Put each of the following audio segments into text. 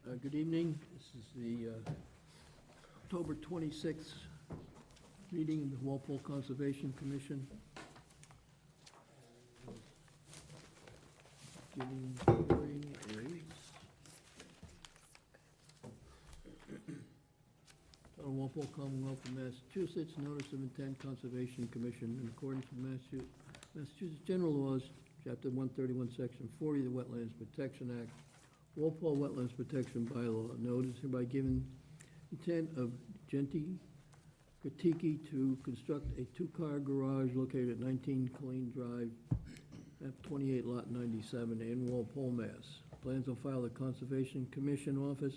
Good evening. This is the October 26th meeting of the Walpole Conservation Commission. Giving hearing Town of Walpole, Commonwealth of Massachusetts, Notice of Intent Conservation Commission in accordance with Massachusetts General Laws, Chapter 131, Section 40 of the Wetlands Protection Act, Walpole Wetlands Protection Bylaw. Notice hereby given intent of Genti Kratiki to construct a two-car garage located at 19 Colleen Drive, map 28, lot 97, in Walpole, Mass. Plans on file at Conservation Commission Office.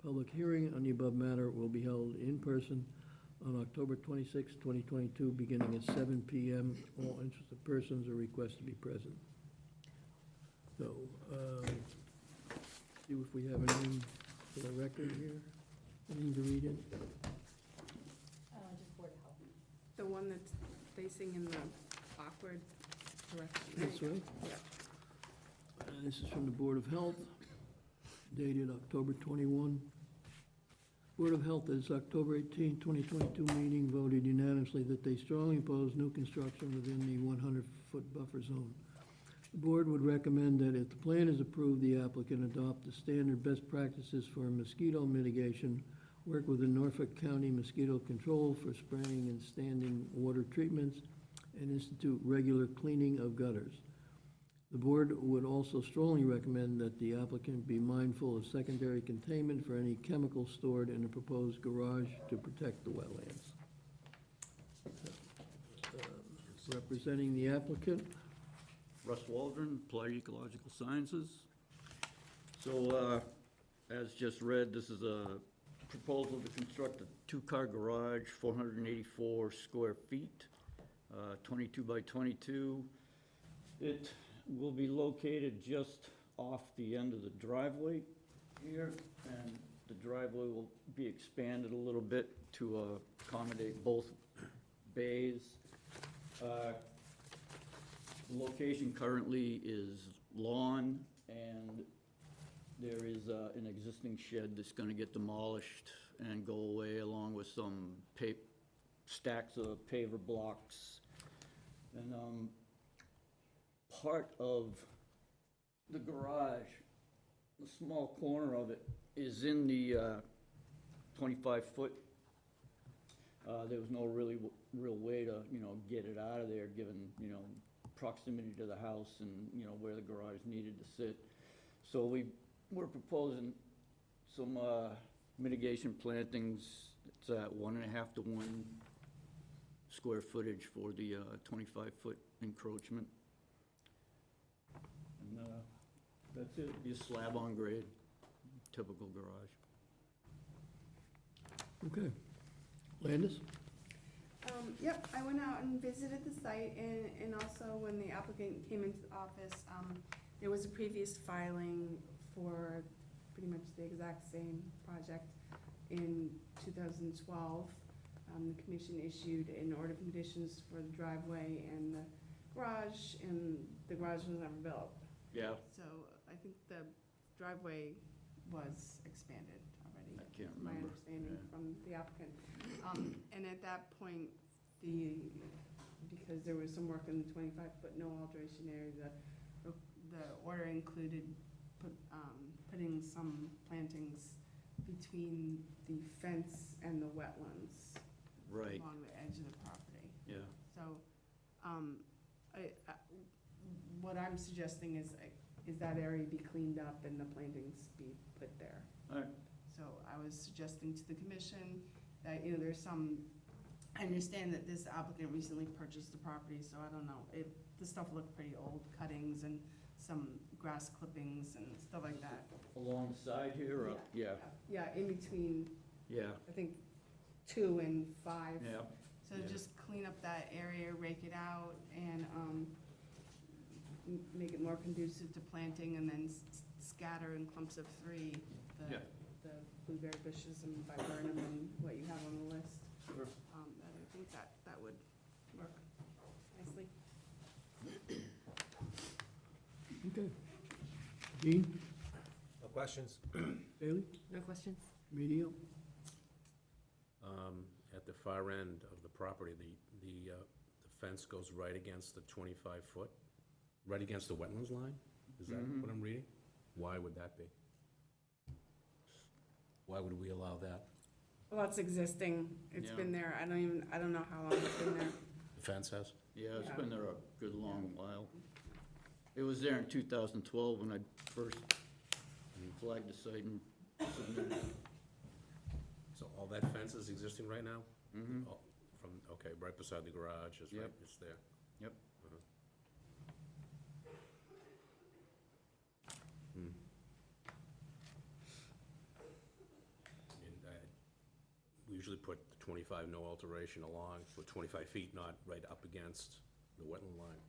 Public hearing on the above matter will be held in person on October 26, 2022, beginning at 7 p.m. All interested persons are requested to be present. So, see if we have anything for the record here. Anything to read in? Just Board of Health. The one that's facing in the awkward direction. There That's you go. right. Yeah. This is from the Board of Health, dated October 21. Board of Health at its October 18, 2022 meeting voted unanimously that they strongly oppose new construction within the 100-foot buffer zone. The board would recommend that if the plan is approved, the applicant adopt the standard best practices for mosquito mitigation, work with the Norfolk County Mosquito Control for spraying and standing water treatments, and institute regular cleaning of gutters. The board would also strongly recommend that the applicant be mindful of secondary containment for any chemicals stored in the proposed garage to protect the wetlands. Representing the applicant, Russ Waldron, Applied Ecological Sciences. So, as just read, this is a proposal to construct a two-car garage, 484 square feet, 22 by 22. It will be located just off the end of the driveway here, and the driveway will be expanded a little bit to accommodate both bays. The location currently is lawn, and there is an existing shed that's gonna get demolished and go away, along with some stacks of paver blocks. And part of the garage, the small corner of it, is in the 25-foot. There was no real way to, get it out of there, given, proximity to the house and, where the garage needed to sit. So we're proposing some mitigation plantings. It's at 1.5 to 1 square footage for the 25-foot encroachment. And that's it, be a slab on grade, typical garage. okay. Landis? Yep, I went out and visited the site, and also when the applicant came into the office, there was a previous filing for pretty much the exact same project in 2012. The commission issued an order of conditions for the driveway and the garage was never built. Yeah. So I think the driveway was expanded already. I can't My remember. understanding Yeah. from the applicant. And at that point, because there was some work in the 25-foot no alteration area, the order included putting some plantings between the fence and the wetlands. Right, Along the edge of the property. yeah. So, what I'm suggesting is that area be cleaned up and the plantings be put there. All right. So I was suggesting to the commission that, there's some, I understand that this applicant recently purchased the property, so I don't know, the stuff looked pretty old, cuttings and some grass clippings and stuff like that. Along the side here, or, yeah, Yeah, in between, yeah, I think, 2 and 5. yeah. So Yeah. just clean up that area, rake it out, and make it more conducive to planting, and then scatter in clumps of 3 Yeah. the blueberry bushes and viburnum and what you have on the list. Sure. I think that would work nicely. Okay. Dean? questions? Bailey? No questions? Medio? At the far end of the property, the fence goes right against the 25-foot, right against the wetlands line? Is that what I'm reading? Why would that be? Why would we allow that? Well, it's existing, it's Yeah. been there, I don't know how long it's been there. The fence has? Yeah, it's Yeah. been there a good long while. It was there in 2012 when I first flagged the site and submitted. So all that fence is existing right now? Mhm. Oh, From, okay, right beside the garage, it's right, Yep. it's there. Yep. We usually put the 25, no alteration along, with 25 feet, not right up against the wetland line.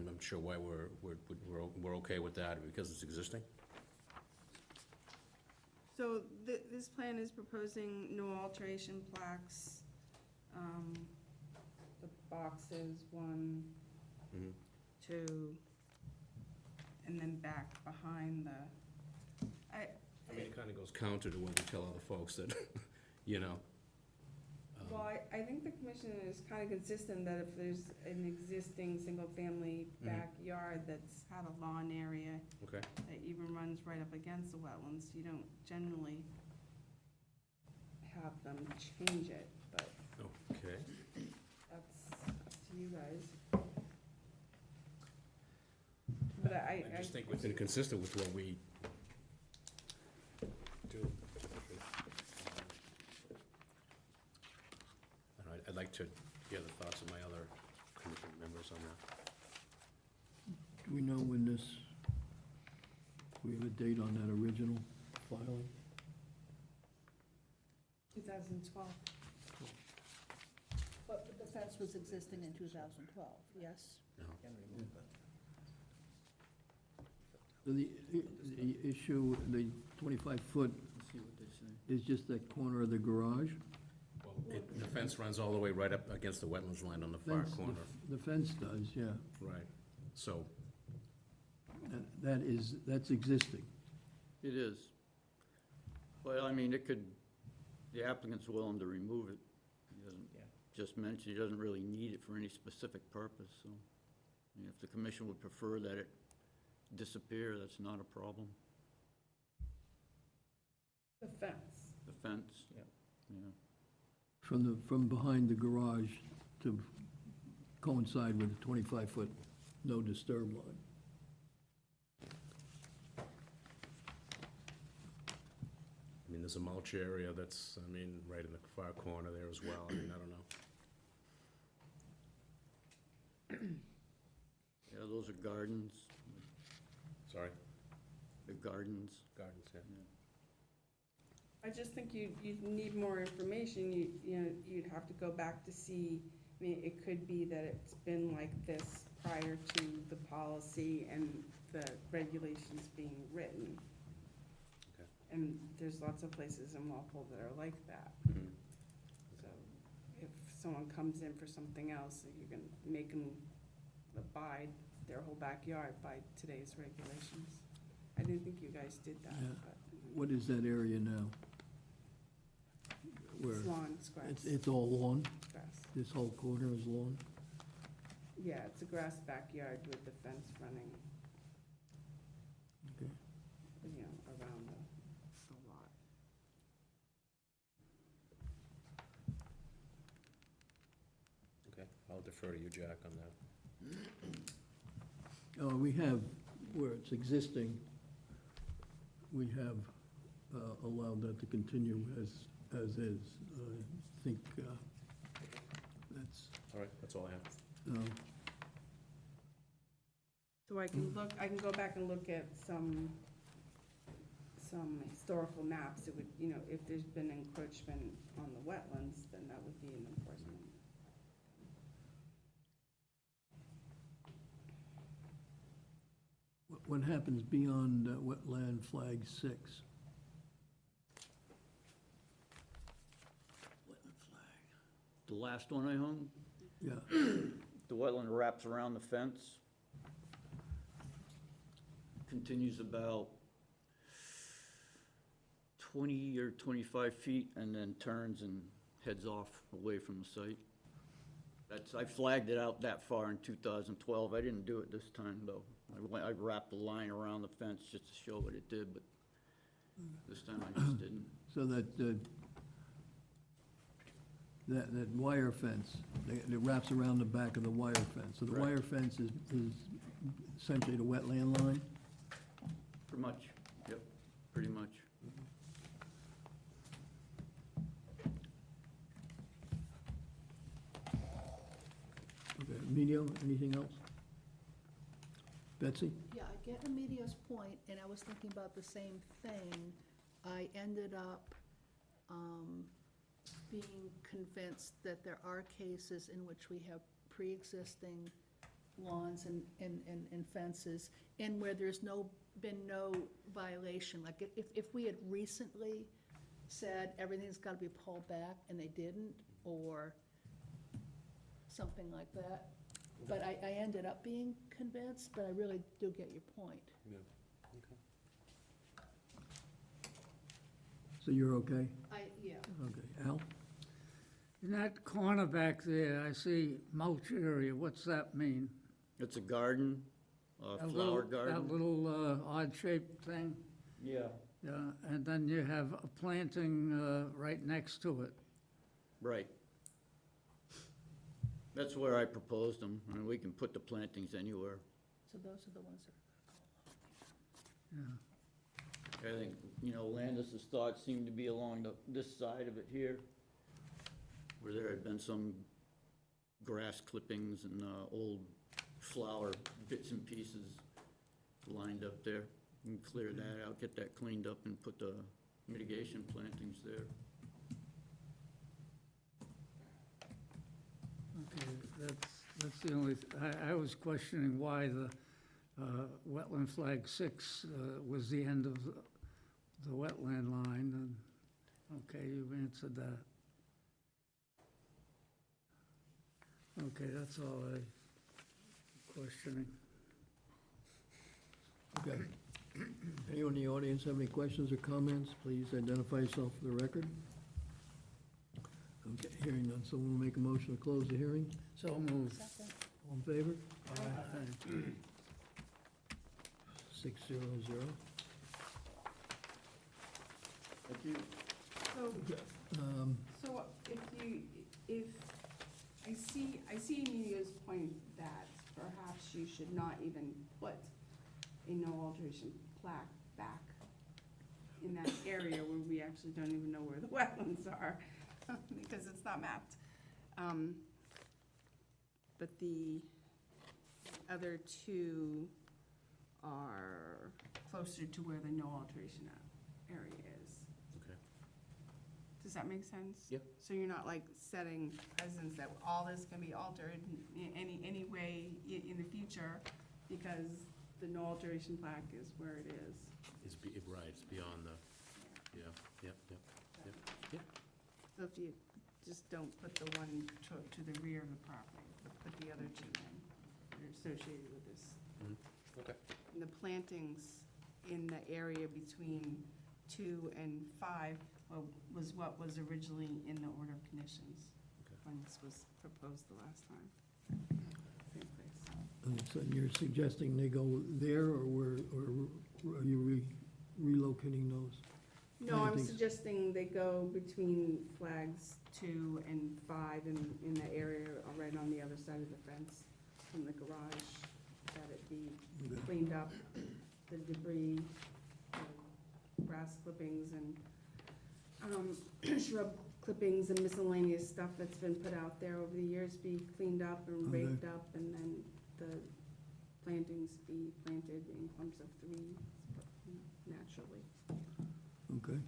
I'm sure why we're okay with that, because it's existing? So this plan is proposing no alteration plaques. The boxes, 1, Mhm. 2, and then back behind the, I mean, it kind of goes counter to what we tell other folks that, you know. well, I think the commission is kind of consistent that if there's an existing single-family Mhm. backyard that's had a lawn area Okay, that even runs right up against the wetlands, you don't generally have them change it, but okay. that's up to you guys. But I just think we've been consistent with what we do. I'd like to hear the thoughts of my other commission members on that. Do we know when this, do we have a date on that original filing? 2012. But the fence was existing in 2012, yes? No. So the issue, the 25-foot See what they say. is just that corner of the garage? Well, the fence runs all the way right up against the wetlands line on the far Fence- the- corner. The fence does, yeah. Right. So, That's existing. It is. But, I mean, it could, the applicant's willing to remove it. He doesn't, just mentioned, he doesn't really need it for any specific purpose, so. I mean, if the commission would prefer that it disappear, that's not a problem. The fence. The fence. Yeah. From behind the garage to coincide with the 25-foot no disturb line. I mean, there's a mulch area that's, I mean, right in the far corner there as well. I mean, I don't know. Yeah, those are gardens, Sorry? the gardens. Gardens, yeah. I just think you need more information, you know, you'd have to go back to see, I mean, it could be that it's been like this prior to the policy and the regulations being written. Okay. And there's lots of places in Walpole that are like that, Mhm. so if someone comes in for something else, you can make them abide their whole backyard by today's regulations. I didn't think you guys did that, Yeah. but What is that area now? Where, it's lawn, it's grass, it's all lawn? grass. This whole corner is lawn? Yeah, it's a grass backyard with the fence running, Okay. you know, around the lot. Okay, I'll defer to you, Jack, on that. We have, where it's existing, we have allowed that to continue as is. I think that's, All right, that's all I have. So I can look, I can go back and look at some historical maps, it would, you know, if there's been encroachment on the wetlands, then that would be an enforcement. what happens beyond wetland flag 6? Wetland flag. The last one I hung, Yeah, the wetland wraps around the fence. continues about 20 or 25 feet and then turns and heads off away from the site. I flagged it out that far in 2012. I didn't do it this time, though. I wrapped the line around the fence just to show what it did, but this time I just didn't. So that wire fence, that wraps around the back of the wire fence. So the Correct. wire fence is essentially the wetland line? Pretty much, yep, pretty much. Okay, Emilio, anything else? Betsy? Yeah, I get Emilio's point, and I was thinking about the same thing. I ended up being convinced that there are cases in which we have pre-existing lawns and fences, and where there's been no violation. Like, if we had recently said everything's gotta be pulled back, and they didn't, or something like that. But I ended up being convinced, but I really do get your point. Yeah, okay. So you're okay? Yeah. Okay. Al? In that corner back there, I see mulch area. What's that mean? It's a garden, a That flower little- garden. That little odd-shaped thing? Yeah, Yeah, and then you have a planting right next to it. right. That's where I proposed them. I mean, we can put the plantings anywhere. So those are the ones that Yeah. I think, Landis's thoughts seemed to be along this side of it here, where there had been some grass clippings and old flower bits and pieces lined up there. And clear that out, get that cleaned up and put the mitigation plantings there. Okay, that's the only, I was questioning why the wetland flag 6 was the end of the wetland line, and, okay, you've answered that. Okay, that's all I questioning. Okay. Anyone in the audience have any questions or comments? Please identify yourself for the record. Okay, hearing none, someone will make a motion to close the hearing. So moved. second. All in favor? Aye. 600. Thank you. So if, I see Emilio's point that perhaps you should not even put a no alteration plaque back in that area where we actually don't even know where the wetlands are, because it's not mapped. But the other two are closer to where the no alteration area is. Okay. Does that make sense? Yeah. So you're not like setting precedents that all this can be altered in any way in the future, because the no alteration plaque is where it is. Right, it's beyond the, yeah, yep. So if you just don't put the one to the rear of the property, but put the other two in, that are associated with this. Okay. And the plantings in the area between 2 and 5 was what was originally in the order of conditions Okay. when this was proposed the last time. Same place. And so you're suggesting they go there, or are you relocating those? No, I'm Plantings. suggesting they go between flags 2 and 5 in the area right on the other side of the fence from the garage, that it be Okay. cleaned up, the debris, grass clippings and shrub clippings and miscellaneous stuff that's been put out there over the years be cleaned up and Okay. raked up, and then the plantings be planted in clumps of 3 naturally. Okay.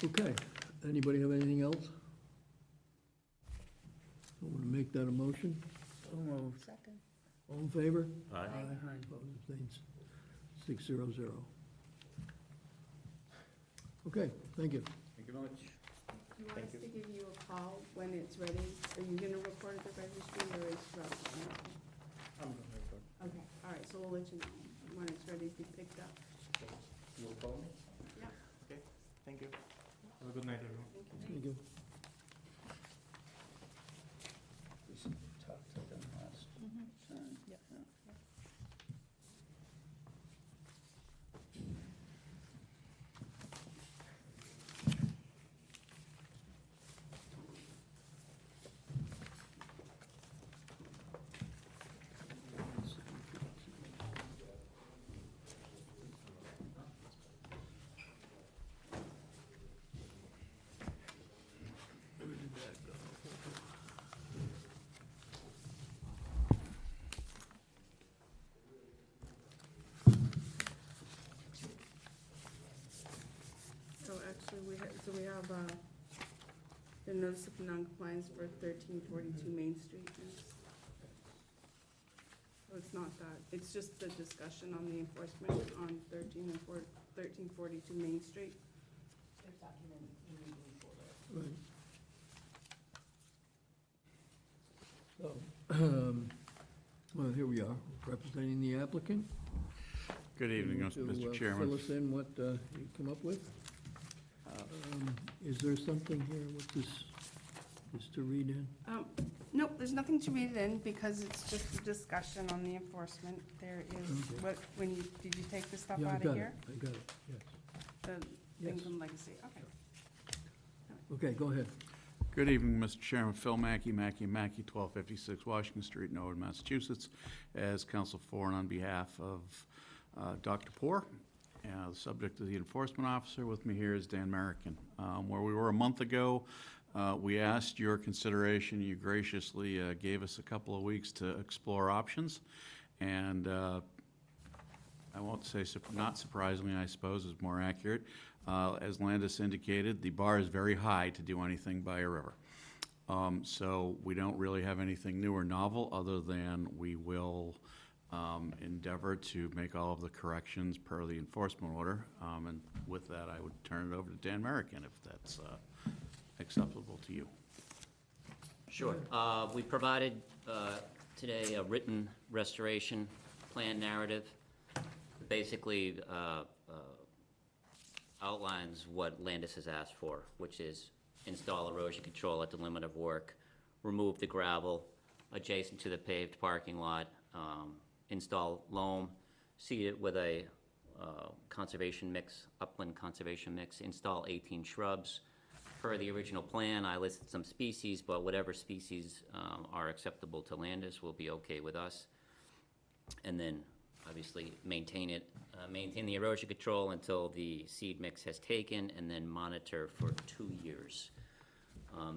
Okay, anybody have anything else? I want to make that a motion. So moved. Second. All in favor? Aye. Opposed, abstains, 600. Okay, thank you. Thank you very much. Do you want us to give you a call when it's ready? Are you gonna record at the registry, or is Russ? Okay, all right, so we'll let you know. when it's ready to be picked up. You'll call me? Yeah. Okay, thank you. Have a good night, everyone. Thank you. We talked to them last time. Yep. Where did that go? So actually, we have, the notice of non-compliance for 1342 Main Street. So it's not that, it's just the discussion on the enforcement on 1342 Main Street. Right. So, well, here we are, representing the applicant. Good evening, Want to, Mr. Chairman. Fill us in what you come up with. Is there something here with this, just to read in? Nope, there's nothing to read it in because it's just a discussion on the enforcement. There is, Okay. what, did you take the stuff Yeah, I out got of it, here? I got it, yes. The Yes. things on legacy, okay. Okay, go ahead. Good evening, Mr. Chairman. Phil Mackey, 1256 Washington Street, Norwood, Massachusetts, as counsel for and on behalf of Dr. Poor. The subject of the enforcement officer with me here is Dan Merrickin. Where we were a month ago, we asked your consideration. You graciously gave us a couple of weeks to explore options. And I won't say, not surprisingly, I suppose, is more accurate. As Landis indicated, the bar is very high to do anything by a river. So we don't really have anything new or novel other than we will endeavor to make all of the corrections per the enforcement order. And with that, I would turn it over to Dan Merrickin if that's acceptable to you. Sure. We provided today a written restoration plan narrative. Basically outlines what Landis has asked for, which is install erosion control at the limit of work, remove the gravel adjacent to the paved parking lot, install loam, seed it with a conservation mix, upland conservation mix, install 18 shrubs. Per the original plan, I listed some species, but whatever species are acceptable to Landis will be okay with us. And then, obviously, maintain the erosion control until the seed mix has taken, and then monitor for 2 years.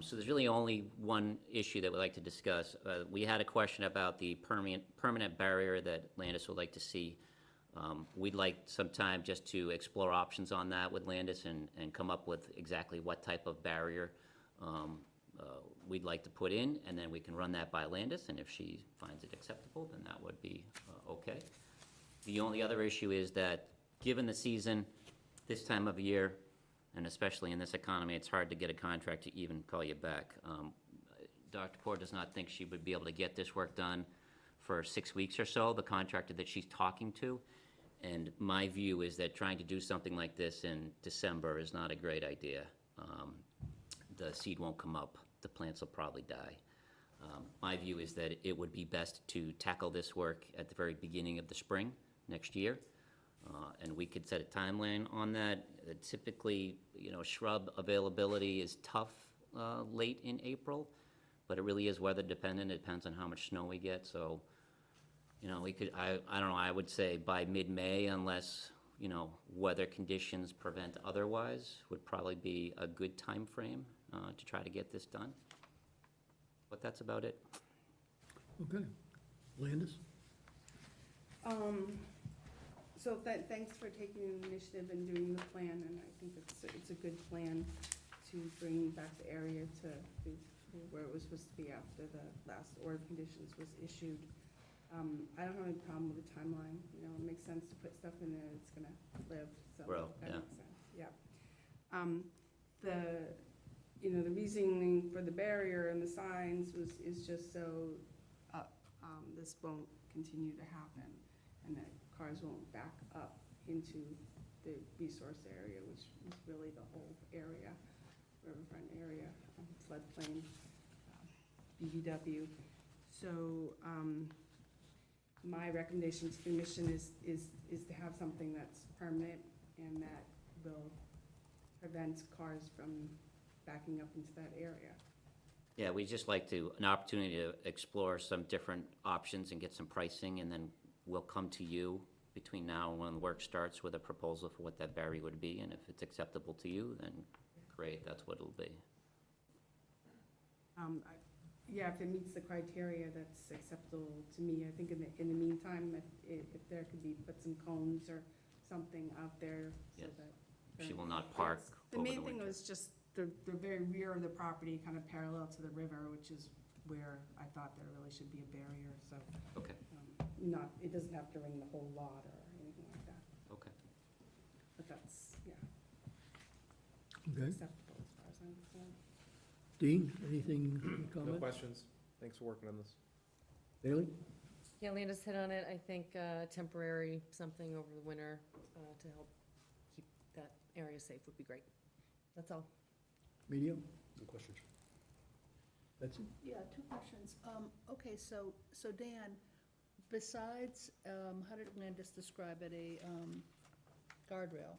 So there's really only one issue that we'd like to discuss. We had a question about the permanent barrier that Landis would like to see. We'd like some time just to explore options on that with Landis and come up with exactly what type of barrier we'd like to put in, and then we can run that by Landis, and if she finds it acceptable, then that would be okay. The only other issue is that, given the season, this time of year, and especially in this economy, it's hard to get a contract to even call you back. Dr. Poor does not think she would be able to get this work done for 6 weeks or so, the contractor that she's talking to. And my view is that trying to do something like this in December is not a great idea. The seed won't come up, the plants will probably die. My view is that it would be best to tackle this work at the very beginning of the spring next year. And we could set a timeline on that. Typically, shrub availability is tough late in April, but it really is weather dependent. It depends on how much snow we get. So, we could, I don't know, I would say by mid-May, unless, weather conditions prevent otherwise, would probably be a good time frame to try to get this done. But that's about it. Okay. Landis? So thanks for taking the initiative and doing the plan, and I think it's a good plan to bring back the area to where it was supposed to be after the last order of conditions was issued. I don't have any problem with the timeline, it makes sense to put stuff in there that's gonna live, so Grow, that yeah. makes sense, yeah. The reasoning for the barrier and the signs is just so, this won't continue to happen. and that cars won't back up into the resource area, which is really the whole area, riverfront area, floodplain, BVW. So, my recommendation to the commission is to have something that's permanent and that will prevent cars from backing up into that area. Yeah, we'd just like an opportunity to explore some different options and get some pricing, and then we'll come to you between now and when the work starts with a proposal for what that barrier would be, and if it's acceptable to you, then great, that's what it'll be. Yeah, if it meets the criteria, that's acceptable to me. I think in the meantime, if there could be, put some cones or something out there so Yes. that. She will not park The over the main thing winter. was just the very rear of the property, kind of parallel to the river, which is where I thought there really should be a barrier, so. Okay, It doesn't have to ring the whole lot or anything like that, okay. but that's, yeah, Okay. acceptable as far as I'm concerned. Dean, anything, No comment? questions. Thanks for working on this. Bailey? Yeah, Landis hit on it. I think temporary something over the winter to help keep that area safe would be great. That's all. Medium? No questions. Betsy? Yeah, two questions. Okay, so Dan, besides, how did Landis describe it, a guardrail?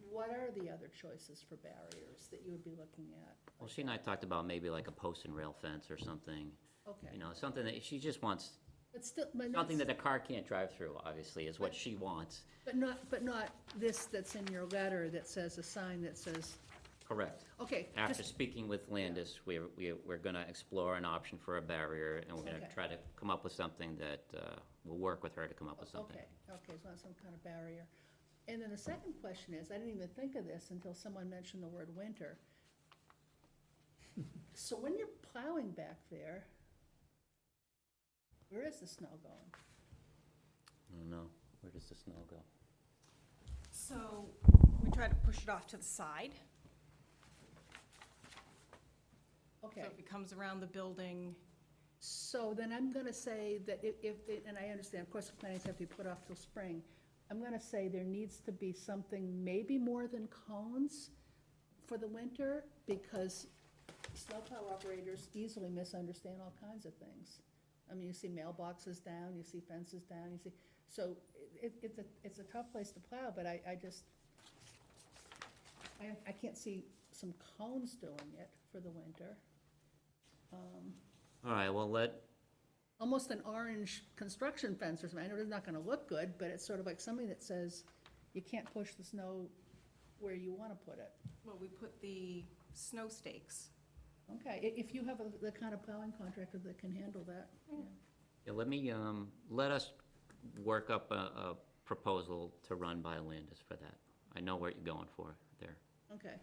What are the other choices for barriers that you would be looking at? Well, she and I talked about maybe like a post and rail fence or something, Okay, you know, something that, she just wants, but still, but something not, that a car can't drive through, obviously, is what she wants. but not this that's in your letter that says, a sign that says, Correct. okay, After just, speaking with Landis, we're gonna explore an option for a barrier, and we're gonna Okay. try to come up with something that, will work with her to come up with something. okay, so that's some kind of barrier. And then the second question is, I didn't even think of this until someone mentioned the word winter. So when you're plowing back there, where is the snow going? I don't know, where does the snow go? So we try to push it off to the side. Okay, So if it comes around the building, so then I'm gonna say that if, and I understand, of course, the plantings have to be put off till spring. I'm gonna say there needs to be something, maybe more than cones for the winter, because snowplow operators easily misunderstand all kinds of things. I mean, you see mailboxes down, you see fences down, you see, so it's a tough place to plow, but I just, I can't see some cones doing it for the winter. All right, well, Almost an orange construction fence or something. I know it's not gonna look good, but it's sort of like something that says you can't push the snow where you wanna put it. well, we put the snow stakes. Okay, if you have the kind of plowing contractor that can handle that, yeah. yeah, let us work up a proposal to run by Landis for that. I know what you're going for there. Okay,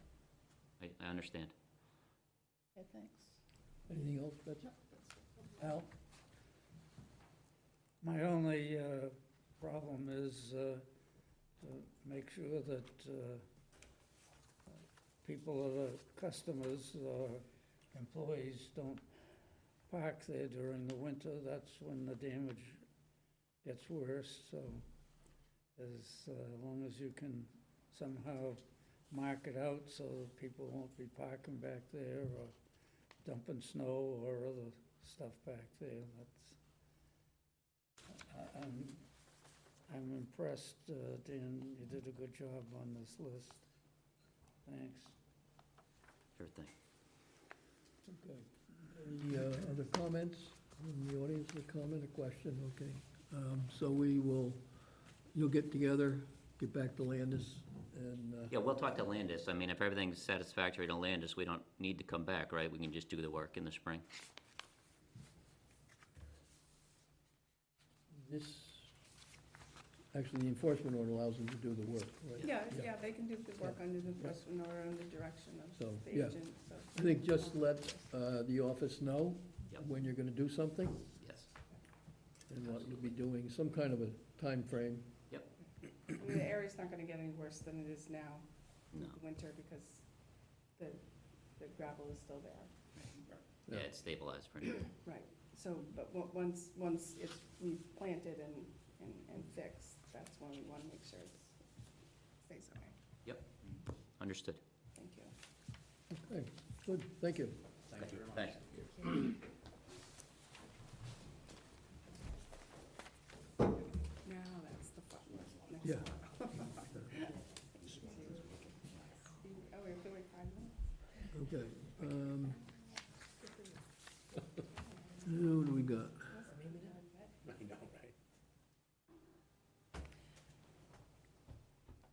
I understand. okay, thanks. Anything else, Betsy? Al? My only problem is to make sure that people, the customers or employees don't park there during the winter. That's when the damage gets worse, so as long as you can somehow mark it out so that people won't be parking back there or dumping snow or other stuff back there, that's, I'm impressed, Dan, you did a good job on this list. Thanks. Sure thing. Okay. Any other comments from the audience, a comment, a question? Okay. So you'll get together, get back to Landis, and, Yeah, we'll talk to Landis. I mean, if everything's satisfactory to Landis, we don't need to come back, right? We can just do the work in the spring. this, actually, the enforcement order allows them to do the work, right? Yeah, they can do the work under the enforcement order under direction So, of the yeah. agent, so. I think just let the office know Yep. when you're gonna do something, Yes. and what you'll be doing, some kind of a time frame. I mean, the area's not gonna get any worse than it is now in No. the winter because the gravel is still there. Yeah, it's stabilized for now. Right, so, but once it's replanted and and fixed, that's when we wanna make sure it stays that way. Understood. Thank you. Okay, good, thank you. Thank you. Thanks. Now, that's the fun one. Next Yeah. one. Oh, we have to wait 5 minutes? Okay. What do we got? I know, right?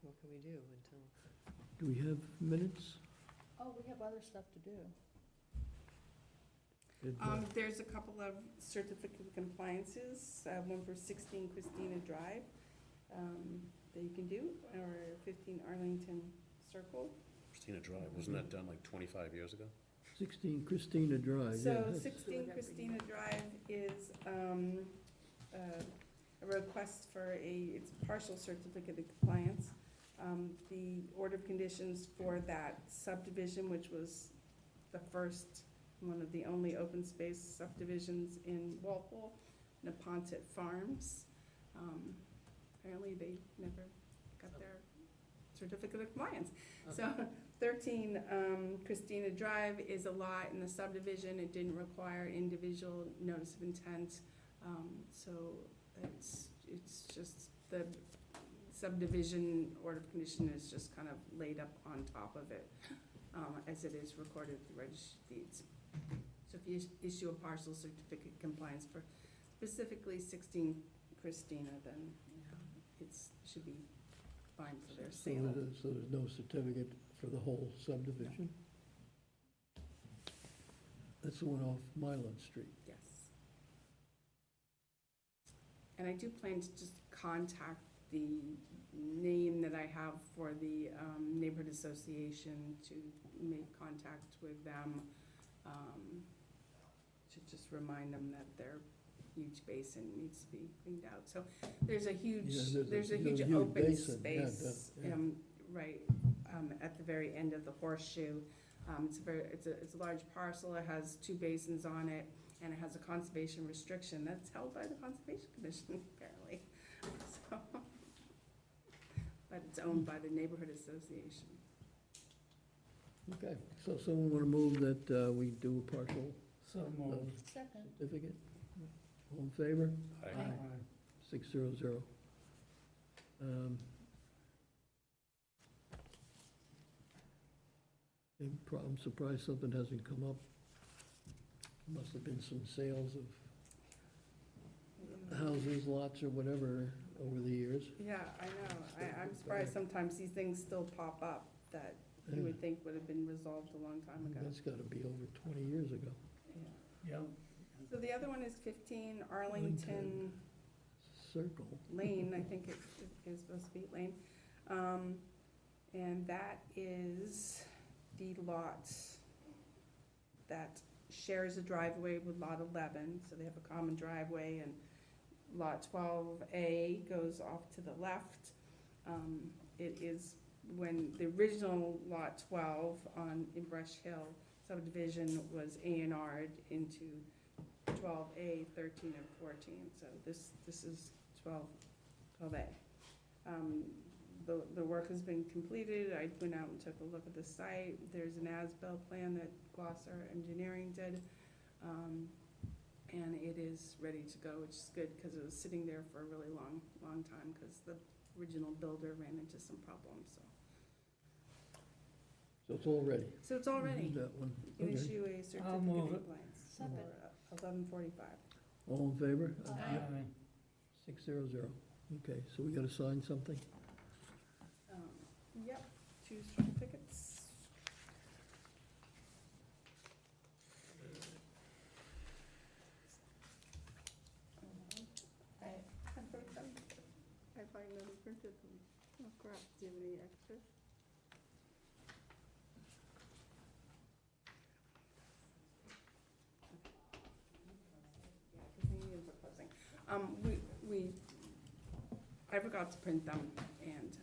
What can we do until? Do we have minutes? Oh, we have other stuff to do. There's a couple of certificate of compliances, one for 16 Christina Drive, that you can do, or 15 Arlington Circle. Christina Drive, wasn't that done like 25 years ago? 16 Christina Drive, yeah. So that's- 16 Christina Drive is a request for it's partial certificate of compliance. The order of conditions for that subdivision, which was the first, one of the only open space subdivisions in Walpole, Neponset Farms. Apparently they never got their certificate of compliance. So 13 Christina Drive is a lot in the subdivision. It didn't require individual notice of intent. So it's just the subdivision order of condition is just kind of laid up on top of it, as it is recorded at the registry of deeds. So if you issue a partial certificate of compliance for specifically 16 Christina, then should be fine for their So sale. there's no certificate for the whole subdivision? That's the one off Mylan Street. Yes. And I do plan to just contact the name that I have for the neighborhood association to make contact with them, to just remind them that their huge basin needs to be cleaned out. So there's a huge, Yeah, there's a huge huge open basin, yeah, space, yeah. right, at the very end of the horseshoe. It's a large parcel, it has 2 basins on it, and it has a conservation restriction that's held by the Conservation Commission, apparently. So, but it's owned by the neighborhood association. Okay, so someone want to move that we do a partial So moved. Second. certificate? All in favor? Aye. 600. I'm surprised something hasn't come up. Must have been some sales of houses, lots, or whatever over the years. Yeah, I know. I'm surprised sometimes these things still pop up that you would think would have been resolved a long time ago. That's got to be over 20 years ago. Yeah. Yeah. So the other one is 15 Arlington Circle. Lane, I think it is supposed to be Lane. And that is the lot that shares a driveway with lot 11, so they have a common driveway, and lot 12A goes off to the left. It is when the original lot 12 in Brush Hill subdivision was A&R'd into 12A, 13, and 14, so this is 12A. The work has been completed. I went out and took a look at the site. There's an as-built plan that Glosser Engineering did, and it is ready to go, which is good, because it was sitting there for a really long time, because the original builder ran into some problems, so. So it's all ready. So it's all ready. That one. You can Okay. issue a I'll certificate move of it. compliance Second. for 1145. All in favor? Aye. 600. Okay, so we got to sign something? Yep, 2 certificates. I find that I printed them. Oh crap, do you have any extras? Yeah, 'cause they need proposing. I forgot to print them, and,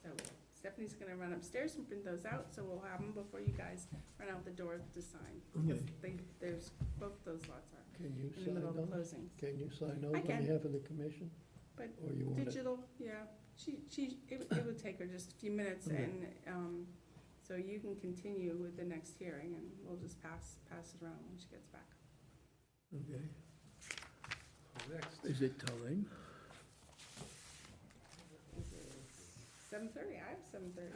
so Stephanie's gonna run upstairs and print those out, so we'll have them before you guys run out the door to sign. Okay. There's, both those lots are. Can you in the sign middle of the those? closings. Can you sign those I on can. behalf of the commission? But Or you want it? digital, yeah, it would take her just a few minutes, Okay. and, so you can continue with the next hearing, and we'll just pass it around when she gets back. Okay. Next. Is it time? This is 7:30, I have 7:30.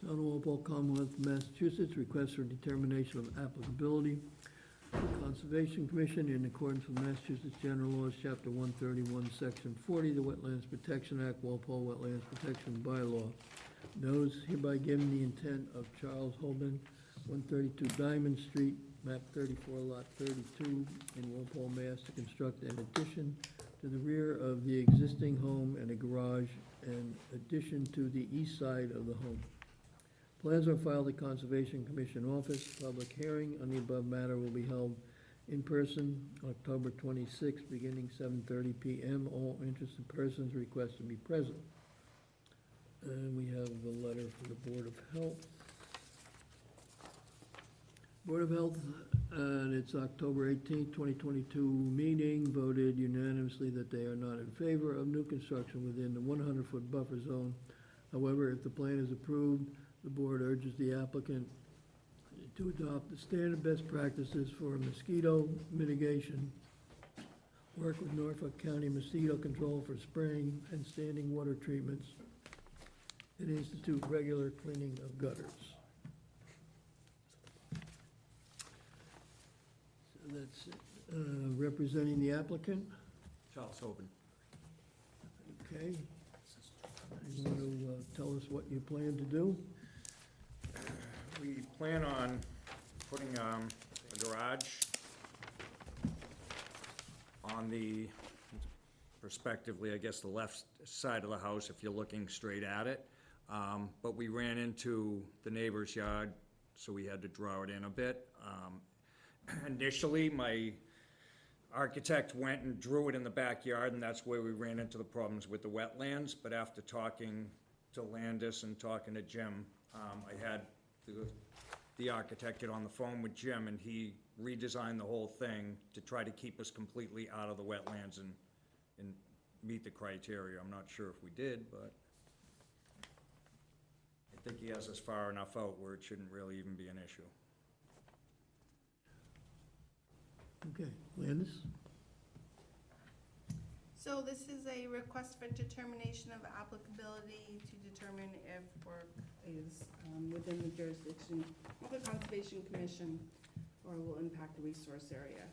Town of Walpole, Commonwealth of Massachusetts, request for determination of applicability. The Conservation Commission, in accordance with Massachusetts General Laws, Chapter 131, Section 40, the Wetlands Protection Act, Walpole Wetlands Protection Bylaw, knows hereby given the intent of Charles Hoban, 132 Diamond Street, map 34, lot 32, in Walpole, Mass., to construct an addition to the rear of the existing home and a garage, and addition to the east side of the home. Plans are filed at Conservation Commission office. Public hearing on the above matter will be held in person October 26th, beginning 7:30 PM. All interested persons request to be present. And we have a letter from the Board of Health. Board of Health, at its October 18th, 2022 meeting, voted unanimously that they are not in favor of new construction within the 100-foot buffer zone. However, if the plan is approved, the board urges the applicant to adopt the standard best practices for mosquito mitigation, work with Norfolk County Mosquito Control for spraying and standing water treatments, and institute regular cleaning of gutters. So that's it. Representing the applicant, Charles Hoban. okay. You want to tell us what you plan to do? We plan on putting a garage on the, prospectively, I guess, the left side of the house if you're looking straight at it. But we ran into the neighbor's yard, so we had to draw it in a bit. Initially, my architect went and drew it in the backyard, and that's where we ran into the problems with the wetlands. But after talking to Landis and talking to Jim, I had the architect get on the phone with Jim, and he redesigned the whole thing to try to keep us completely out of the wetlands and meet the criteria. I'm not sure if we did, but I think he has us far enough out where it shouldn't really even be an issue. Okay, Landis? So this is a request for determination of applicability to determine if work is within the jurisdiction of the Conservation Commission or will impact the resource area.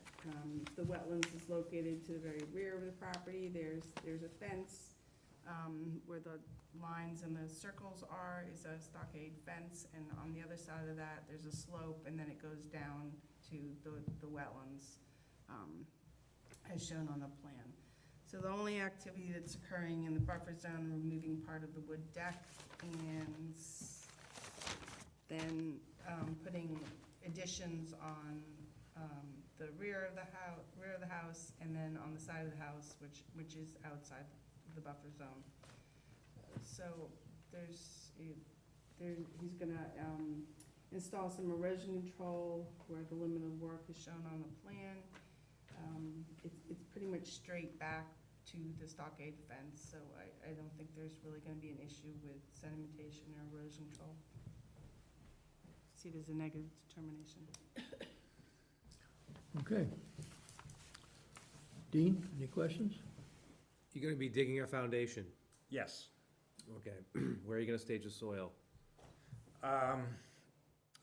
The wetlands is located to the very rear of the property. There's a fence where the lines and the circles are is a stockade fence, and on the other side of that, there's a slope, and then it goes down to the wetlands as shown on the plan. So the only activity that's occurring in the buffer zone, removing part of the wood deck, and then putting additions on the rear of the house, and then on the side of the house, which is outside the buffer zone. So he's gonna install some erosion control where the limit of work is shown on the plan. It's pretty much straight back to the stockade fence, so I don't think there's really gonna be an issue with sedimentation or erosion control. See it as a negative determination. Okay. Dean, any questions? You're gonna be digging a foundation, Yes. okay. Where are you gonna stage the soil?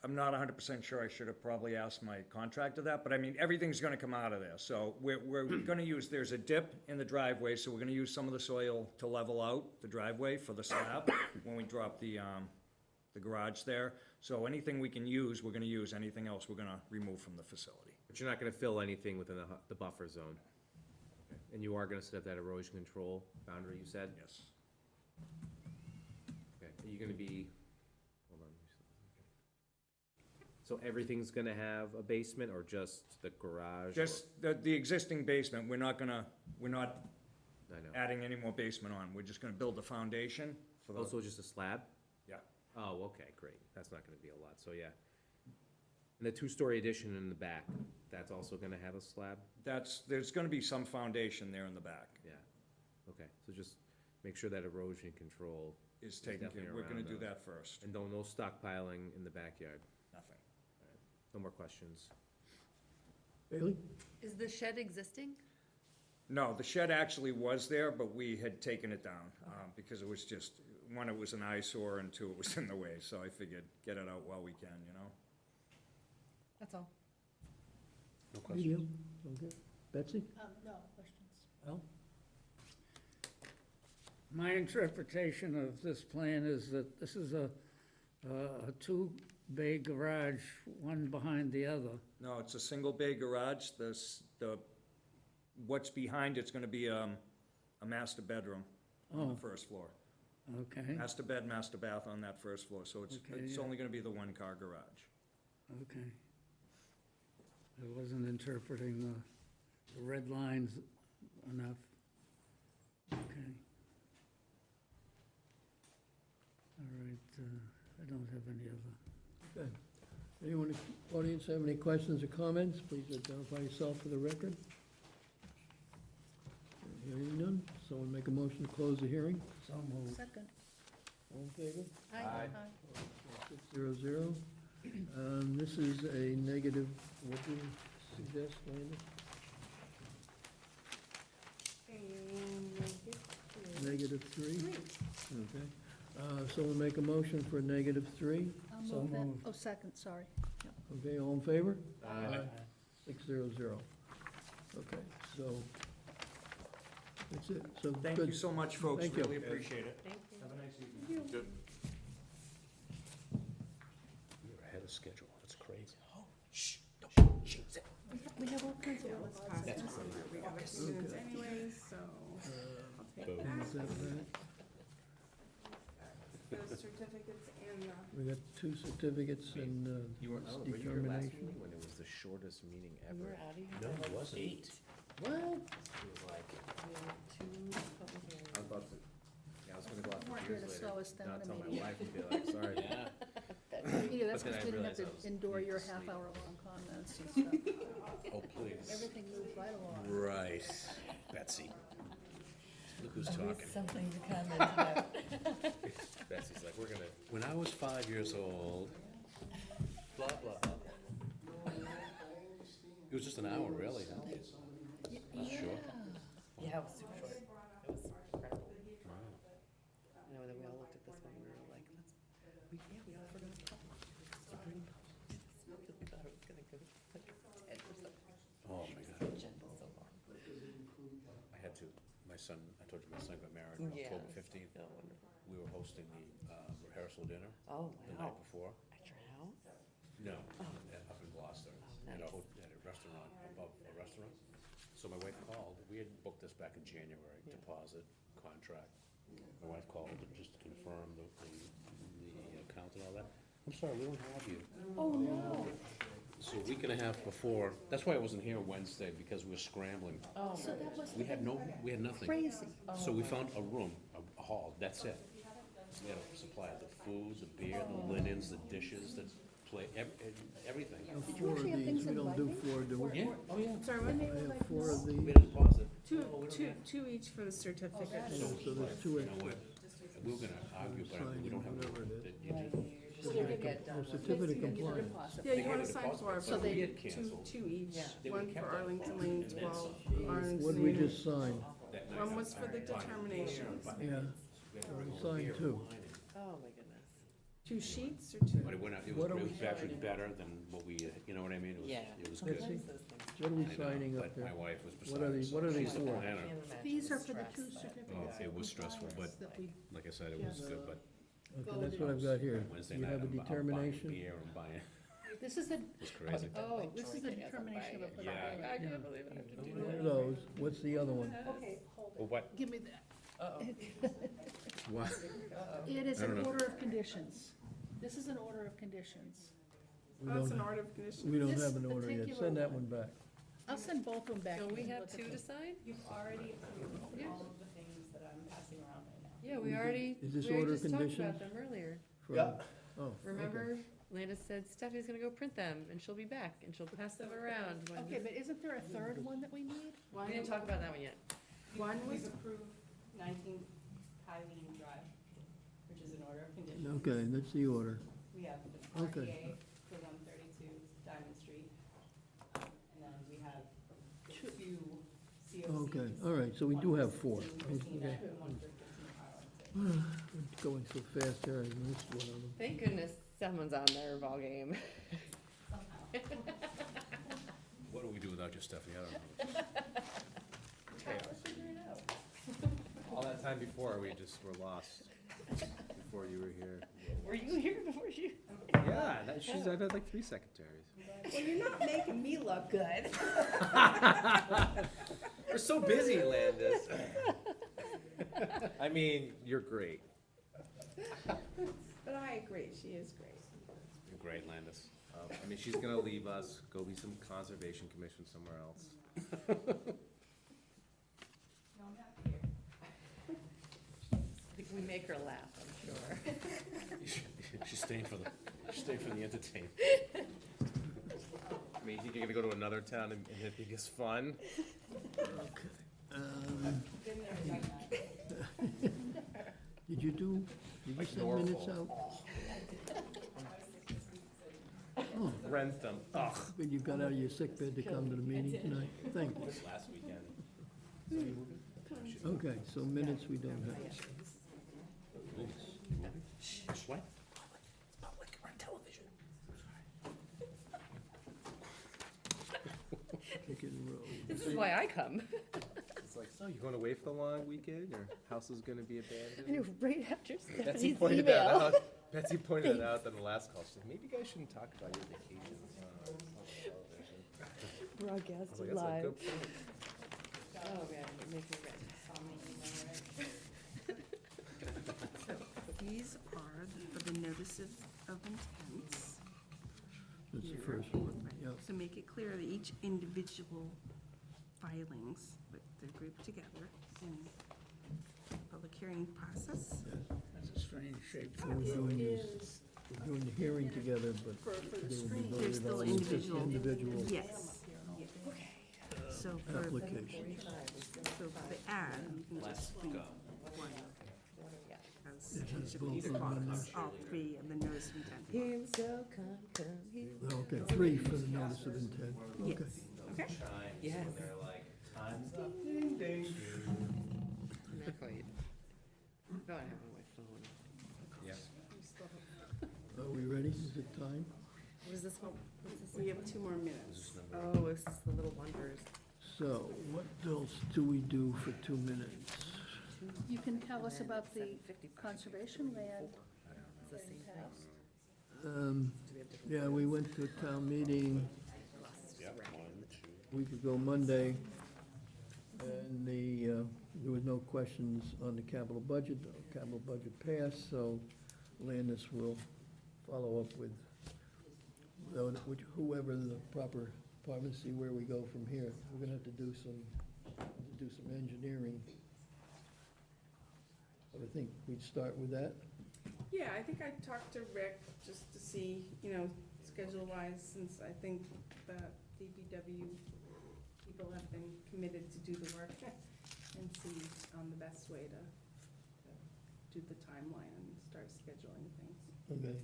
I'm not 100% sure. I should have probably asked my contractor that, but I mean, everything's gonna come out of there. So we're gonna use, there's a dip in the driveway, so we're gonna use some of the soil to level out the driveway for the slab when we drop the garage there. So anything we can use, we're gonna use. Anything else, we're gonna remove from the facility. But you're not gonna fill anything within the buffer zone? And you are gonna set up that erosion control boundary, you said? Yes. Okay, are you gonna be, hold on. So everything's gonna have a basement, or just the garage? or- Just the existing basement, we're not I know. adding any more basement on. We're just gonna build the foundation for the, Also just a slab? yeah. Oh, okay, great. That's not gonna be a lot, so yeah. And the two-story addition in the back, that's also gonna have a slab? There's gonna be some foundation there in the back. Yeah. Okay, so just make sure that erosion control, Is taken care, definitely we're gonna around do the- that first. and no stockpiling in the backyard. Nothing. No more questions. Bailey? Is the shed existing? No, the shed actually was there, but we had taken it down, because it was just, one, it was an eyesore, and two, it was in the way, so I figured, get it out while we can, you know? That's all. No questions? Okay. Betsy? No questions. Al? My interpretation of this plan is that this is a two-bay garage, one behind the other. No, it's a single bay garage, what's behind it's gonna be, a master bedroom on the Oh. first floor. Okay, Master bed, master bath on that first floor, so it's Okay, yeah. only gonna be the one-car garage. okay. I wasn't interpreting the red lines enough. Okay. All right, I don't have any other. Okay. Anyone in the audience have any questions or comments? Please identify yourself for the record. Hearing none, someone make a motion to close the hearing? So moved. Second. All in favor? Aye. 600. This is a negative, what do you suggest, Landon? -3? Okay. Someone make a motion for -3? I'll So move that. moved. Oh, second, sorry. Okay, all in favor? Aye. 600. Okay, so, that's it. So, Thank you good. so much, folks, Thank you. really appreciate it. Thank you. Have a nice evening. Good. You're ahead of schedule, that's crazy. We have all kinds of Let's laws. pass it on. We have a few minutes anyways, so I'll take that. Is that that? The certificates and the, We got 2 certificates and You were, were you here last determination. meeting when it was the shortest meeting We ever? were out of here. No, by it like wasn't. 8. What? It was like, We had 2 public I hearings. was about to, yeah, I was gonna go out for Weren't beers here to later. slow us down Not a tell my meeting. wife and be like, sorry. Yeah, that's But then because I we didn't have realized I to was endure needing your to sleep. half-hour-long comments and stuff. Oh, please. Everything moved right along. Right, Betsy. Look who's talking. Something to comment about. Betsy's like, we're gonna, When I was 5 years old, blah, blah, blah. It was just an hour, really, huh? Sure. Yeah, it was super short. It was incredible. You know, then we all looked at this one, we were like, we all forgot to talk. Because we thought it was gonna go like 10 or something. Oh, my God. Agenda so long. I had to, my son, I told you my son got married on Yeah. October 15th. Oh, wonderful. We were hosting the rehearsal dinner Oh, the wow. night before. At your house? No, up in Gloucester, at a, nice. at a restaurant, above a restaurant. So my wife called, we had booked this back in January, deposit, contract. My wife called just to confirm the account and all that. I'm sorry, we don't have you. Oh, no. So a week and a half before, that's why I wasn't here Wednesday, because we were scrambling. Oh, So that was We had nothing. crazy. So we found a room, a hall, that's it. We had a supply of the food, the beer, the linens, the dishes, the everything. Did you 4 of actually have these, things we in don't do writing? 4, do we? Yeah, oh yeah. sorry, I what? have 4 of We these. had a deposit. Two each for the certificates. So there's 2 You know extra. what? We were gonna argue, but we don't have. Whatever it is. Certificate. Certificate compliance. Yeah, you They wanna had a sign deposit, for it, so but we we had two, canceled. two each. Yeah. They One would've kept for that. Arlington Lane, And then 12 some- Arlington What did we Lane. just sign? That night, One was for the determinations. Yeah, we signed 2. Oh, my goodness. 2 sheets or 2? But it went out, it What was, are it was actually better than what we, you know what I mean? It was, Yeah. it was Let's good. see. Those things. What are we I know, signing up but there? my wife was beside What are us, these, so what are these she's the for? planner. Can't imagine These are the for the stress 2 that- certificates. It was stressful, but That we, like I said, it was good, but Okay, that's what I've got here. Wednesday You night, have a I'm buying determination? beer, I'm buying, this is a, it was crazy. oh, this is a determination of a public Yeah. hearing. I can't believe I have to do One that. of those. What's the other one? Well, what, Give me that. what? It is I don't an know. order of conditions. This is an order of conditions. We That's don't, an order of conditions. we don't This have an order yet. particular Send that one. one back. I'll send both of them back. Don't we and have look at 2 them. to sign? You've already approved all of the Yeah, we already, Is this we already order just talked conditions? about them earlier. for- Yeah. Oh, okay. Remember, Landis said Stephanie's gonna go print them, and she'll be back, and she'll pass them around when. Okay, but isn't there a third one that we need? We didn't talk about that one yet. One was, approved 19 Kylene Drive, which is an order of conditions. Okay, that's the order. We have the Okay. RDA for 132 Diamond Street. And then we have the two COCs. Okay, all right, so we do have four. One for Christina Okay. and one for Christina Highland. Going so fast there, I missed one of them. Thank goodness someone's on their ballgame. What do we do without you, Stephanie? I don't know. All that time before, we just were lost before you were here. Were you here before you? Yeah, I've had like 3 secretaries. well, you're not making me look good. We're so busy, Landis. I mean, you're great. But I agree, she is great. You're great, Landis. I mean, she's gonna leave us, go be some conservation commission somewhere else. No, I'm happy here. I think we make her laugh, I'm sure. She's staying for the entertainment. I mean, you think you're gonna go to another town and it'd be just fun? Been there, done that. Did you Like send minutes Norfolk. out? Oh, Rentham, ugh. but you got out of your sick bed to come to the meeting tonight? Thank you. This last weekend. Okay, so minutes we don't have. What? Chicken Road. This is why I come. It's like, so you going away for the long weekend? Your house is gonna be I abandoned? know, right after Betsy Stephanie's pointed that email. out. Betsy pointed that out on the last call. She said, maybe you guys shouldn't talk about your vacations on television. I was Broadcast like, that's a live. good point. Oh, man, it makes me rich. These are the notices of intents. That's the Here. first one, yep. So make it clear that each individual filings, but they're grouped together in public hearing process. That's a strange shape. So we're doing this, we're doing the hearing together, but For the they will be screen. They're voted still on as just individual. individual Yes. So for, applications. so for the ad, you can just read one. As It has each of both these of them in blocks, there. all 3 of the notice of intent. Himself come here. Okay, 3 for the notice of intent. Yes. Okay. Okay? Yes. And they're like, time's up, ding, ding, ding. Not quite. No, I have it on my phone. Yeah. Are we ready? Is it time? What is this one? What's this? We have 2 more minutes. Oh, this is the little wonders. So what else do we do for 2 minutes? You can tell us about the conservation land It's the that same you thing. passed. Yeah, we went to a town meeting Yep, 1, 2. a week ago Monday, and there was no questions on the capital budget. The capital budget passed, so Landis will follow up with whoever the proper department, see where we go from here. We're gonna have to do some engineering. But I think we'd start with that. Yeah, I think I talked to Rick just to see, schedule-wise, since I think the DPW people have been committed to do the work and see the best way to do the timeline and start scheduling things. Okay.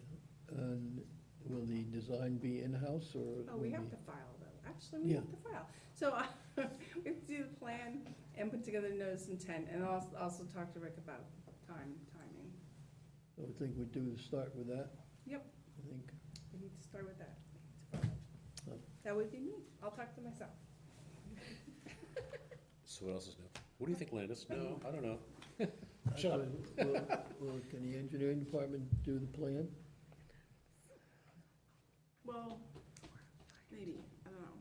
And will the design be in-house, or? Oh, we have to file though. Actually, we have to file. So we have to do the plan and put together notice intent, and also talk to Rick about timing. So I think we'd start with that. Yep. I think, We need to start with that. Oh. That would be me. I'll talk to myself. So what else is new? What do you think, Landis? No, I don't know. Shut up. Well, can the engineering department do the plan? Well, maybe, I don't know.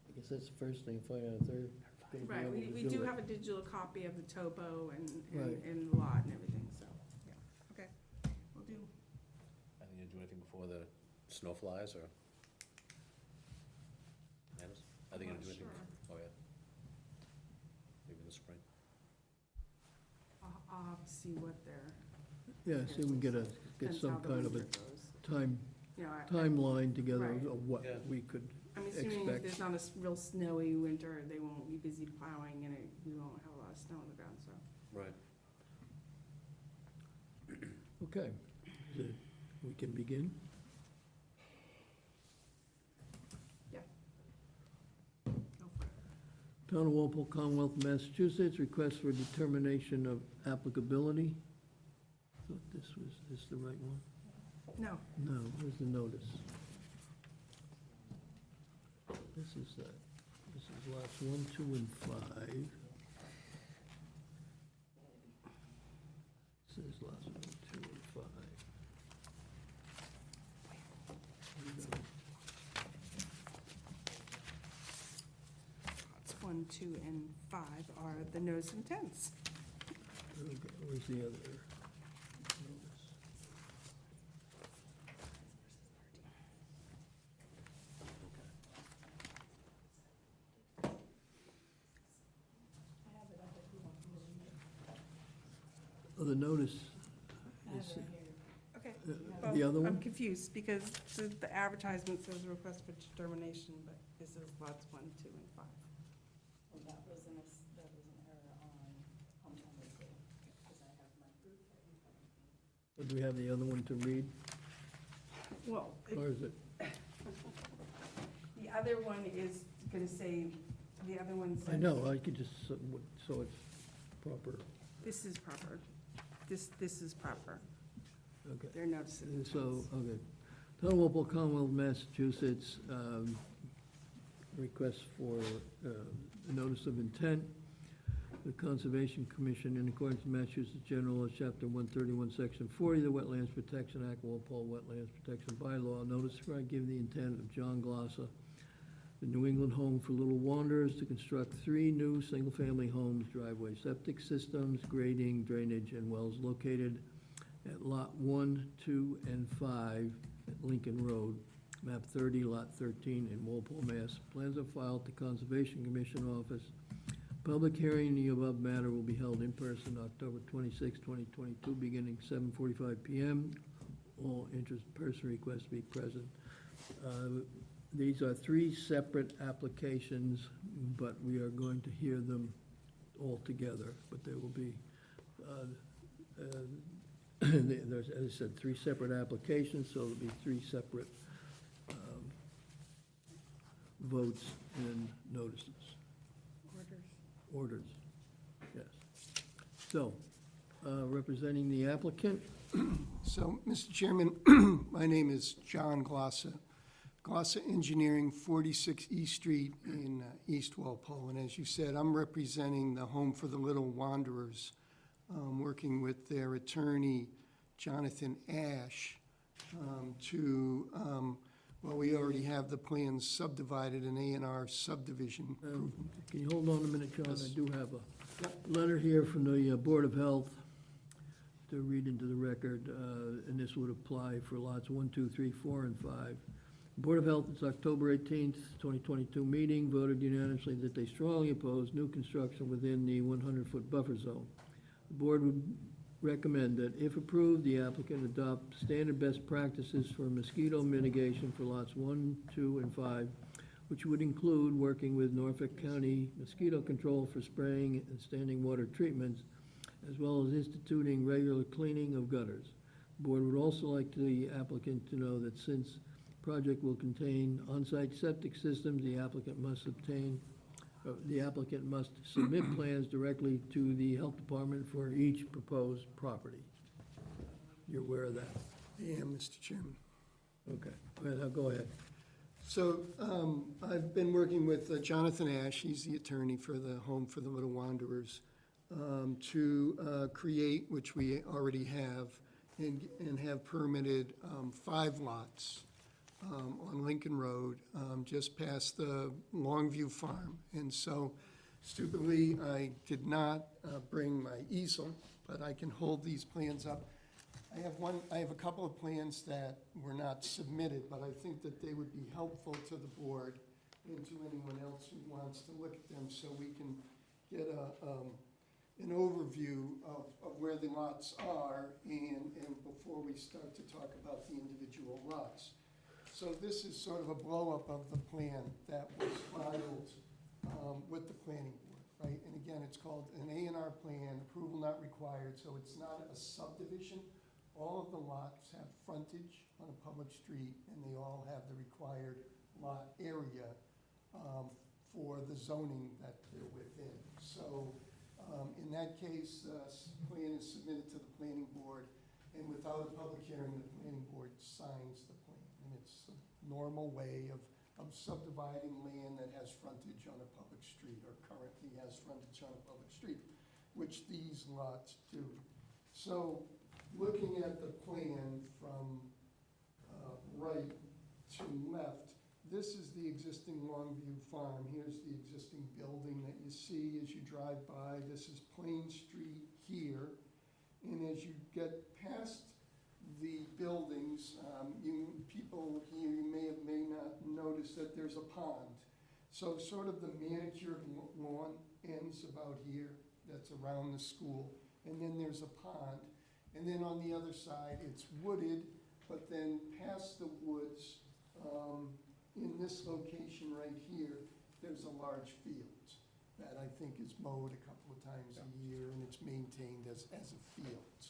I guess that's the first thing, find out if they're gonna be Right, able we to do do it. have a digital copy of the topo and Right. the lot and everything, so, yeah, okay, will do. I think you do anything before the snow flies, or? Landis? I think you Not do anything? sure. Oh, yeah. Maybe in the spring. I'll see what their, Yeah, see, we get depends some how the kind of a winter goes. time, You know, timeline together Right. of what Yeah. we could I'm assuming if expect. there's not a real snowy winter, they won't be busy plowing and we won't have a lot of snow on the ground, so. Right. Okay, so we can begin? Yeah. Go for it. Town of Walpole, Commonwealth of Massachusetts, request for determination of applicability. Thought this the right one? No, No, where's the notice? This is lots 1, 2, and 5. This is lots 1, 2, and 5. lots 1, 2, and 5 are the notice of intents. Okay, where's the other notice? Oh, the notice is, Okay. the other I'm one? confused because the advertisement says request for determination, but this is lots 1, 2, and 5. That was an error on this day, because I have my proof right in front of me. Do we have the other one to read, Well, or is it? the other one is gonna say, the other one says. I know, I could just, so it's proper, This is proper. This is proper. okay. Their notice of intents. So, okay. Town of Walpole, Commonwealth of Massachusetts, request for a notice of intent. The Conservation Commission, in accordance with Massachusetts General Law, Chapter 131, Section 40, the Wetlands Protection Act, Walpole Wetlands Protection Bylaw, notice giving the intent of John Glosser, the New England Home for Little Wanderers, to construct 3 new single-family homes, driveway, septic systems, grading, drainage, and wells located at Lot 1, 2, and 5 at Lincoln Road, map 30, Lot 13, in Walpole, Mass. Plans are filed to Conservation Commission Office. Public hearing in the above matter will be held in person October 26, 2022, beginning 7:45 PM. All interested person request to be present. These are 3 separate applications, but we are going to hear them all together. But there will be, there's, as I said, 3 separate applications, so there'll be 3 separate votes and notices. Orders, yes. So, representing the applicant, So, Mr. Chairman, my name is John Glosser. Glosser Engineering, 46 East Street in East Walpole. And as you said, I'm representing the Home for the Little Wanderers, working with their attorney, Jonathan Ash, well, we already have the plans subdivided in A&R subdivision. can you hold on a minute, John? I Yes. do have a letter here from the Board of Health to read into the record, and this would apply for lots 1, 2, 3, 4, and 5. Board of Health, its October 18th, 2022 meeting, voted unanimously that they strongly oppose new construction within the 100-foot buffer zone. The board would recommend that, if approved, the applicant adopt standard best practices for mosquito mitigation for lots 1, 2, and 5, which would include working with Norfolk County Mosquito Control for spraying and standing water treatments, as well as instituting regular cleaning of gutters. The board would also like the applicant to know that since the project will contain on-site septic systems, the applicant must submit plans directly to the health department for each proposed property. You're aware of that? I am, Mr. Chairman. Okay, well, go ahead. So I've been working with Jonathan Ash, he's the attorney for the Home for the Little Wanderers, to create, which we already have, and have permitted 5 lots on Lincoln Road, just past the Longview Farm. And so stupidly, I did not bring my easel, but I can hold these plans up. I have a couple of plans that were not submitted, but I think that they would be helpful to the board and to anyone else who wants to look at them, so we can get an overview of where the lots are and before we start to talk about the individual lots. So this is sort of a blow-up of the plan that was filed with the planning board, right? And again, it's called an A&R plan, approval not required, so it's not a subdivision. All of the lots have frontage on a public street, and they all have the required lot area for the zoning that they're within. So in that case, plan is submitted to the planning board, and without a public hearing, the planning board signs the plan. And it's a normal way of subdividing land that has frontage on a public street, or currently has frontage on a public street, which these lots do. So looking at the plan from right to left, this is the existing Longview Farm. Here's the existing building that you see as you drive by. This is Plain Street here. And as you get past the buildings, people here, you may not notice that there's a pond. So sort of the manicured lawn ends about here, that's around the school. And then there's a pond. And then on the other side, it's wooded, but then past the woods, in this location right here, there's a large field that I think is mowed a couple of times a year, and it's maintained as a field.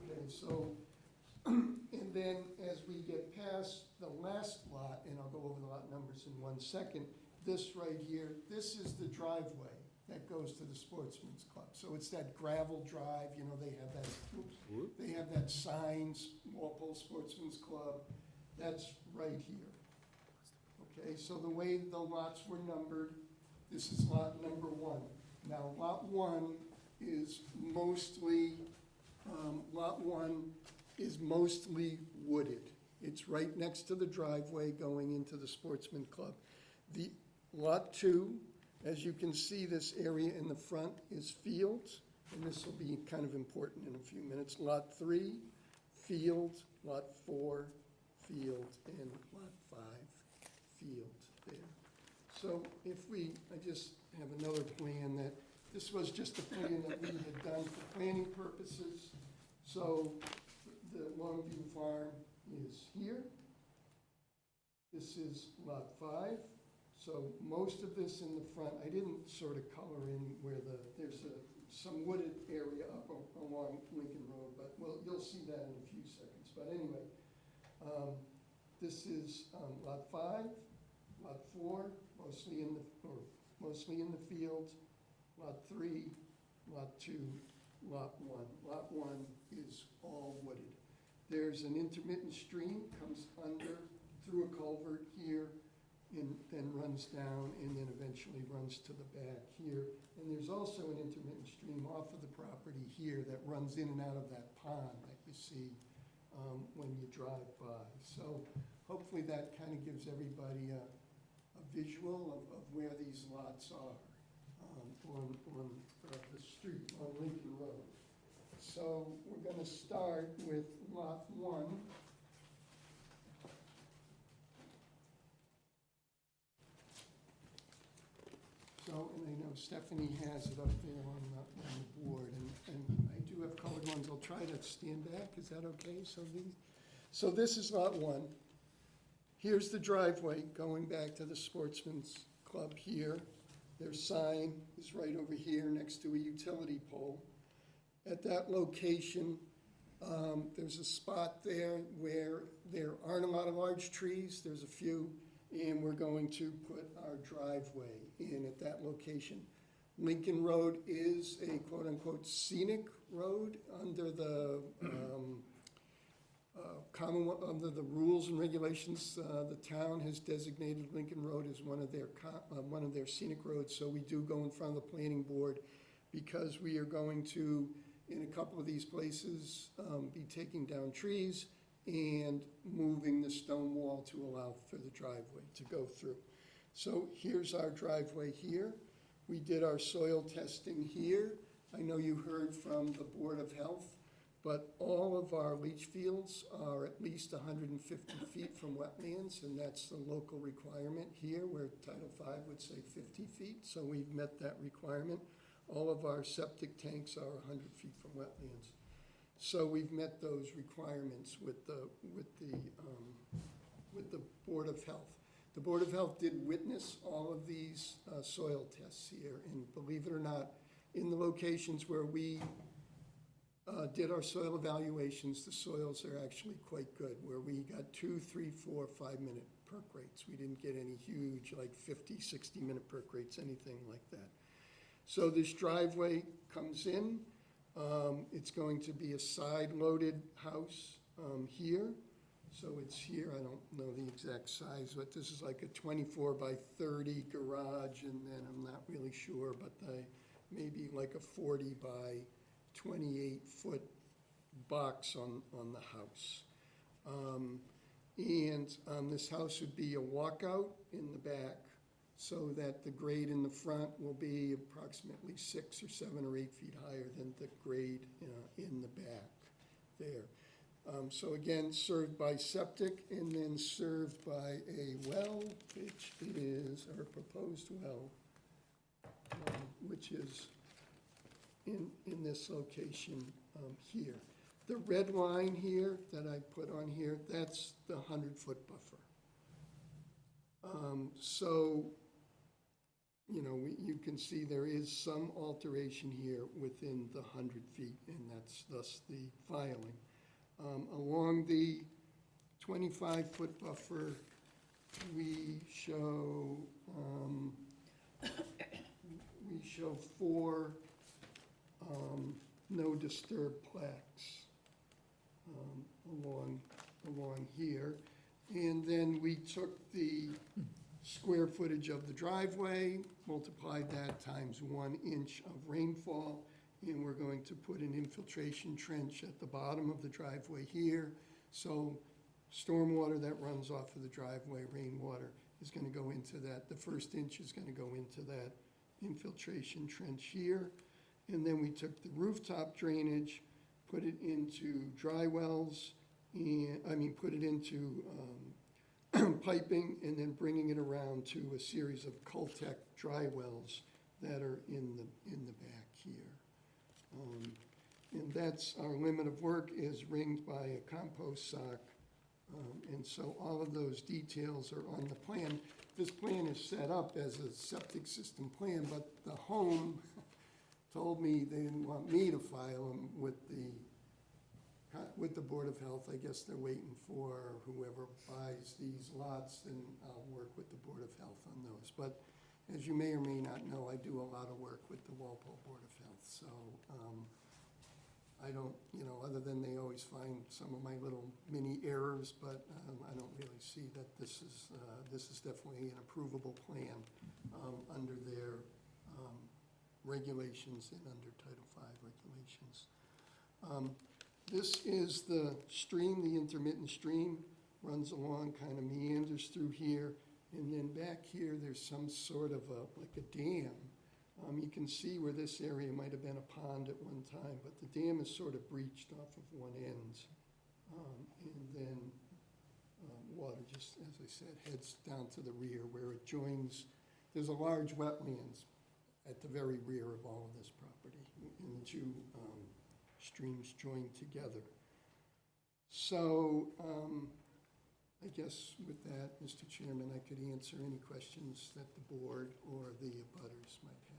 Okay, so, and then as we get past the last lot, and I'll go over the lot numbers in 1 second, this right here, this is the driveway that goes to the Sportsman's Club. So it's that gravel drive, you know, they have that, they have that signs, Walpole Sportsman's Club, that's right here. Okay, so the way the lots were numbered, this is lot number 1. Now, lot 1 is mostly wooded. It's right next to the driveway going into the Sportsman Club. The lot 2, as you can see, this area in the front is fields, and this will be kind of important in a few minutes. Lot 3, field, lot 4, field, and lot 5, field there. So if I just have another plan that, this was just a plan that we had done for planning purposes. So the Longview Farm is here. This is lot 5. So most of this in the front, I didn't sort of color in where there's some wooded area up along Lincoln Road, but you'll see that in a few seconds. But anyway, this is lot 5, lot 4, mostly in the field, lot 3, lot 2, lot 1. Lot 1 is all wooded. There's an intermittent stream, comes under through a culvert here, and then runs down, and then eventually runs to the back here. And there's also an intermittent stream off of the property here that runs in and out of that pond that you see when you drive by. So hopefully that kind of gives everybody a visual of where these lots are on the street, on Lincoln Road. So we're going to start with lot 1. So, and I know Stephanie has it up there on the board, and I do have colored ones. I'll try to stand back. Is that okay? So this is lot 1. Here's the driveway going back to the Sportsman's Club here. Their sign is right over here next to a utility pole. At that location, there's a spot there where there aren't a lot of large trees. There's a few. And we're going to put our driveway in at that location. Lincoln Road is a quote-unquote scenic road under the under the rules and regulations. The town has designated Lincoln Road as one of their scenic roads, so we do go in front of the planning board because we are going to, in a couple of these places, be taking down trees and moving the stone wall to allow for the driveway to go through. So here's our driveway here. We did our soil testing here. I know you heard from the Board of Health, but all of our leach fields are at least 150 feet from wetlands, and that's the local requirement here, where Title V would say 50 feet, so we've met that requirement. All of our septic tanks are 100 feet from wetlands. So we've met those requirements with the Board of Health. The Board of Health did witness all of these soil tests here, and believe it or not, in the locations where we did our soil evaluations, the soils are actually quite good, where we got 2, 3, 4, 5-minute perk rates. We didn't get any huge, like 50, 60-minute perk rates, anything like that. So this driveway comes in. It's going to be a side-loaded house here. So it's here, I don't know the exact size, but this is like a 24 by 30 garage, and then I'm not really sure, but maybe like a 40 by 28-foot box on the house. This house would be a walkout in the back, so that the grade in the front will be approximately 6 or 7 or 8 feet higher than the grade in the back there. So again, served by septic and then served by a well, which is, or proposed well, which is in this location here. The red line here that I put on here, that's the 100-foot buffer. So, you know, you can see there is some alteration here within the 100 feet, and that's thus the filing. Along the 25-foot buffer, we show 4 no disturb plaques along here. And then we took the square footage of the driveway, multiplied that times 1 inch of rainfall, and we're going to put an infiltration trench at the bottom of the driveway here. So stormwater that runs off of the driveway, rainwater, is going to go into that. The first inch is going to go into that infiltration trench here. And then we took the rooftop drainage, put it into dry wells, put it into piping, and then bringing it around to a series of Cultec dry wells that are in the back here. And that's our limit of work is ringed by a compost sock. And so all of those details are on the plan. This plan is set up as a septic system plan, but the home told me they didn't want me to file them with the Board of Health. I guess they're waiting for whoever buys these lots, then I'll work with the Board of Health on those. But as you may or may not know, I do a lot of work with the Walpole Board of Health. So I don't, other than they always find some of my little mini errors, but I don't really see that this is definitely an approvable plan under their regulations and under Title V regulations. This is the stream, the intermittent stream, runs along, kind of meanders through here, and then back here there's some sort of like a dam. You can see where this area might have been a pond at one time, but the dam is sort of breached off of one end. And then water just, as I said, heads down to the rear where it joins. There's a large wetlands at the very rear of all of this property, and the two streams join together. So I guess with that, Mr. Chairman, I could answer any questions that the board or the abutters might have.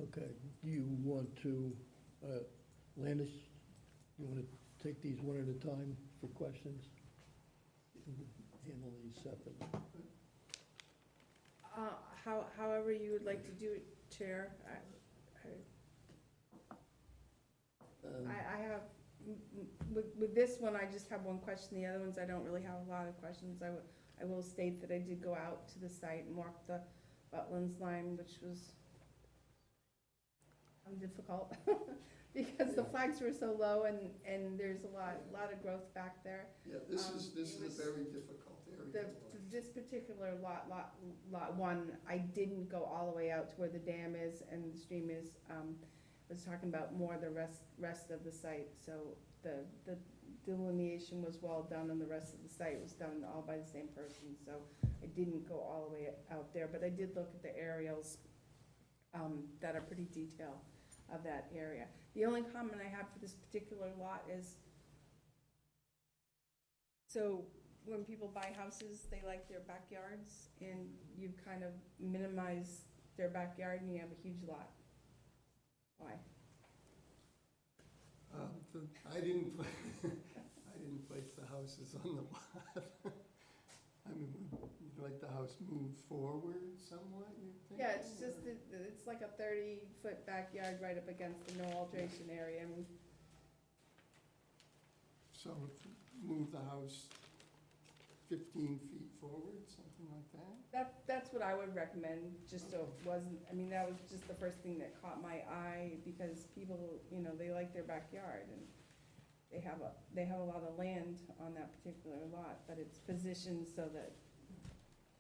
Okay, do you want to, Landis, you want to take these one at a time for questions? Handle these separately. However you would like to do it, Chair. I have, with this one, I just have one question. The other ones, I don't really have a lot of questions. I will state that I did go out to the site and walk the wetlands line, which was difficult because the flags were so low and there's a lot of growth back there. Yeah, this is a very difficult area. This particular lot 1, I didn't go all the way out to where the dam is and the stream is. Was talking about more the rest of the site. So the delineation was well done and the rest of the site was done all by the same person. So I didn't go all the way out there, but I did look at the aerials that are pretty detailed of that area. The only comment I have for this particular lot is, so when people buy houses, they like their backyards, and you've kind of minimized their backyard and you have a huge lot. Why? I didn't, I didn't place the houses on the lot. I mean, you'd like the house moved forward somewhat, you think? Yeah, it's just, it's like a 30-foot backyard right up against the no alteration area, and So move the house 15 feet forward, something like that? that's what I would recommend, just so it wasn't, I mean, that was just the first thing that caught my eye, because people, they like their backyard, and they have a lot of land on that particular lot, but it's positioned so that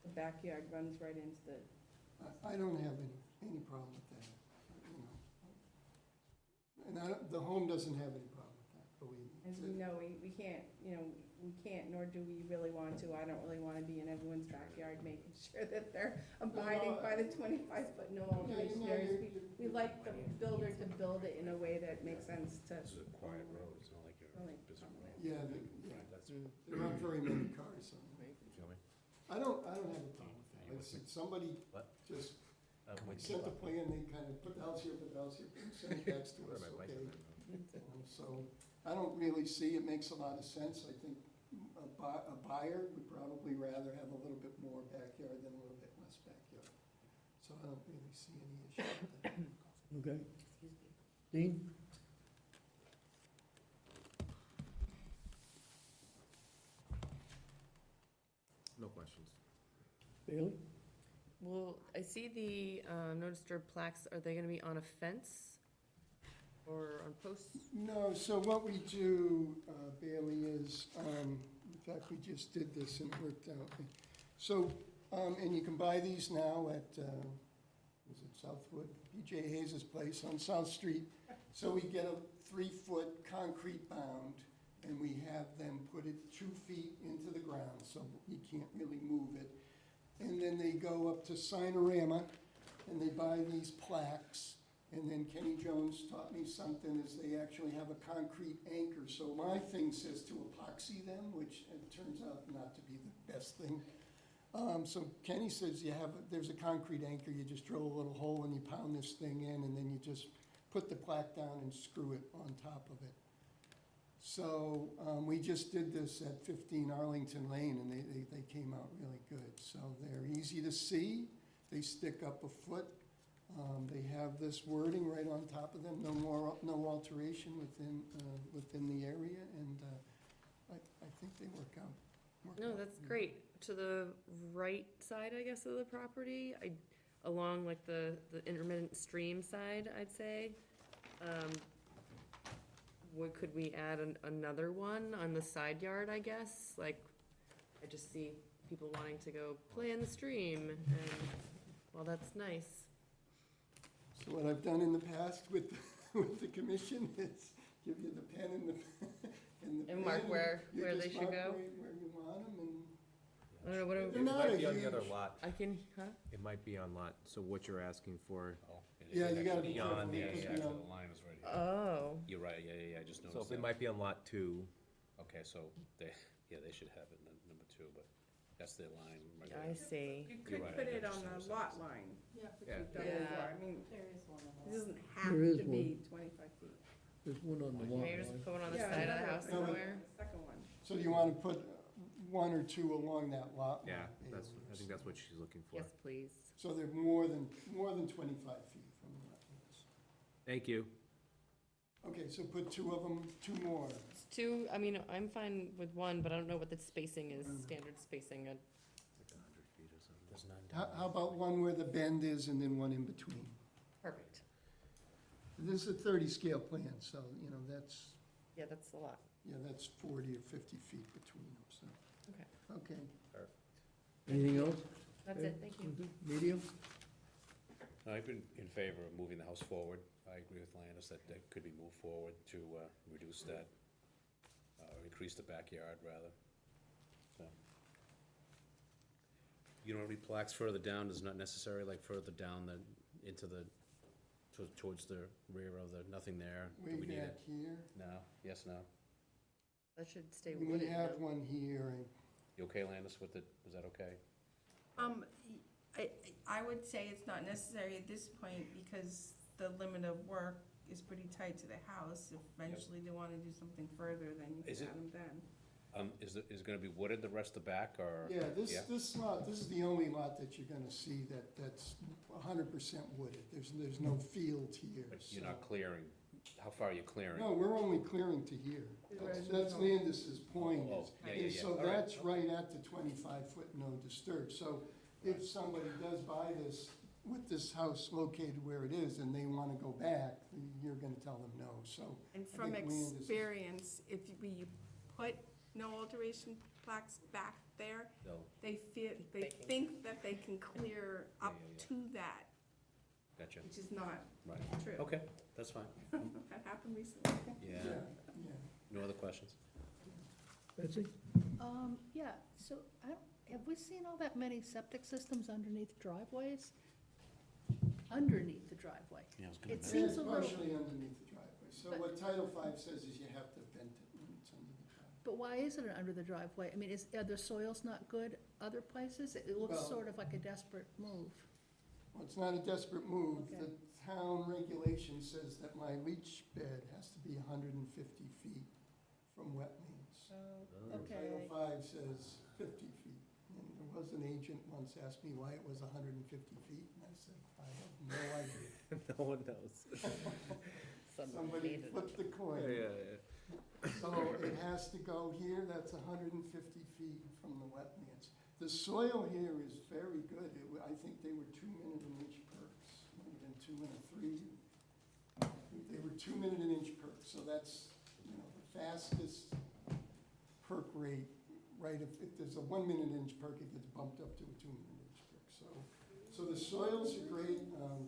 the backyard runs right into the, I don't have any problem with that, And the home doesn't have any problem with that, believe me. as we know, we can't, we can't, nor do we really want to. I don't really want to be in everyone's backyard making sure that they're abiding by the 25-foot no alteration areas. We like the builder to build it in a way that makes sense to. This is a quiet road, it's not like you're Really busy. accommodate. Yeah, That's, there aren't very many cars on it. you feel me? I don't have a problem with that. Like I said, somebody What? just With sent the plan, they kind of put the house here, send it back to us, okay? So I don't really see, it makes a lot of sense. I think a buyer would probably rather have a little bit more backyard than a little bit less backyard. So I don't really see any issue with that. Okay. Dean? No questions. Bailey? Well, I see the no disturb plaques, are they gonna be on a fence or on posts? No, so what we do, Bailey, is, in fact, we just did this and it worked out. So, and you can buy these now at, is it Southwood? BJ Hayes' place on South Street. So we get a 3-foot concrete bound, and we have them put it 2 feet into the ground, so you can't really move it. And then they go up to Sinorama, and they buy these plaques. And then Kenny Jones taught me something, is they actually have a concrete anchor. So my thing says to epoxy them, which it turns out not to be the best thing. So Kenny says there's a concrete anchor, you just drill a little hole and you pound this thing in, and then you just put the plaque down and screw it on top of it. So we just did this at 15 Arlington Lane, and they came out really good. So they're easy to see, they stick up a foot. They have this wording right on top of them, no alteration within the area, and I think they work out. No, that's great. To the right side, I guess, of the property, along like the intermittent stream side, I'd say. Could we add another one on the side yard, I guess? Like, I just see people wanting to go play in the stream, and, well, that's nice. So what I've done in the past with the commission is give you the pen and the And mark pen, where you they just should mark go? Where you want them, and I don't know, what They're It not might a be on the other huge- lot. I can, huh? It might be on lot, so what you're asking for. Oh, it Yeah, is you gotta actually be beyond careful the, because actually, we don't- the line is right here. Oh, You're right, yeah, I just So noticed it that. might be on lot 2. Okay, so they should have it in number 2, but that's their line right I there. see. you You're could right, put I it just on the noticed lot that. line, Yeah, which Yeah. we've done Yeah. before. I mean, there is one of it those. doesn't have There is to be 25 feet. There's one on the lot Maybe just line. put one on the Yeah, side of the another- house No, but- somewhere. Second one. so you want to put 1 or 2 along that lot line. Yeah, I Bailey. think that's what she's looking for. Yes, please. So they're more than 25 feet from the wetlands. Thank you. Okay, so put 2 of them, 2 more. It's 2, I mean, I'm fine with 1, but I don't know what the spacing is, standard spacing. Like 100 feet or something. There's none down How about one where the bend is and then one in between? Perfect. This is a 30 scale plan, so, that's, Yeah, that's a lot. that's 40 or 50 feet between them, so. Okay. Okay. Anything else? That's Okay. it, thank you. Medium? I've been in favor of moving the house forward. I agree with Landis that could be moved forward to reduce that, or increase the backyard, rather. So, you don't have any plaques further down, is not necessary, like further down into the towards the rear of the, nothing there? Do Way we need back it? here. No? Yes, no? That should stay We wooded, have no? one here, You okay, Landis, with it? Is that okay? I would say it's not necessary at this point because the limit of work is pretty tight to the house. If eventually they wanna do something further, then you Is can it- add them then. Is it gonna be wooded the rest of the back, or? Yeah, this lot, this is the only lot that you're gonna see that's 100% wooded. There's no field here. But you're so- not clearing, how far are you clearing? No, we're only clearing to here. That's Landis's point. Oh, is- yeah, And yeah, so all right. that's right at the 25-foot no disturb. So if somebody does buy this with this house located where it is and they wanna go back, you're gonna tell them no, so. And I from think Landis is- experience, if we put no alteration plaques back there, No, they think that they can clear up to that, gotcha, which is not right. true. Okay, that's fine. That happened recently. Yeah, Yeah. no other questions? Betsy? Yeah, so have we seen all that many septic systems underneath driveways? Underneath the driveway? Yeah, I was gonna It mention. seems It's a little, partially underneath the driveway. So what Title V says is you have to vent it when it's under the driveway. but why is it under the driveway? I mean, are the soils not good other places? It looks Well- sort of like a desperate move. Well, it's not a desperate move. Okay. The town regulation says that my leach bed has to be 150 feet from wetlands. Okay. Title V says 50 feet. And there was an agent once asked me why it was 150 feet, and I said, I have no idea. No one knows. Somebody needed it. flipped the coin. So it has to go here, that's 150 feet from the wetlands. The soil here is very good. I think they were 2-minute an inch perks, might have been 2 and a 3. They were 2-minute an inch perks, so that's, the fastest perk rate, right? If there's a 1-minute inch perk, it gets bumped up to a 2-minute inch perk. So the soils are great.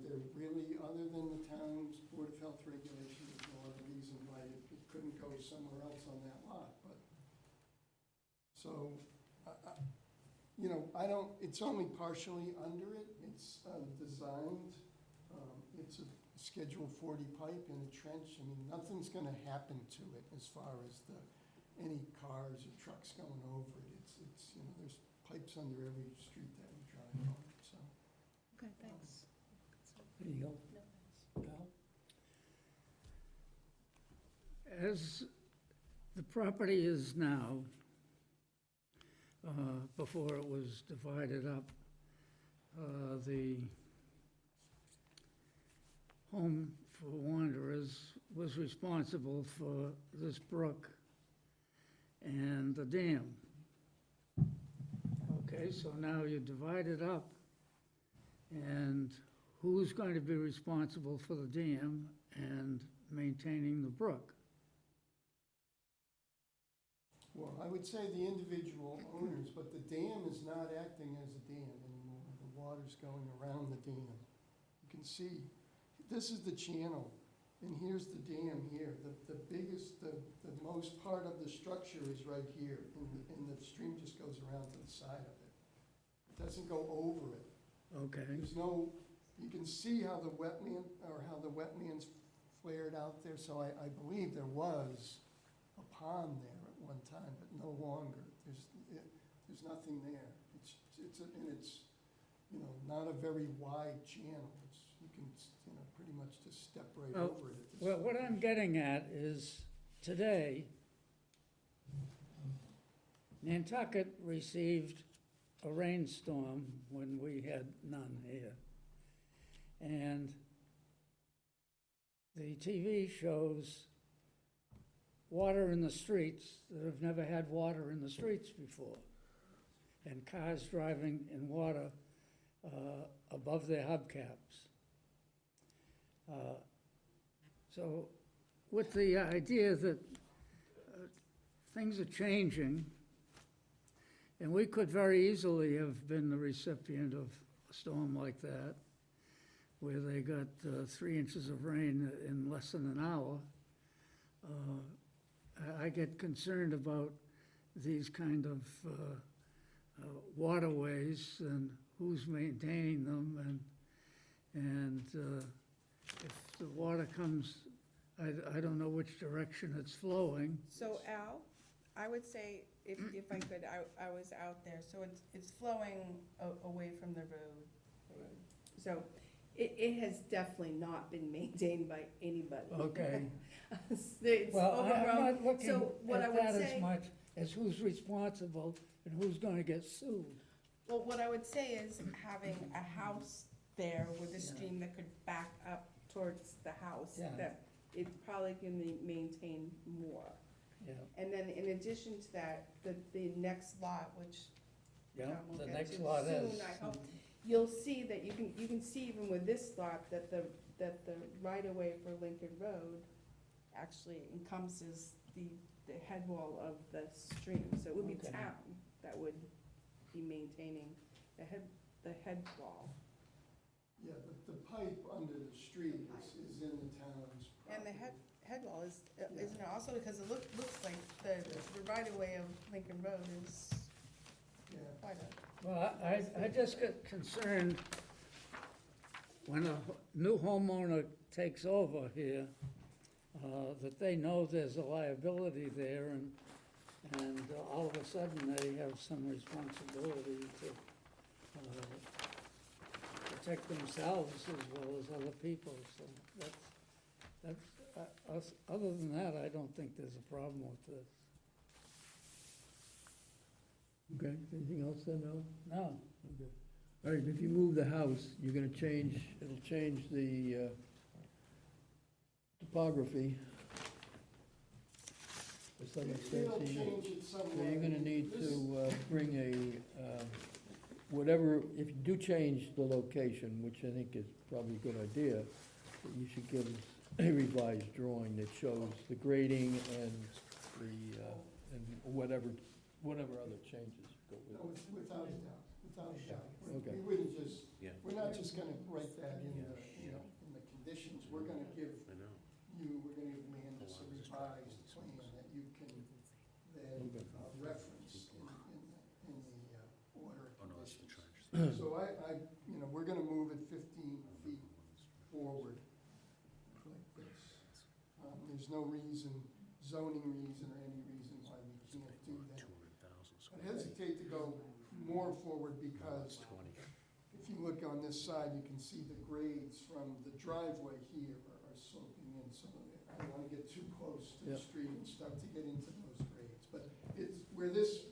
They're really, other than the town's Board of Health regulation, there's no other reason why it couldn't go somewhere else on that lot, but, so, I don't, it's only partially under it. It's designed, it's a Schedule 40 pipe in a trench. I mean, nothing's gonna happen to it as far as any cars or trucks going over it. It's, there's pipes under every street that we drive on, so. Okay, thanks. Anything else? No, thanks. Al? As the property is now, before it was divided up, the Home for Wanderers was responsible for this brook and the dam. Okay, so now you divide it up, and who's going to be responsible for the dam and maintaining the brook? Well, I would say the individual owners, but the dam is not acting as a dam anymore. The water's going around the dam. You can see, this is the channel, and here's the dam here. The biggest, the most part of the structure is right here, and the stream just goes around to the side of it. It doesn't go over it. Okay, There's no, you can see how the wetlands flared out there, so I believe there was a pond there at one time, but no longer. There's nothing there. It's not a very wide channel. You can, pretty much just step right Well, over it at this well, what I'm getting at is, today, Nantucket received a rainstorm when we had none here. And the TV shows water in the streets that have never had water in the streets before, and cars driving in water above their hubcaps. So with the idea that things are changing, and we could very easily have been the recipient of a storm like that, where they got 3 inches of rain in less than an hour, I get concerned about these kind of waterways and who's maintaining them, and if the water comes, I don't know which direction it's flowing. So Al, I would say, if I could, I was out there, so it's flowing away from the road. So it has definitely not been maintained by anybody. Okay. It's Well, I'm overgrown. not looking So what I at would that say- as much as who's responsible and who's gonna get sued. Well, what I would say is having a house there with a stream that could back up towards the house, Yeah. that it's probably gonna maintain more. Yeah, And then in addition to that, the next lot, which yeah, Tom will the get next to lot soon, is. I hope, you'll see that you can see even with this lot, that the right of way for Lincoln Road actually encompasses the head wall of the stream. So it would be Okay. town that would be maintaining the head wall. Yeah, but the pipe under the street is in the town's And the property. head wall is, isn't it also, because it looks like the right of way of Lincoln Road is Yeah. quite a. Well, I just get concerned when a new homeowner takes over here, that they know there's a liability there and all of a sudden they have some responsibility to protect themselves as well as other people, so other than that, I don't think there's a problem with this. Okay, anything else then, Al? No, Okay. All right, if you move the house, you're gonna change, it'll change the topography to some extent. It'll So you- change it So somewhat. you're gonna need This- to bring whatever, if you do change the location, which I think is probably a good idea, you should give us a revised drawing that shows the grading and and whatever other changes go with No, it. without a doubt, without a doubt. Okay. We wouldn't just, Yeah, we're not just gonna write that in the, in the conditions. We're gonna give I know. we're gonna give Landis a revised plan that you can then Okay. reference in the order of Oh, no, that's the conditions. charge. So we're gonna move it 15 feet forward like this. There's no reason, zoning reason or any reason why we can't do that. 200,000 I square feet. hesitate to go more forward because 20. if you look on this side, you can see the grades from the driveway here are sloping in some of it. I don't wanna get too close to the Yep. street and start to get into those grades, but it's, where this,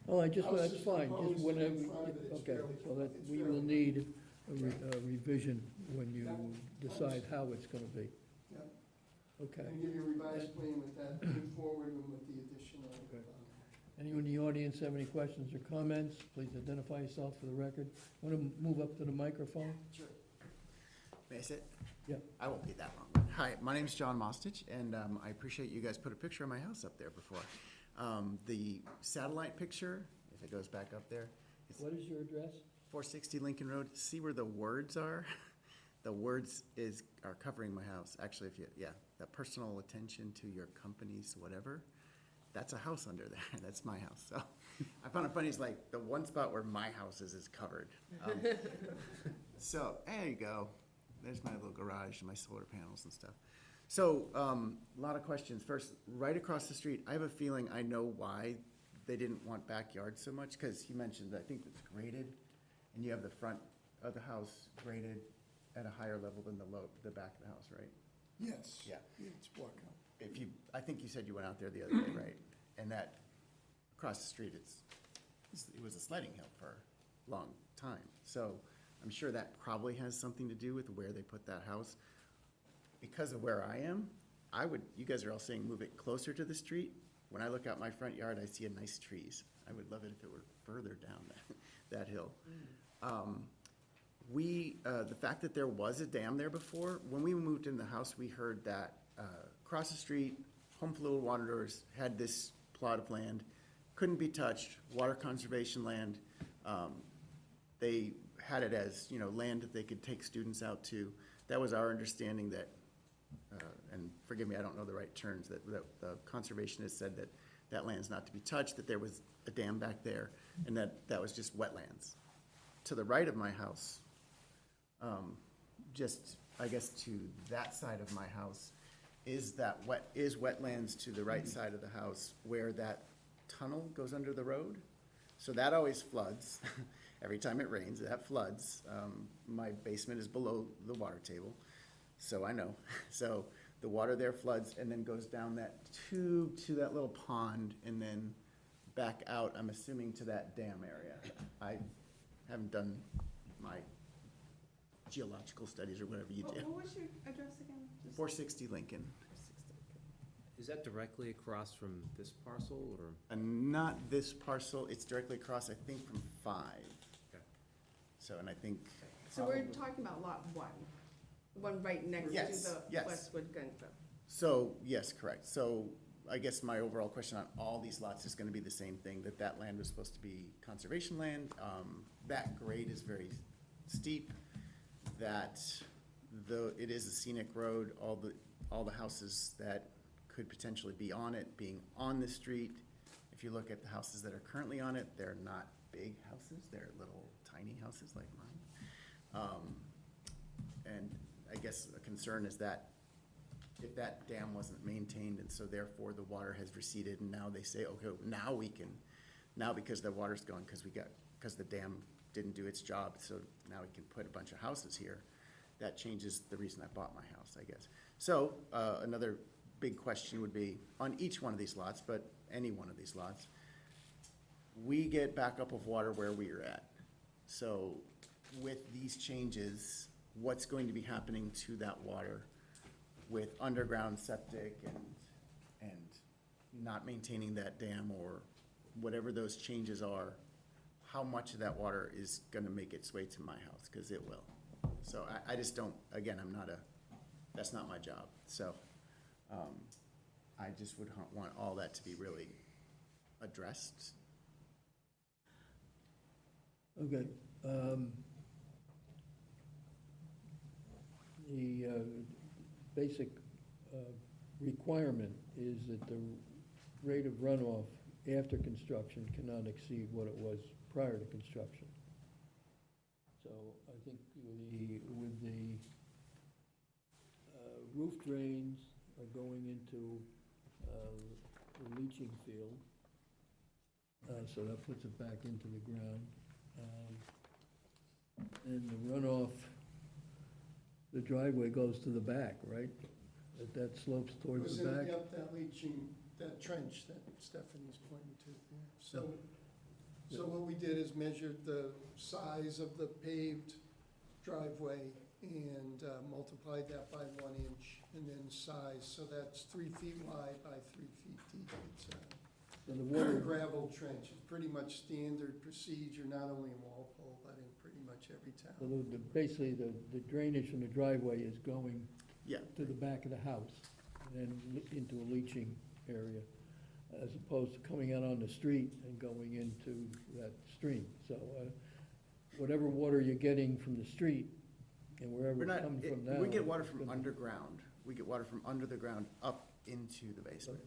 Oh, that's House is fine, proposed just whenever, in front of it, it's okay, fairly- so that, it's we will fairly- need a revision when you decide how it's gonna be. yeah, Okay. and give you a revised plan with that move forward and with the additional. Okay. Anyone in the audience have any questions or comments? Please identify yourself for the record. Want to move up to the microphone? Sure. May I sit? Yeah. I won't be that long. Hi, my name's John Mostich, and I appreciate you guys put a picture of my house up there before. The satellite picture, if it goes back up there, is What is your address? 460 Lincoln Road. See where the words are? The words are covering my house. Actually, that personal attention to your company's whatever, that's a house under there. That's my house. So I found it funny, it's like the one spot where my house is covered. So, there you go. There's my little garage and my solar panels and stuff. So, a lot of questions. First, right across the street, I have a feeling I know why they didn't want backyards so much, because he mentioned, I think it's graded, and you have the front of the house graded at a higher level than the back of the house, right? Yes. Yeah. It's block out. I think you said you went out there the other day, right? And that, across the street, it was a sledding hill for a long time. So I'm sure that probably has something to do with where they put that house. Because of where I am, you guys are all saying move it closer to the street. When I look out my front yard, I see a nice trees. I would love it if it were further down that hill. The fact that there was a dam there before, when we moved in the house, we heard that across the street, Home Fluid Wanderers had this plot of land, couldn't be touched, water conservation land. They had it as, land that they could take students out to. That was our understanding that, and forgive me, I don't know the right terms, that the conservationist said that that land's not to be touched, that there was a dam back there, and that was just wetlands. To the right of my house, just I guess, to that side of my house is wetlands to the right side of the house where that tunnel goes under the road. So that always floods. Every time it rains, that floods. My basement is below the water table, so I know. So the water there floods and then goes down that tube to that little pond and then back out, I'm assuming, to that dam area. I haven't done my geological studies or whatever you do. What was your address again? Just- 460 Lincoln. Is that directly across from this parcel, or? And not this parcel, it's directly across, I think, from 5. Okay. So, and I think. So we're talking about lot 1, the one right next to Yes, the yes. Westwood gun club. So, yes, correct. So I guess my overall question on all these lots is gonna be the same thing, that land was supposed to be conservation land. That grade is very steep, that though it is a scenic road, all the houses that could potentially be on it, being on the street. If you look at the houses that are currently on it, they're not big houses, they're little tiny houses like mine. And I guess a concern is that if that dam wasn't maintained and so therefore the water has receded and now they say, okay, now we can, now because the water's gone, because the dam didn't do its job, so now we can put a bunch of houses here. That changes the reason I bought my house, I guess. So, another big question would be, on each one of these lots, but any one of these lots, we get backup of water where we are at. So, with these changes, what's going to be happening to that water with underground septic and not maintaining that dam or whatever those changes are? How much of that water is gonna make its way to my house, because it will. So I just don't, again, that's not my job, so, I just would want all that to be really addressed. Okay. The basic requirement is that the rate of runoff after construction cannot exceed what it was prior to construction. So I think with the roof drains are going into the leaching field, so that puts it back into the ground. And the runoff, the driveway goes to the back, right? That slopes towards the back? Yep, that leaching, that trench that Stephanie's pointing to there. So what we did is measured the size of the paved driveway and multiplied that by 1 inch, and then size, so that's 3 feet wide by 3 feet deep. It's So the a water, gravel trench. It's pretty much standard procedure, not only in Walpole, but in pretty much every so town. basically, the drainage from the driveway is going Yeah, to the back of the house and then into a leaching area, as opposed to coming out on the street and going into that stream. So whatever water you're getting from the street and wherever we're it not, comes from now. we get water it's from gonna- underground. We get water from under the ground up into the basement.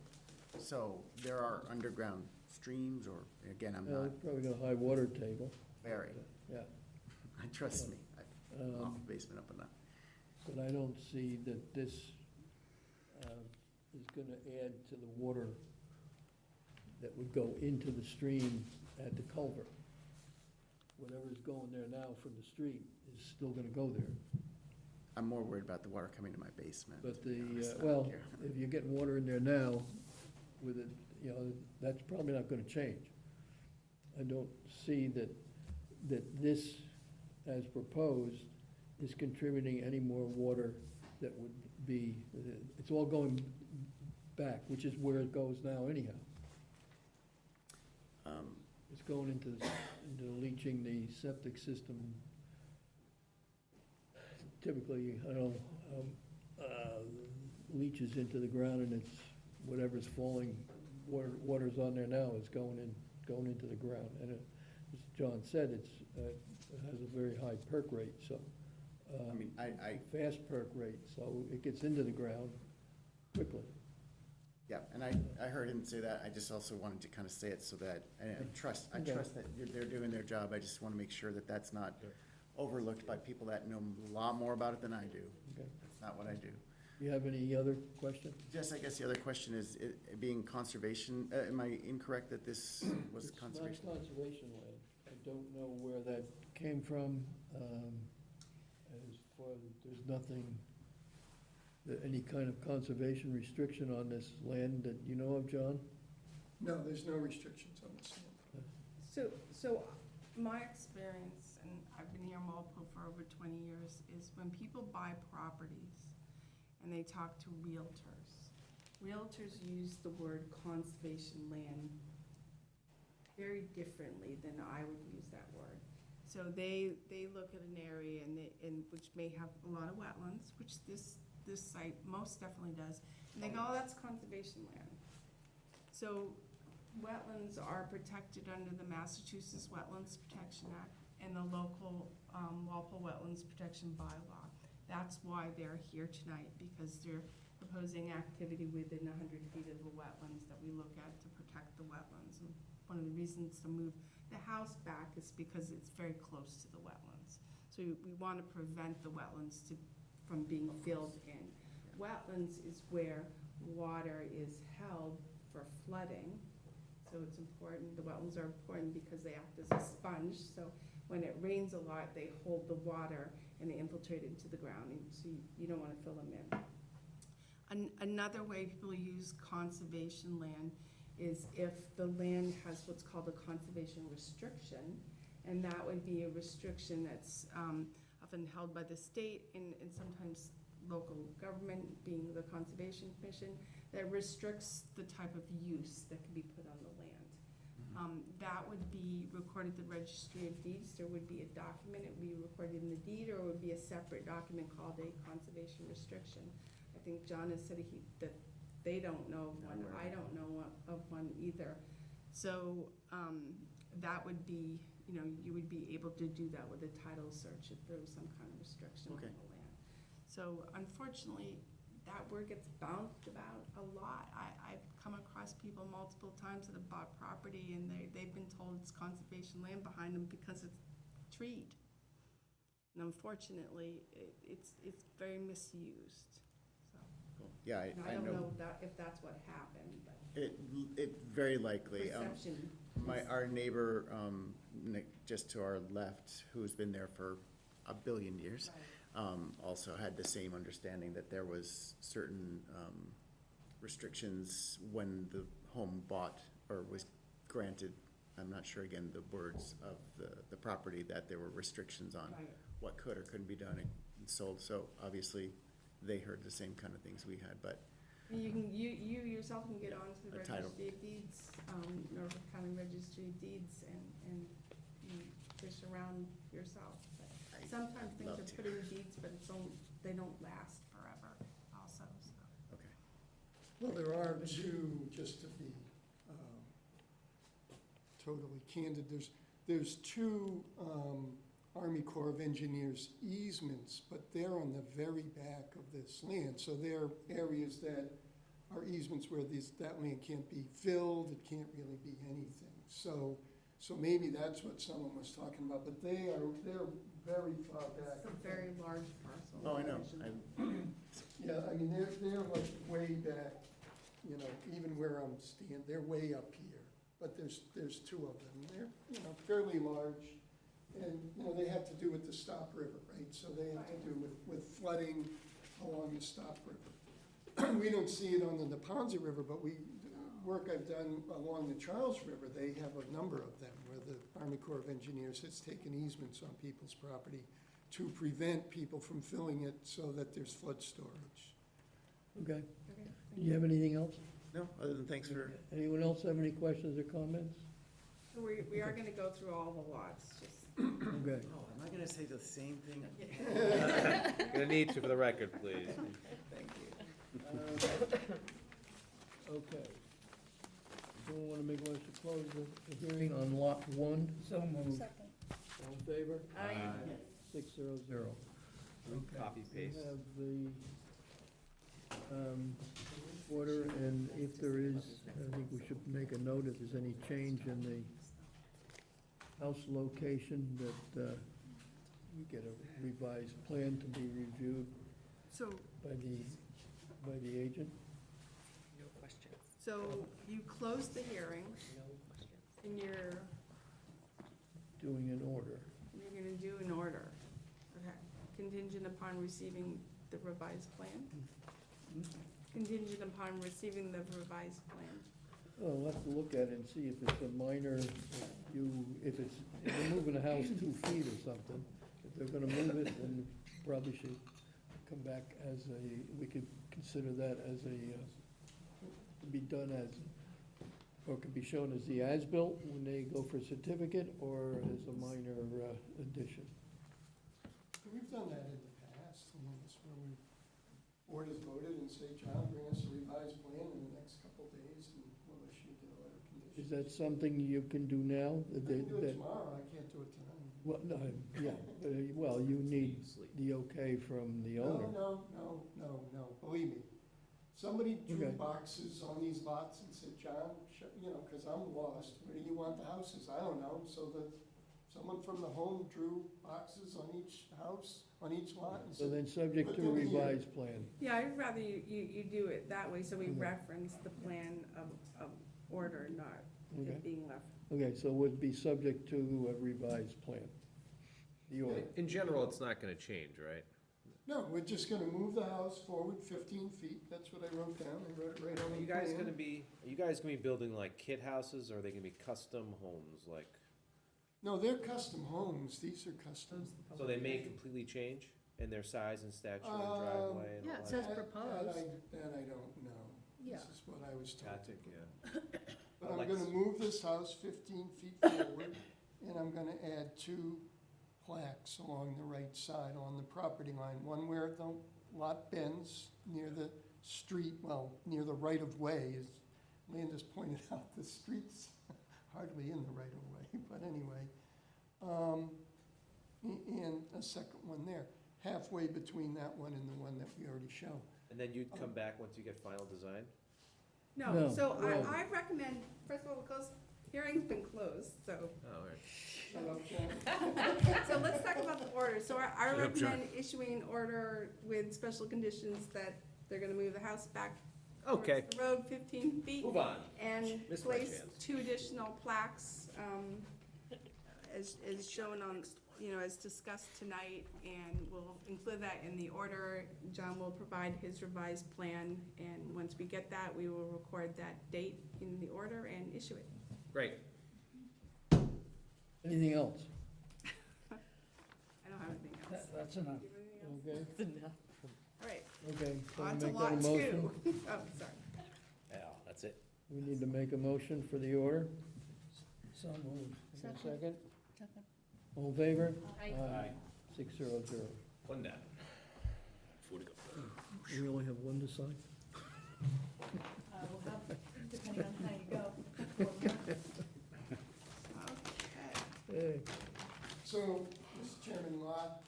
So there are underground streams, or, again, I'm Well, not it's probably got a high water table, very, yeah. trust me, I'm off the basement up enough. But I don't see that this is gonna add to the water that would go into the stream at the culvert. Whatever's going there now from the street is still gonna go there. I'm more worried about the water coming to my basement. But to be honest. I don't well, care. if you're getting water in there now with it, that's probably not gonna change. I don't see that this, as proposed, is contributing any more water that would be, it's all going back, which is where it goes now anyhow. It's going into leaching the septic system. Typically, I don't know, leaches into the ground and it's, whatever's falling, water's on there now is going into the ground. And as John said, it has a very high perk rate, so. I mean, Fast perk rate, so it gets into the ground quickly. Yeah, and I heard him say that. I just also wanted to kind of say it so that, I trust that they're doing their job. I just want to make sure that that's not overlooked by people that know a lot more about it than I do. Okay. That's not what I do. Do you have any other questions? Just, I guess the other question is, it being conservation, am I incorrect that this was conservation? It's not conservation land. I don't know where that came from. As far, there's nothing, any kind of conservation restriction on this land that you know of, John? No, there's no restrictions on this land. So my experience, and I've been here in Walpole for over 20 years, is when people buy properties and they talk to realtors use the word conservation land very differently than I would use that word. So they look at an area and which may have a lot of wetlands, which this site most definitely does, and they go, oh, that's conservation land. So wetlands are protected under the Massachusetts Wetlands Protection Act and the local Walpole Wetlands Protection Bylaw. That's why they're here tonight, because they're proposing activity within 100 feet of the wetlands that we look at to protect the wetlands. And one of the reasons to move the house back is because it's very close to the wetlands. So we want to prevent the wetlands from being filled in. Wetlands is where water is held for flooding. So it's important, the wetlands are important because they act as a sponge. So when it rains a lot, they hold the water and they infiltrate into the ground, and so you don't want to fill them in. Another way people use conservation land is if the land has what's called a conservation restriction, and that would be a restriction that's often held by the state and sometimes local government, being the Conservation Commission, that restricts the type of use that can be put on the land. That would be recorded at the Registry of Deeds. There would be a document, it would be recorded in the deed, or it would be a separate document called a conservation restriction. I think John has said that they don't know of one, I don't know of one either. So that would be, you would be able to do that with a title search if there was some kind of restriction on the land. So unfortunately, that word gets bounced about a lot. I've come across people multiple times that have bought property and they've been told it's conservation land behind them because it's treed. And unfortunately, it's very misused, so. Yeah, And I I don't know. know if that's what happened, but It very likely. perception. Our neighbor, just to our left, who's been there for a billion years, also had the same understanding that there was certain restrictions when the home bought or was granted. I'm not sure, again, the words of the property, that there were restrictions on Right. what could or couldn't be done and sold. So obviously, they heard the same kind of things we had, but You yourself can get onto the A title. Registry of Deeds, Norfolk County Registry of Deeds, and fish around yourself. But I'd sometimes things love are to. put in deeds, but they don't last forever also, so. okay. Well, there are two, just to be totally candid, there's two Army Corps of Engineers easements, but they're on the very back of this land. So they're areas that are easements where that land can't be filled, it can't really be anything. So maybe that's what someone was talking about, but they're very far back. It's a very large parcel. Oh, I know. Yeah, I mean, they're like way back, even where I'm standing, they're way up here. But there's two of them. They're, fairly large. And, they have to do with the Stop River, right? So they have to do with flooding along the Stop River. We don't see it on the Neponset River, but work I've done along the Charles River, they have a number of them where the Army Corps of Engineers has taken easements on people's property to prevent people from filling it so that there's flood storage. Okay. Okay. Do you have anything else? No, other than thanks for, Anyone else have any questions or comments? So we are gonna go through all the lots, just. Okay. oh, am I gonna say the same thing? Gonna need to for the record, please. Thank you. Okay. Someone want to make a motion to close the hearing on lot 1? So moved. Second. All in favor? Aye. 600. Okay. Copy, paste. We have the order, and if there is, I think we should make a note if there's any change in the house location, that we get a revised plan to be reviewed So, by the agent? No questions, so you closed the hearing no questions. and you're Doing an order. gonna do an order. Okay. Contingent upon receiving the revised plan? Contingent upon receiving the revised plan. Well, we'll have to look at it and see if it's a minor, if they're moving a house 2 feet or something. If they're gonna move it, then probably should come back as we could consider that as to be done as, or could be shown as the as-built when they go for a certificate, or as a minor addition. We've done that in the past, I mean, it's where we, board has voted and say, John, bring us a revised plan in the next couple of days, and we'll issue the letter of conditions. Is that something you can do now? I can do it tomorrow, I can't do it tonight. Well, no, yeah, well, you need the okay from the owner. No, believe me. Somebody drew Okay. boxes on these lots and said, John, because I'm lost, where do you want the houses? I don't know, so someone from the home drew boxes on each house, on each lot, and So said, then, subject to a revised plan. Yeah, I'd rather you do it that way, so we Okay. reference the plan of order, not Okay. it being left. Okay, so it would be subject to a revised plan. The order. In general, it's not gonna change, right? no, we're just gonna move the house forward 15 feet, that's what I wrote down, I wrote it right on Are the you guys plan. gonna be building like kit houses, or are they gonna be custom homes, like, No, they're custom homes, these are custom. so they may completely change in their size and stature and Um, driveway and all Yeah, it that? says That proposed. I don't know. Yeah. This is what I was told. Gotcha, yeah. But I'd I'm like gonna to- move this house 15 feet forward, and I'm gonna add 2 plaques along the right side on the property line. One where the lot bends near the street, well, near the right-of-way, as Landis pointed out, the street's hardly in the right-of-way, but anyway. And a second one there, halfway between that one and the one that we already show. And then you'd come back once you get final design? No, No, so no. I recommend, first of all, because hearing's been closed, so, Oh, all right. Shut up, Jen. so let's talk about the order. So I Shut up, John. recommend issuing an order with special conditions that they're gonna move the house back Okay, towards the road 15 feet. move on. And Missed my place chance. 2 additional plaques, as shown on, as discussed tonight, and we'll include that in the order. John will provide his revised plan, and once we get that, we will record that date in the order and issue it. Great. Anything else? I don't have anything else. That's enough. Do you have anything else? Okay, It's enough. All right, okay. So on we to make that a lot motion? 2. Oh, sorry. Yeah, that's it. We need to make a motion for the order? So moved. Is there a second? Second. All in favor? Aye. 600. One down. Food to go. We only have one to sign? We'll have, depending on how you go. Okay. Hey, So, Mr. Chairman, lot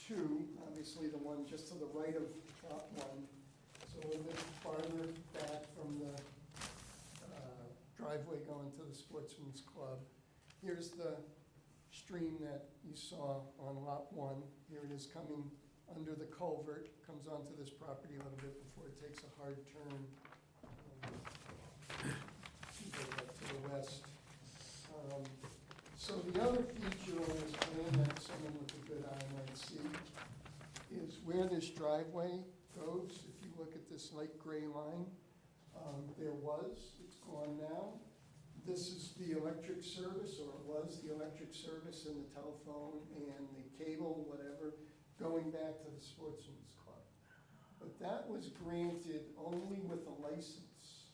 2, obviously the one just to the right of lot 1, so a little bit farther back from the driveway going to the Sportsman's Club. Here's the stream that you saw on lot 1. Here it is coming under the culvert, comes onto this property a little bit before it takes a hard turn to the west. So the other feature on this plan that someone with a good eye might see is where this driveway goes. If you look at this light gray line, it's gone now. This is the electric service, or it was the electric service and the telephone and the cable, whatever, going back to the Sportsman's Club. But that was granted only with a license,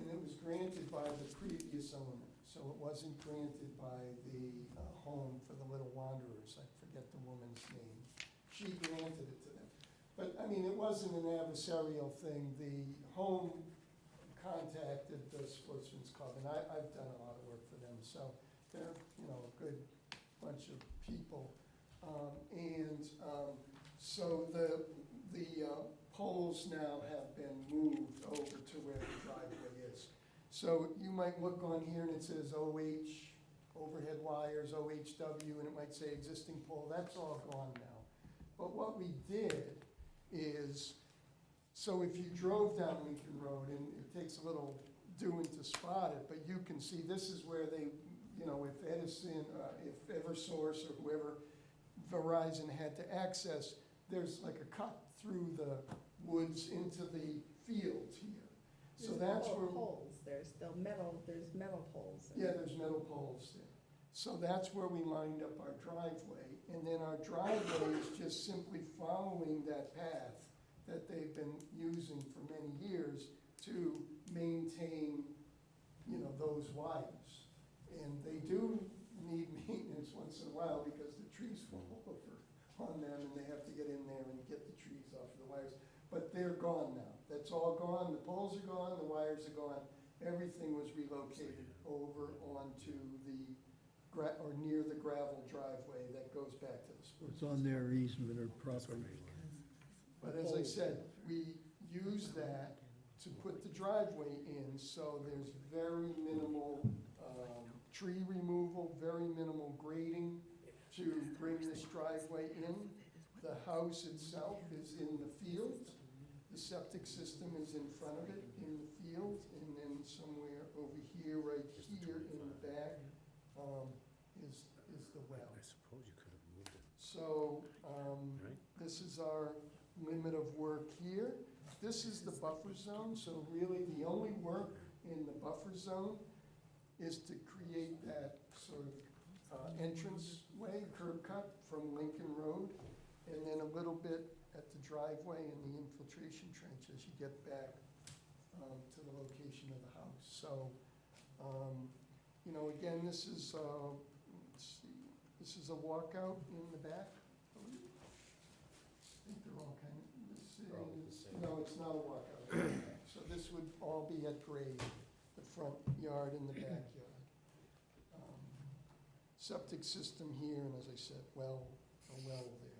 and it was granted by the previous owner. So it wasn't granted by the home for the Little Wanderers, I forget the woman's name. She granted it to them. But, I mean, it wasn't an adversarial thing. The home contacted the Sportsman's Club, and I've done a lot of work for them, so they're, a good bunch of people. So the poles now have been moved over to where the driveway is. So you might look on here and it says OH overhead wires, OHW, and it might say existing pole, that's all gone now. But what we did is, so if you drove down Lincoln Road, and it takes a little doing to spot it, but you can see this is where they, you know, if Edison, if Eversource or whoever Verizon had to access, there's like a cut through the woods into the fields here. So that's where. Poles, there's still metal, there's metal poles. Yeah, there's metal poles there. So that's where we lined up our driveway. And then our driveway is just simply following that path that they've been using for many years to maintain, you know, those wires. And they do need maintenance once in a while because the trees fall over on them and they have to get in there and get the trees off of the wires. But they're gone now. That's all gone. The poles are gone, the wires are gone. Everything was relocated over onto the, or near the gravel driveway that goes back to the sports. It's on their easement or property. But as I said, we use that to put the driveway in, so there's very minimal tree removal, very minimal grading to bring this driveway in. The house itself is in the field. The septic system is in front of it, in the field, and then somewhere over here, right here in the back, is the well. I suppose you could have moved it. So, Right. this is our limit of work here. This is the buffer zone, so really the only work in the buffer zone is to create that sort of entrance way, curb cut from Lincoln Road, and then a little bit at the driveway and the infiltration trench as you get back to the location of the house. So, you know, again, this is, let's see, this is a walkout in the back. I think they're all kind of, this is, no, it's not a walkout in the back. So this would all be at grade, the front yard and the backyard. Septic system here, and as I said, a well there.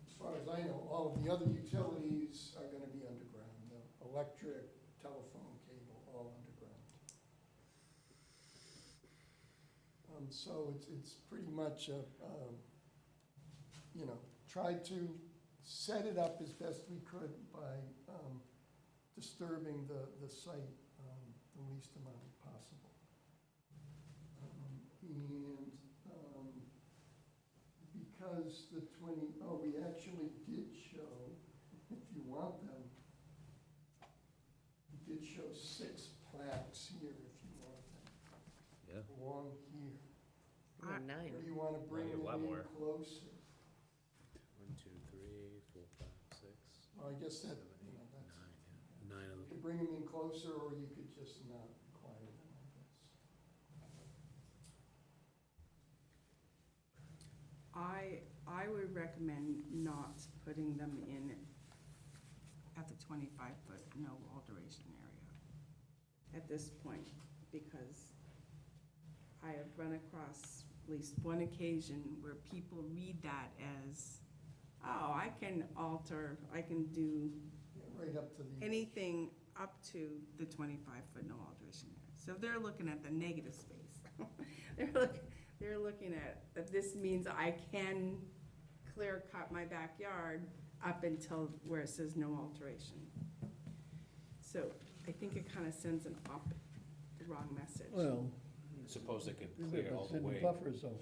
As far as I know, all of the other utilities are gonna be underground, the electric, telephone cable, all underground. So it's pretty much a, you know, tried to set it up as best we could by disturbing the site the least amount possible. Because the we actually did show, if you want them, we did show 6 plaques here if you want them. Yeah. Along here. Or 9. Or do you want to bring you have them a lot in more. closer? 1, 2, 3, 4, 5, 6, Well, I guess that, 7, 8, you know, that's, 9, yeah. 9 of you them. could bring them in closer, or you could just not require them, I guess. I would recommend not putting them in at the 25-foot no alteration area at this point, because I have run across at least one occasion where people read that as, oh, I can alter, I can do Yeah, right up to the. anything up to the 25-foot no alteration area. So they're looking at the negative space. They're looking at, that this means I can clear cut my backyard up until where it says no alteration. So I think it kind of sends the wrong message. Well, Suppose they could clear all it's the in the way. buffer zone.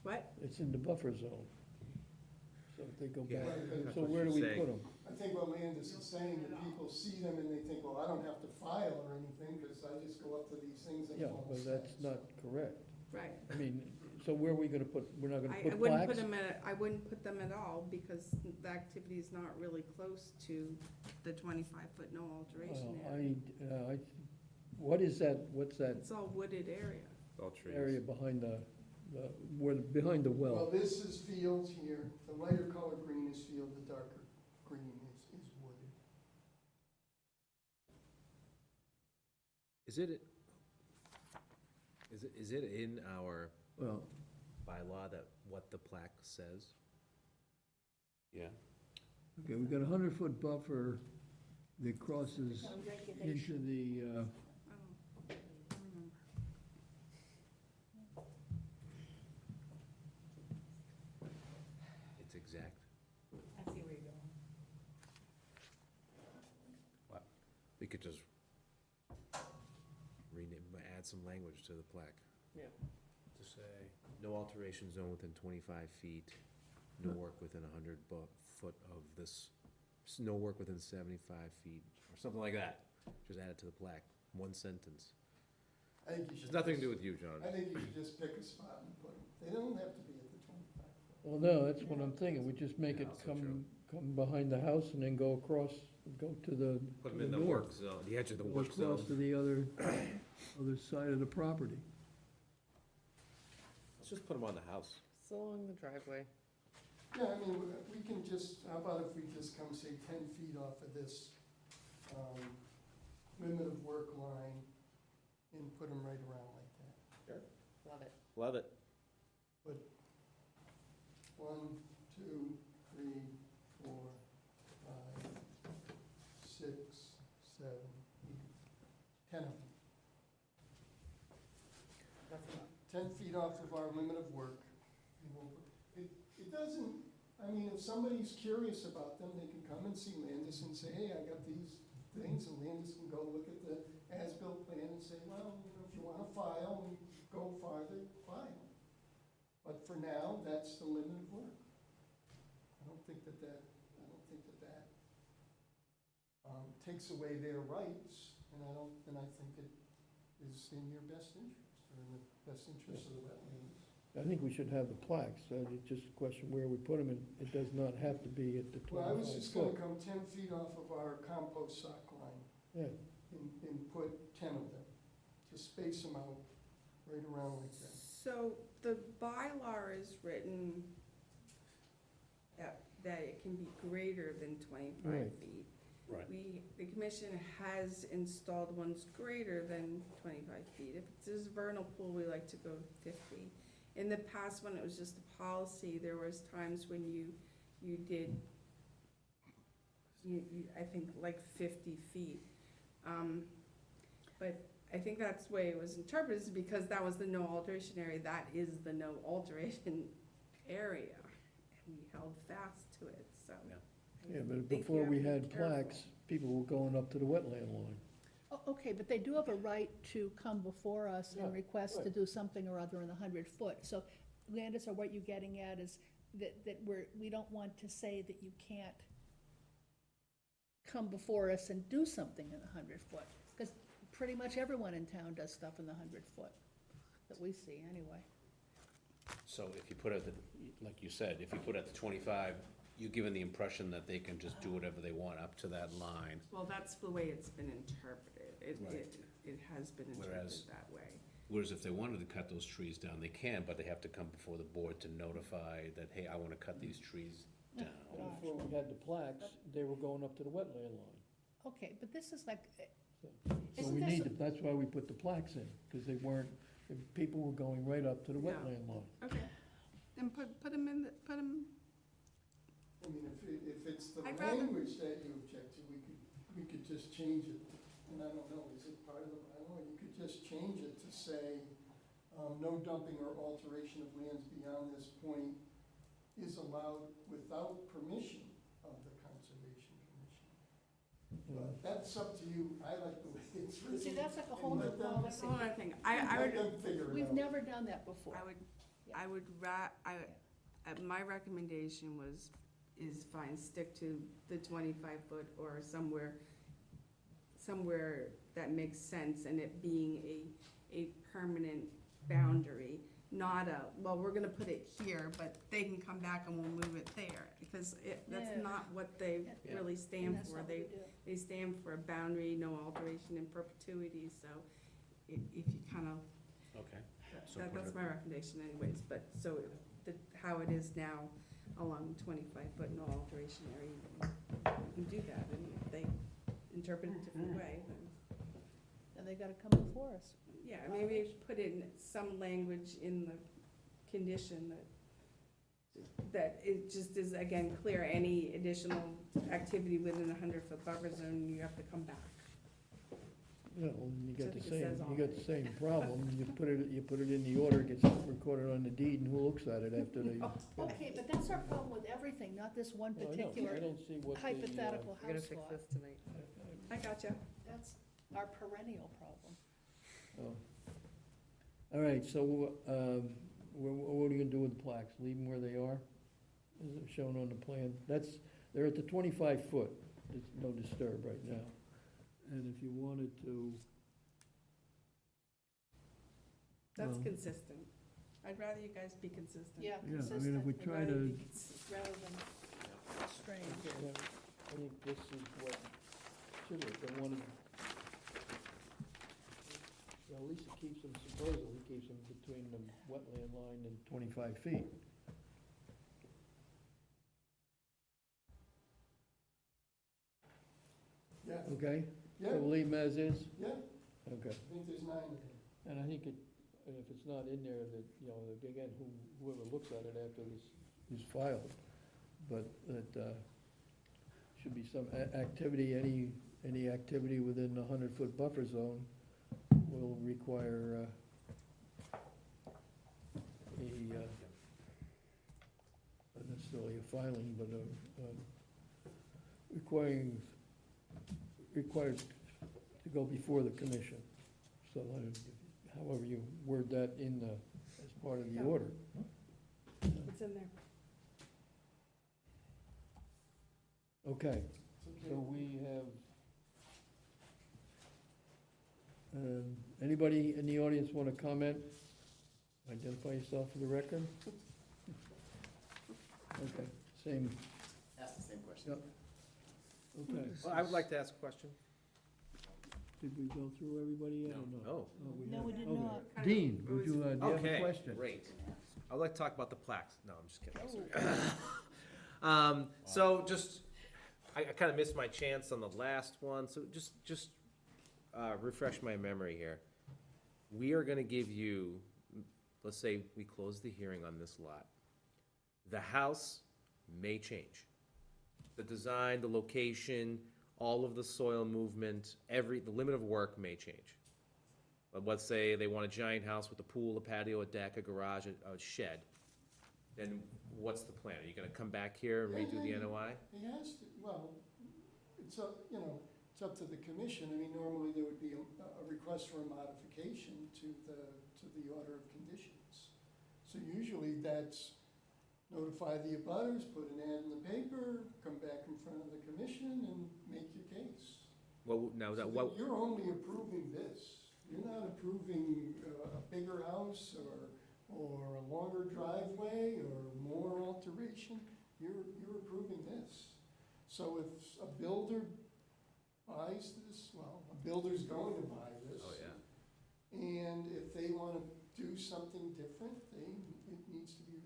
What? It's in the buffer zone. So if they go Yeah, back, that's so what where do she's we saying. put them? I think what Landis is saying, that people see them and they think, well, I don't have to file or anything, because I just go up to these things and. Yeah, call but the that's stats. not correct. Right. I mean, so where are we gonna put, we're not gonna I put wouldn't plaques? put them I wouldn't put them at all, because the activity is not really close to the 25-foot no alteration Well, area. what is that, what's that It's all wooded area. All trees. area behind behind the Well, well? this is fields here, the lighter color green is field, the darker green is wooded. Is it in our Well, bylaw that what the plaque says? Yeah. okay, we've got a 100-foot buffer that crosses into the, I don't remember. just add some language to the plaque. Yeah. To say, no alteration zone within 25 feet, no work within 100 foot of this, no work within 75 feet, or something like that. Just add it to the plaque, one sentence. I think you should. It's nothing to do with you, John. I think you should just pick a spot and put them. They don't have to be at the 25 foot. Well, no, that's what I'm thinking, we just make it Yeah, also true. come behind the house and then go across, go to the. Put to them in the north. work zone, the edge of the Go work across to zone. the other side of the property. Let's just put them on the house. So along the driveway. Yeah, I mean, we can just, how about if we just come, say, 10 feet off of this limit of work line and put them right around like that. Love it. Love it. 1, 2, 3, 4, 5, 6, 7, 8, 10 of them. That's enough. 10 feet off of our limit of work. It doesn't, I mean, if somebody's curious about them, they can come and see Landis and say, hey, I got these things, and Landis can go look at the as-built plan and say, well, you know, if you want to file and go farther, file. But for now, that's the limit of work. I don't think that takes away their rights, and I think it is in your best interest, or in the best interest of the wetlands. I think we should have the plaques, it's just a question where we put them, and it does not have to be at the Well, I was 25 just gonna foot. come 10 feet off of our compost sock line Yeah, and put 10 of them, to space them out right around like that. So the bylaw is written that it can be greater than 25 Right. feet. Right. The commission has installed ones greater than 25 feet. If it's this vernal pool, we like to go 50. In the past, when it was just a policy, there was times when you did, I think, like 50 feet. But I think that's the way it was interpreted, is because that was the no alteration area. That is the no alteration area. And we held fast to it, so. Yeah. yeah, but think you before have we to be had careful. plaques, people were going up to the wetland line. Oh, okay, but they do have a right to come before us Yeah, and request to right. do something or other in the 100-foot. So, Landis, or what you're getting at is that we don't want to say that you can't come before us and do something in the 100-foot. Because pretty much everyone in town does stuff in the 100-foot, that we see anyway. So if you put it, like you said, if you put it at the 25, you're given the impression that they can just do whatever they want up to that line. Well, that's the way it's been interpreted. Right. It has been interpreted Whereas- that way. Whereas if they wanted to cut those trees down, they can, but they have to come before the board to notify that, hey, I want to cut these trees down. Before we had the plaques, they were going up to the wetland line. Okay, but this is like, So Isn't we this- need, that's why we put the plaques in, because they weren't, people were going right up to the Yeah. wetland line. Okay, then put them in, put them, I mean, if it's the I'd rather- language that you object to, we could just change it. And I don't know, is it part of the bylaw? You could just change it to say, no dumping or alteration of lands beyond this point is allowed without permission of the Conservation Commission. But that's up to you. I like the way it's written. see, that's like a whole And new let them- policy. that's another thing. I Let would, them figure it out. We've never done that before. I would my recommendation is fine, stick to the 25-foot or somewhere that makes sense, and it being a permanent boundary, not well, we're gonna put it here, but they can come back and we'll move it there, because that's Yeah. not what they Yeah. really And stand that's for. not what we do. They stand for a boundary, no alteration in perpetuity, so if you kind of, Okay. So put that's it- my recommendation anyways, but so how it is now along 25-foot no alteration area, you can do that, and if they interpret it a different way, then, And they gotta come before us. yeah, maybe put in some language in the condition that it just is, again, clear, any additional activity within a 100-foot buffer zone, you have to come back. You know, and you So I got the think it same, says you got the same problem, you put it in the order, it gets recorded on the deed, and who looks at it after they? Okay, but that's our problem with everything, not this one Well, I know, particular I don't see what the, hypothetical We're gonna house fix law. this tonight. I gotcha. That's our perennial problem. Oh. All right, so, what are you gonna do with the plaques? Leave them where they are? Is it shown on the plan? They're at the 25 foot, it's no disturb right now. And if you wanted to. That's well, consistent. I'd rather you guys be consistent. Yeah, Yeah, I mean, if consistent, we I'd try rather to, be cons- rather than strange. yeah, I think this is what, should have, they wanted. Well, at least it keeps them, supposedly keeps them between the wetland line and 25 feet. Yeah, Okay? yeah, So we'll leave them as is? yeah, Okay. I think there's 9 of them. And I think and if it's not in there, that, you know, again, whoever looks at it after this is filed, but that, should be some activity, any activity within the 100-foot buffer zone will require, not necessarily a filing, but required to go before the commission. So however you word that as part of the Yeah. order. It's in there. Okay, It's so okay. we have, anybody in the audience want to comment? Identify yourself for the record. Okay, same, That's the same question. yep. Okay. Well, I would like to ask a question. Did we go through everybody yet or not? Oh. No, we did Okay. not. Dean, would you, do you have a Okay, question? great. I would like to talk about the plaques. No, I'm just kidding. Sorry. So just, I kind of missed my chance on the last one, so just refresh my memory here. We are gonna give you, let's say we close the hearing on this lot. The house may change. The design, the location, all of the soil movement, the limit of work may change. But let's say they want a giant house with a pool, a patio, a deck, a garage, a shed. Then what's the plan? Are you gonna come back here and redo the NOI? He has to, well, it's up, it's up to the commission. I mean, normally there would be a request for a modification to the order of conditions. So usually that's notify the abutters, put an ad in the paper, come back in front of the commission and make your case. Well, now, So what, you're only approving this. You're not approving a bigger house or a longer driveway or more alteration. You're approving this. So if a builder buys this, well, a builder's going to buy this. oh, yeah. And if they want to do something different, it needs to be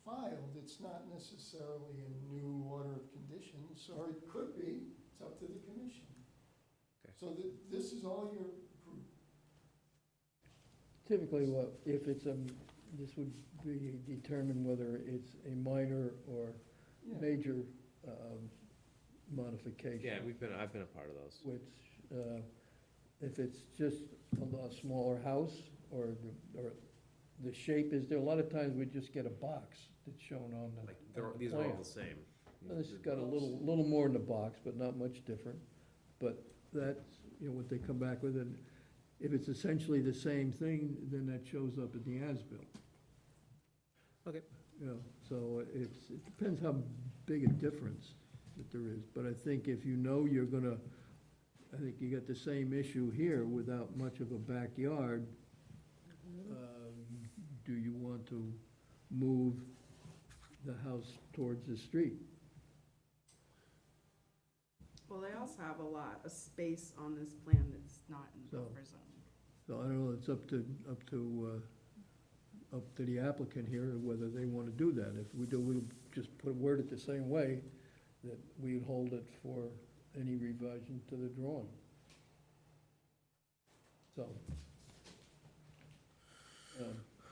refiled. It's not necessarily a new order of conditions, or it could be. It's up to the commission. Okay. So this is all you're approving. Typically, if it's this would be determined whether it's a minor or Yeah. major modification. Yeah, I've been a part of those. Which, if it's just a smaller house, or the shape is there, a lot of times we just get a box that's shown on the Like, these are all plan. the same. Well, This has got a little more in the box, but not much different. But that's, what they come back with, and if it's essentially the same thing, then that shows up in the as-built. Okay. So it depends how big a difference that there is. But I think if you know you're gonna, I think you got the same issue here without much of a backyard. Do you want to move the house towards the street? Well, they also have a lot of space on this plan that's not in the So- buffer zone. So I don't know, it's up to the applicant here, whether they want to do that. If we do, we'll just word it the same way, that we'd hold it for any revision to the drawing. So.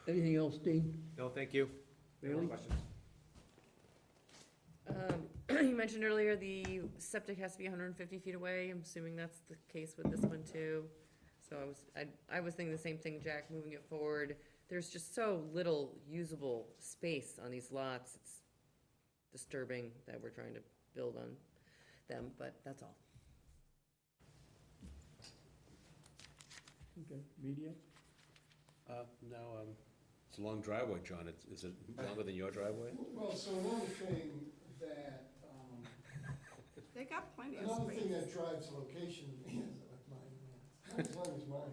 Anything else, Dean? No, thank you. No more Bailey? questions? You mentioned earlier the septic has to be 150 feet away. I'm assuming that's the case with this one too. So I was thinking the same thing, Jack, moving it forward. There's just so little usable space on these lots. It's disturbing that we're trying to build on them, but that's all. Okay, media? No, it's a long driveway, John. Is it longer than your driveway? Well, so another thing that, They got plenty of another thing space. that drives the location, is like mine, yeah, as long as mine.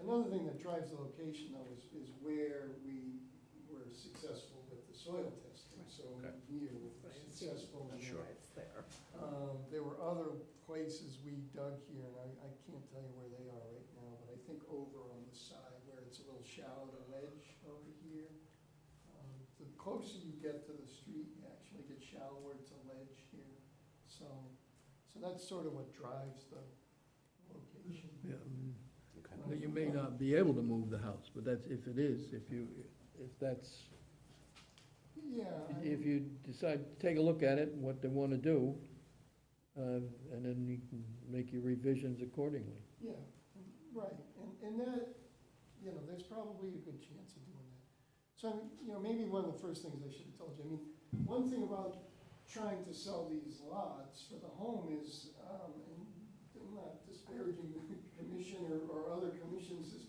Another thing that drives the location though is where we were successful with the soil testing. So Okay. here, we were successful in Sure. It's there. There were other places we dug here, and I can't tell you where they are right now, but I think over on the side where it's a little shallow, the ledge over here. The closer you get to the street, you actually get shallower, it's a ledge here. So that's sort of what drives the location. Yeah. Okay. But you may not be able to move the house, but that's, if it is, if that's, Yeah. if you decide to take a look at it, and what they want to do, and then you can make your revisions accordingly. Yeah, right, and that, you know, there's probably a good chance of doing that. So, I mean, you know, maybe one of the first things I should have told you, I mean, one thing about trying to sell these lots for the home is, and I'm not disparaging the commission or other commissions, is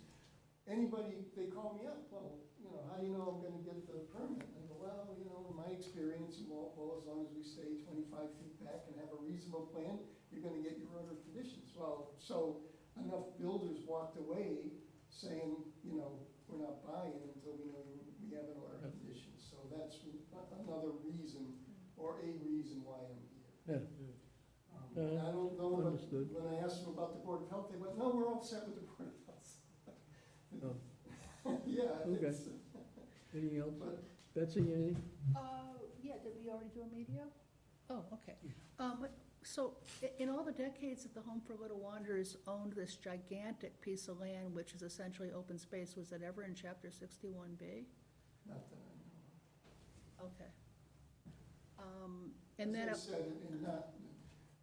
anybody, they call me up, well, you know, how do you know I'm gonna get the permit? And I go, well, you know, in my experience, well, as long as we stay 25 feet back and have a reasonable plan, you're gonna get your order of conditions. Well, so enough builders walked away saying, you know, we're not buying until we know we have an order of conditions. So that's another reason, or a reason why I'm here. Yeah. And I don't know, but Understood. when I asked them about the Board of Health, they went, no, we're all set with the Board of Health. Oh. Yeah. Okay. it's- Anything else? But Betsy, anything? Yeah, did we already do a media? Oh, okay. So, in all the decades that the Home for Little Wanderers owned this gigantic piece of land, which is essentially open space, was it ever in chapter 61B? not that I know of. Okay. And then, As I said, and not,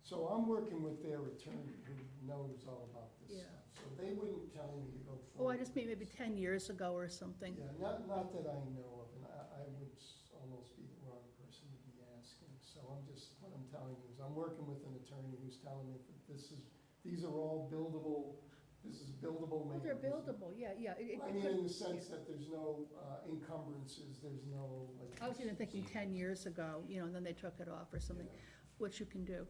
so I'm working with their attorney who knows all about this Yeah. stuff. So they wouldn't tell me to go oh, I forward. just mean maybe 10 years ago or something. Yeah, not that I know of, and I would almost be the wrong person to be asking. So what I'm telling you is I'm working with an attorney who's telling me that these are all buildable, this is buildable. Well, they're maintenance. buildable, yeah. It I mean, could- in the sense that there's no encumbrances, there's no like. I was even thinking 10 years ago, you know, and then they took it off or something, Yeah. which you can do.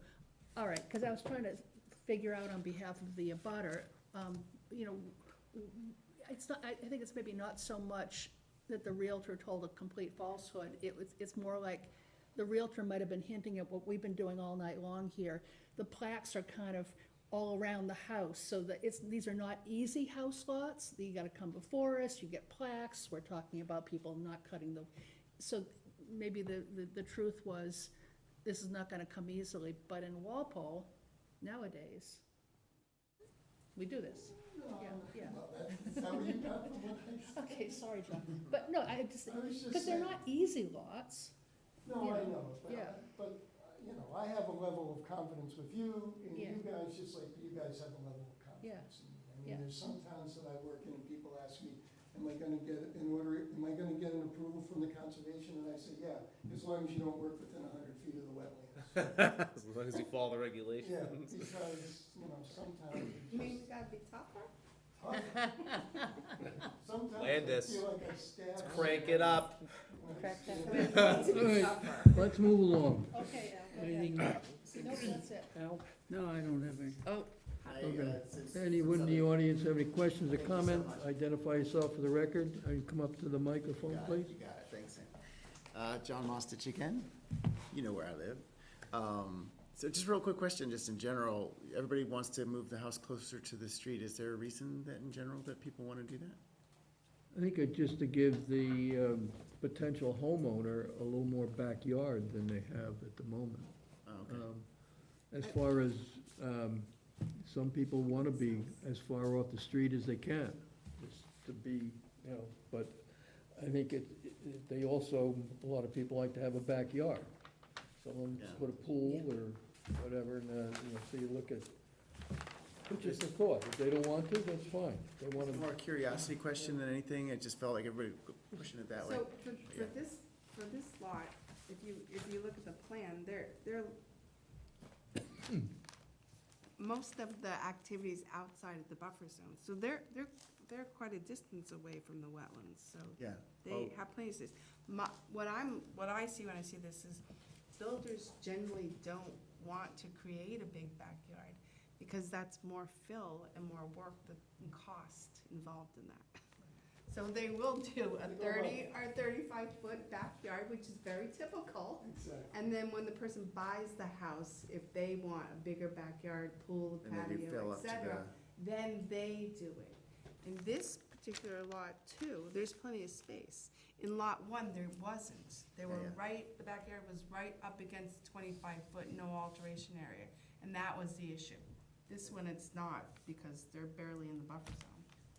All right, because I was trying to figure out on behalf of the abutter, you know, it's not, I think it's maybe not so much that the Realtor told a complete falsehood. It's more like the Realtor might have been hinting at what we've been doing all night long here. The plaques are kind of all around the house, so that these are not easy house lots. You gotta come before us, you get plaques, we're talking about people not cutting so maybe the truth was, this is not gonna come easily, but in Walpole, nowadays, we do this. Yeah. Well, is that what you got from what I said? Okay, sorry, John, but no, I just, I was just because they're saying- not easy lots. No, you I know, know, but, you know, I have a level of confidence with you, and Yeah. you guys, just like you guys have a level of confidence in me. I Yeah. mean, there's some towns that I work in, and people ask me, am I gonna get an approval from the conservation? And I say, yeah, as long as you don't work within 100 feet of the wetlands. As long as you follow the regulations. Yeah, because, you know, sometimes You mean it's we gotta be tougher? just tough. Sometimes I Landis, feel like I stabbed. Crank it up. Crack that somebody. whip. All right, let's move along. Okay, Al, go Anything, ahead. No, that's it. Al? No, I don't have any. Oh, Okay. Anyone in the audience have any questions or comments? Identify yourself for the record. Come up to the microphone, please. You got it, thanks, Sam. John Mostich again, you know where I live. So just real quick question, just in general, everybody wants to move the house closer to the street. Is there a reason that in general that people want to do that? I think just to give the potential homeowner a little more backyard than they have at the moment. Oh, okay. As far as, some people want to be as far off the street as they can, just to be, you know, but I think they also, a lot of people like to have a backyard. Some of them Yeah. put a pool or whatever, and, you know, so you look at, it's just a thought. If they don't want to, that's fine. They want It's to, more a curiosity question than anything. It just felt like everybody pushing it that way. So for Yeah. this lot, if you look at the plan, they're most of the activities outside of the buffer zone. So they're quite a distance away from the wetlands, so Yeah. they have places. What I see when I see this is builders generally don't want to create a big backyard because that's more fill and more work and cost involved in that. So they will do a 30 or 35-foot backyard, which is very typical. Exactly. And then when the person buys the house, if they want a bigger backyard, pool, And they do fill patio, up to et cetera, then they do it. In this particular lot too, there's plenty of space. In lot one, there wasn't. They were Yeah. the backyard was right up against 25-foot, no alteration area, and that was the issue. This one, it's not, because they're barely in the buffer zone.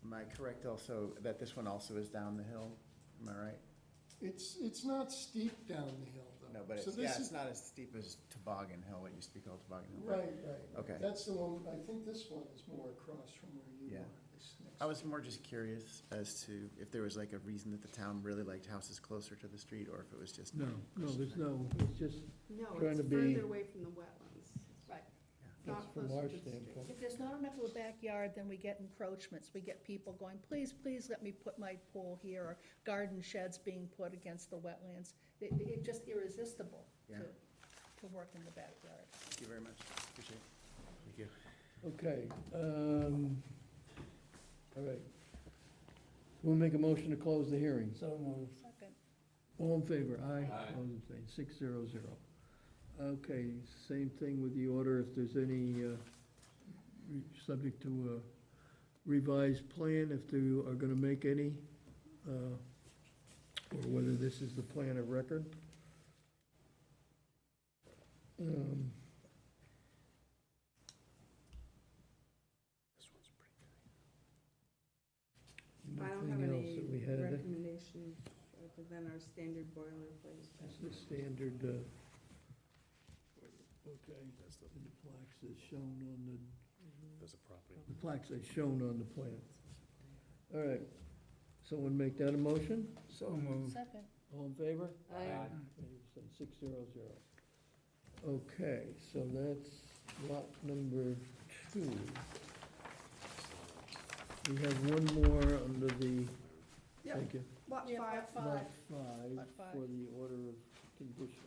Am I correct also that this one also is down the hill? Am I right? It's not steep down the hill, though. No, but So it's, this yeah, is- it's not as steep as Toboggan Hill, what used to be called Toboggan Hill. Right. Okay. That's the one, I think this one is more across from where you Yeah. are. this next I was more just curious as to if there was like a reason that the town really liked houses closer to the street, or if it was just. No, there's no, it's just, No, Trying it's to be- further away from the wetlands. Right. that's Not from closer our to the street. standpoint. If there's not enough of a backyard, then we get encroachments. We get people going, please, please let me put my pool here, or garden sheds being put against the wetlands. It's just irresistible Yeah. to work in the backyard. Thank you very much. Appreciate it. Thank you. Okay, all right. We'll make a motion to close the hearing. So moved. Second. All in favor? Aye. Aye. All abstained, 600. Okay, same thing with the order, if there's any, subject to a revised plan, if they are gonna make any, or whether this is the plan of record. This one's pretty I don't have Nothing else any that we had. recommendations other than our standard boilerplate. That's the standard, okay, and the plaques is shown on the, There's a property. the plaques are shown on the plan. All right, someone make that a motion? So moved. Second. All in favor? Aye. 600. Okay, so that's lot number 2. We have one more under the, Yep. thank you, Lot Yeah, five. lot lot five. 5 Lot five. for the order of condition.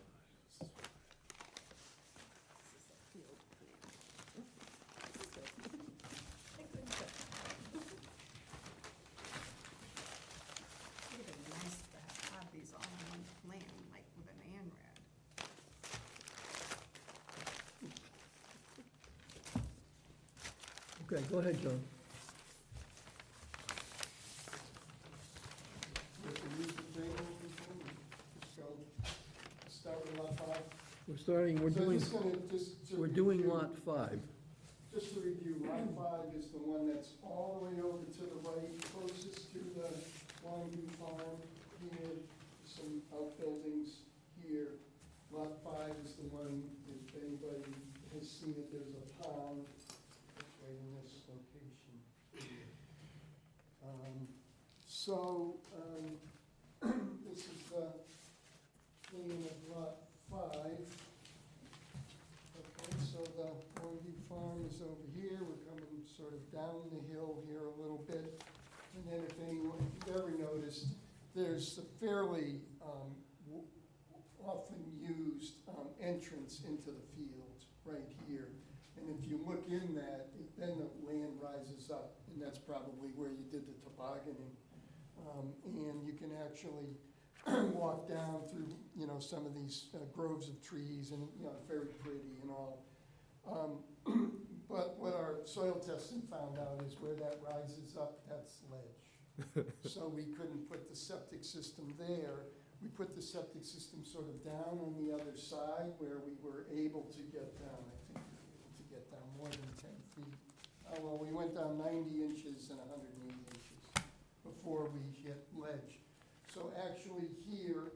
It would be nice to have these all on one plan, like with an ANRAD. Okay, go ahead, John. You have to read the table before we just go, start with lot 5. We're starting, we're So doing, just just to we're doing review- lot 5. Just to review, lot 5 is the one that's all the way over to the right, closest to the Longview Farm here, some outbuildings here. Lot 5 is the one, if anybody has seen it, there's a pond, it's right in this location here. This is the plan of lot 5. Okay, so the Longview Farm is over here, we're coming sort of down the hill here a little bit. And then if anyone, if you've ever noticed, there's a fairly often used entrance into the field right here. And if you look in that, then the land rises up, and that's probably where you did the tobogganing. And you can actually walk down through, some of these groves of trees, and, very pretty and all. But what our soil testing found out is where that rises up, that's ledge. So we couldn't put the septic system there. We put the septic system sort of down on the other side where we were able to get down, I think we were able to get down more than 10 feet. Well, we went down 90 inches and 180 inches before we hit ledge. So actually here,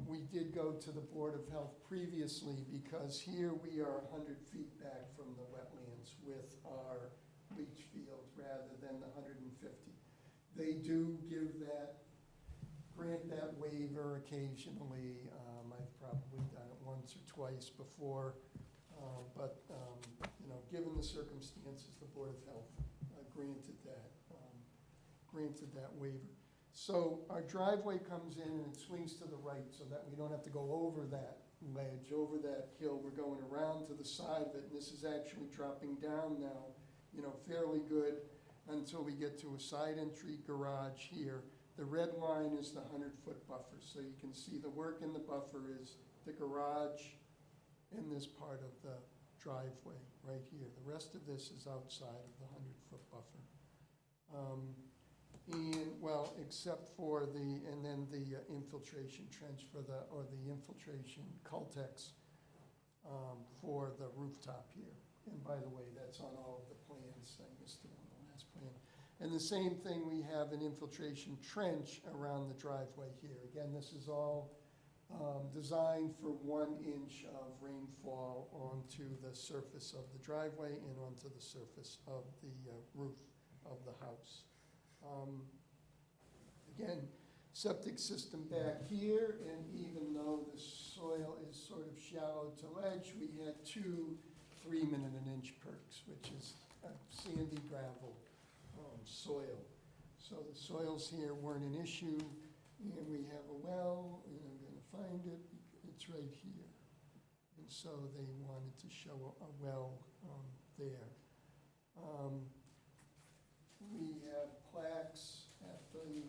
we did go to the Board of Health previously because here we are 100 feet back from the wetlands with our leach field rather than the 150. They do grant that waiver occasionally. I've probably done it once or twice before, but given the circumstances, the Board of Health granted that waiver. So our driveway comes in and it swings to the right so that we don't have to go over that ledge, over that hill. We're going around to the side of it, and this is actually dropping down now, fairly good until we get to a side entry garage here. The red line is the 100-foot buffer, so you can see the work in the buffer is the garage and this part of the driveway right here. The rest of this is outside of the 100-foot buffer. Except for and then the infiltration trench or the infiltration Cultex for the rooftop here. And by the way, that's on all of the plans. I missed it on the last plan. And the same thing, we have an infiltration trench around the driveway here. Again, this is all designed for 1 inch of rainfall onto the surface of the driveway and onto the surface of the roof of the house. Again, septic system back here, and even though the soil is sort of shallow to ledge, we had 2 3-minute an inch perks, which is sandy gravel soil. So the soils here weren't an issue, and we have a well, and I'm going to find it. It's right here. And so they wanted to show a well there. We have plaques at the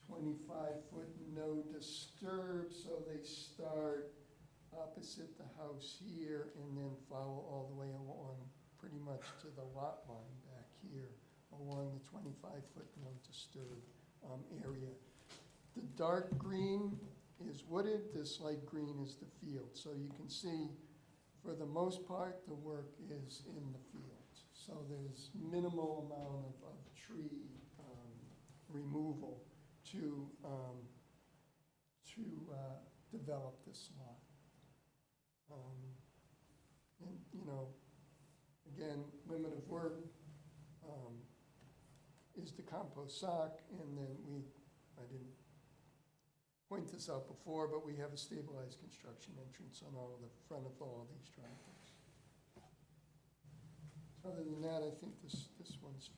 25-foot no disturb, so they start opposite the house here and then follow all the way along pretty much to the lot line back here along the 25-foot no disturb area. The dark green is wooded, this light green is the field. So you can see, for the most part, the work is in the field. So there's minimal amount of tree removal to develop this lot. Again, limit of work is the compost sock, and then I didn't point this out before, but we have a stabilized construction entrance on all of the front of all of these driveways. Other than that, I think this one's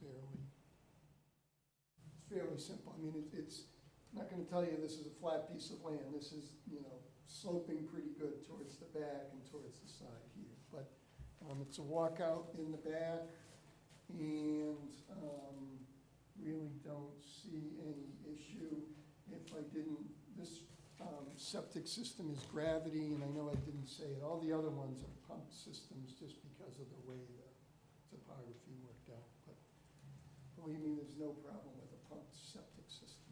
fairly simple. I mean, it's I'm not going to tell you this is a flat piece of land. This is, sloping pretty good towards the back and towards the side here. But it's a walkout in the back, and really don't see any issue. If I didn't, this septic system is gravity, and I know I didn't say it. All the other ones are pump systems just because of the way the topography worked out. But believe me, there's no problem with a pumped septic system.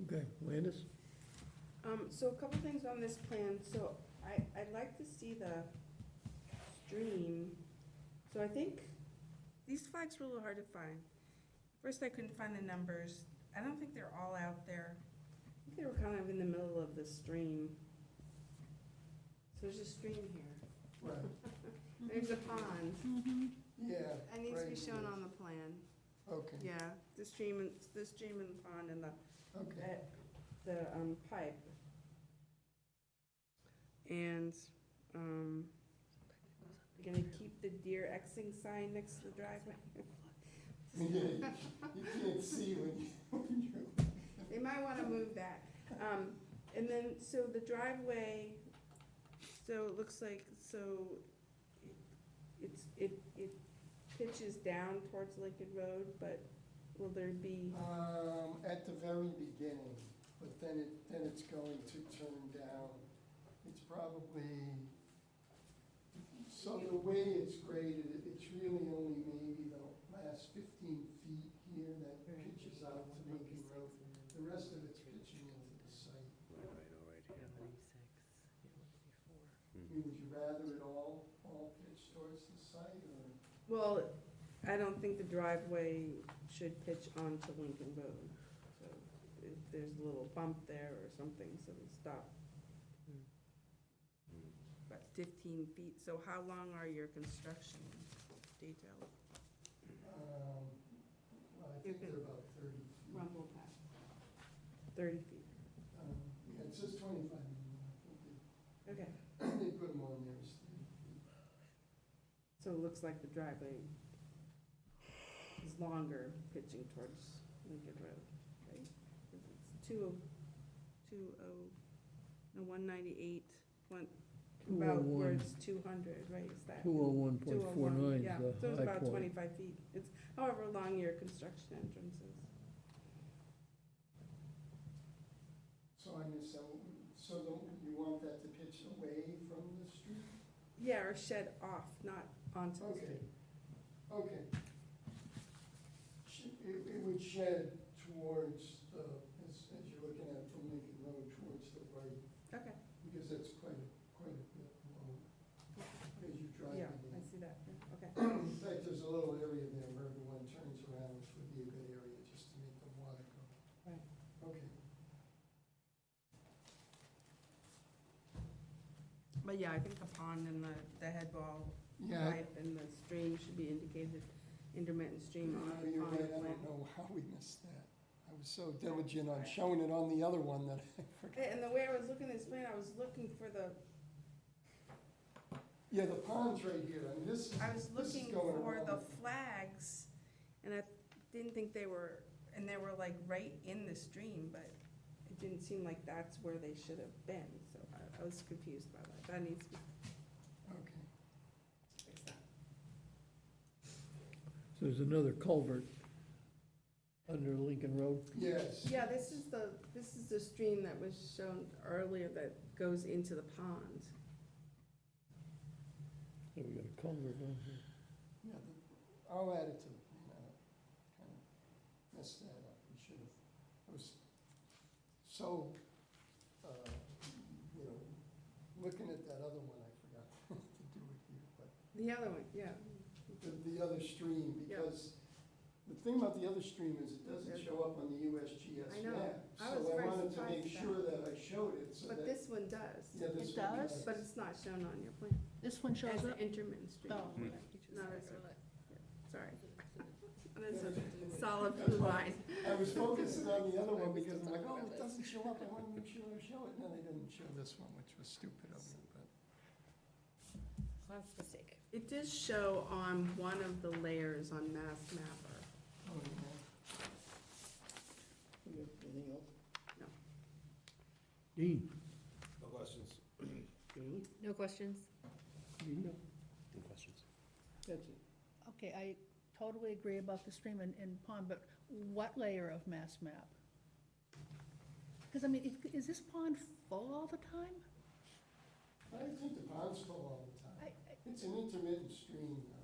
Okay, Landis? So a couple things on this plan. So I'd like to see the stream. So I think these flags were a little hard to find. First, I couldn't find the numbers. I don't think they're all out there. I think they were kind of in the middle of the stream. So there's a stream here. Right. There's a pond. Yeah. It needs to be right shown here. on the plan. Okay. Yeah, the stream and the pond and Okay. the pipe. And, you're gonna keep the deer Xing sign next to the driveway? Yeah, you can't see when you're. They might wanna move that. And then, so the driveway, so it looks like, it pitches down towards Lincoln Road, but will there be? At the very beginning, but then it's going to turn down. It's probably, so the way it's graded, it's really only maybe the last 15 feet here that pitches out to Lincoln Road. The rest of it's pitching into the site. Right here. I mean, would you rather it all pitch towards the site, or? Well, I don't think the driveway should pitch onto Lincoln Road. So if there's a little bump there or something, so we stop. About 15 feet. So how long are your construction details? Well, I think they're about 30 feet. Rumble pack. 30 feet. Yeah, it says 25. I think Okay. they put them on there as 30. it looks like the driveway is longer pitching towards Lincoln Road, right? 'Cause it's 198, about where 201. it's 200, right, is that? 201.49 is Yeah, the so it's high about point. 25 feet. It's however long your construction entrance is. So I miss, you want that to pitch away from the street? Yeah, or shed off, not onto the Okay. street. Okay. It would shed towards the, as you're looking at it from Lincoln Road, towards the right, Okay, because that's quite a bit low as you drive yeah, in. I see that, yeah, okay. In fact, there's a little area there where everyone turns around, which would be a good area just to make the water go. Right. Okay. But yeah, I think the pond and the head wall Yeah. pipe and the stream should be indicated, intermittent stream on the You're pond right, I plan. don't know how we missed that. I was so diligent on showing it on the other one that I forgot. And the way I was looking at this plan, I was looking for the, Yeah, the pond's right here, I mean, this is, I was this is looking going for around. the flags, and I didn't think they were, and they were like right in the stream, but it didn't seem like that's where they should have been, so I was confused by that. That needs to be Okay. fixed up. So there's another culvert under Lincoln Road. Yes. Yeah, this is the stream that was shown earlier that goes into the pond. So we got a culvert on here. Yeah, I'll add it to the plan, I kind of messed that up, we should have, I was so, looking at that other one, I forgot to do it here, but The other one, yeah. the other stream, Yeah. because the thing about the other stream is it doesn't show up on the USGS I know. map. I was So I very wanted to surprised make at that. sure that I showed it, so that. But this one does. Yeah, this It one does? But it's not shown on your plan. This one shows As an up? intermittent stream. Oh, okay. Not as a, sorry. That's a solid blue line. I was focusing on the other one because I'm like, oh, it doesn't show up, I want to make sure I show it, and then I didn't show this one, which was stupid of me, but. Honest mistake. It does show on one of the layers on Mass Mapper. Oh, yeah. Okay, anything else? No. Dean? No questions. Bailey? No questions? Dean? Any questions? That's it. Okay, I totally agree about the stream and pond, but what layer of Mass Map? Because, I mean, is this pond full all the time? I think the pond's full all the time. I- It's an intermittent stream now.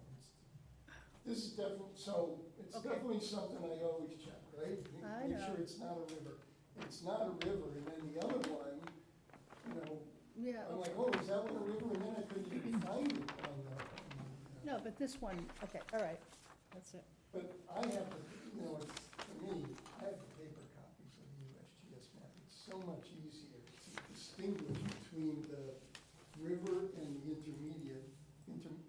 This is definitely, so it's Okay. definitely something I always check, right? I Make know. sure it's not a river. It's not a river, and then the other one, Yeah, I'm okay. like, oh, is that one a river? And then I couldn't even find it on the. No, but this one, okay, all right, that's it. But I have the, it's, for me, I have the paper copies of the USGS map. It's so much easier to distinguish between the river and the intermediate, intermittent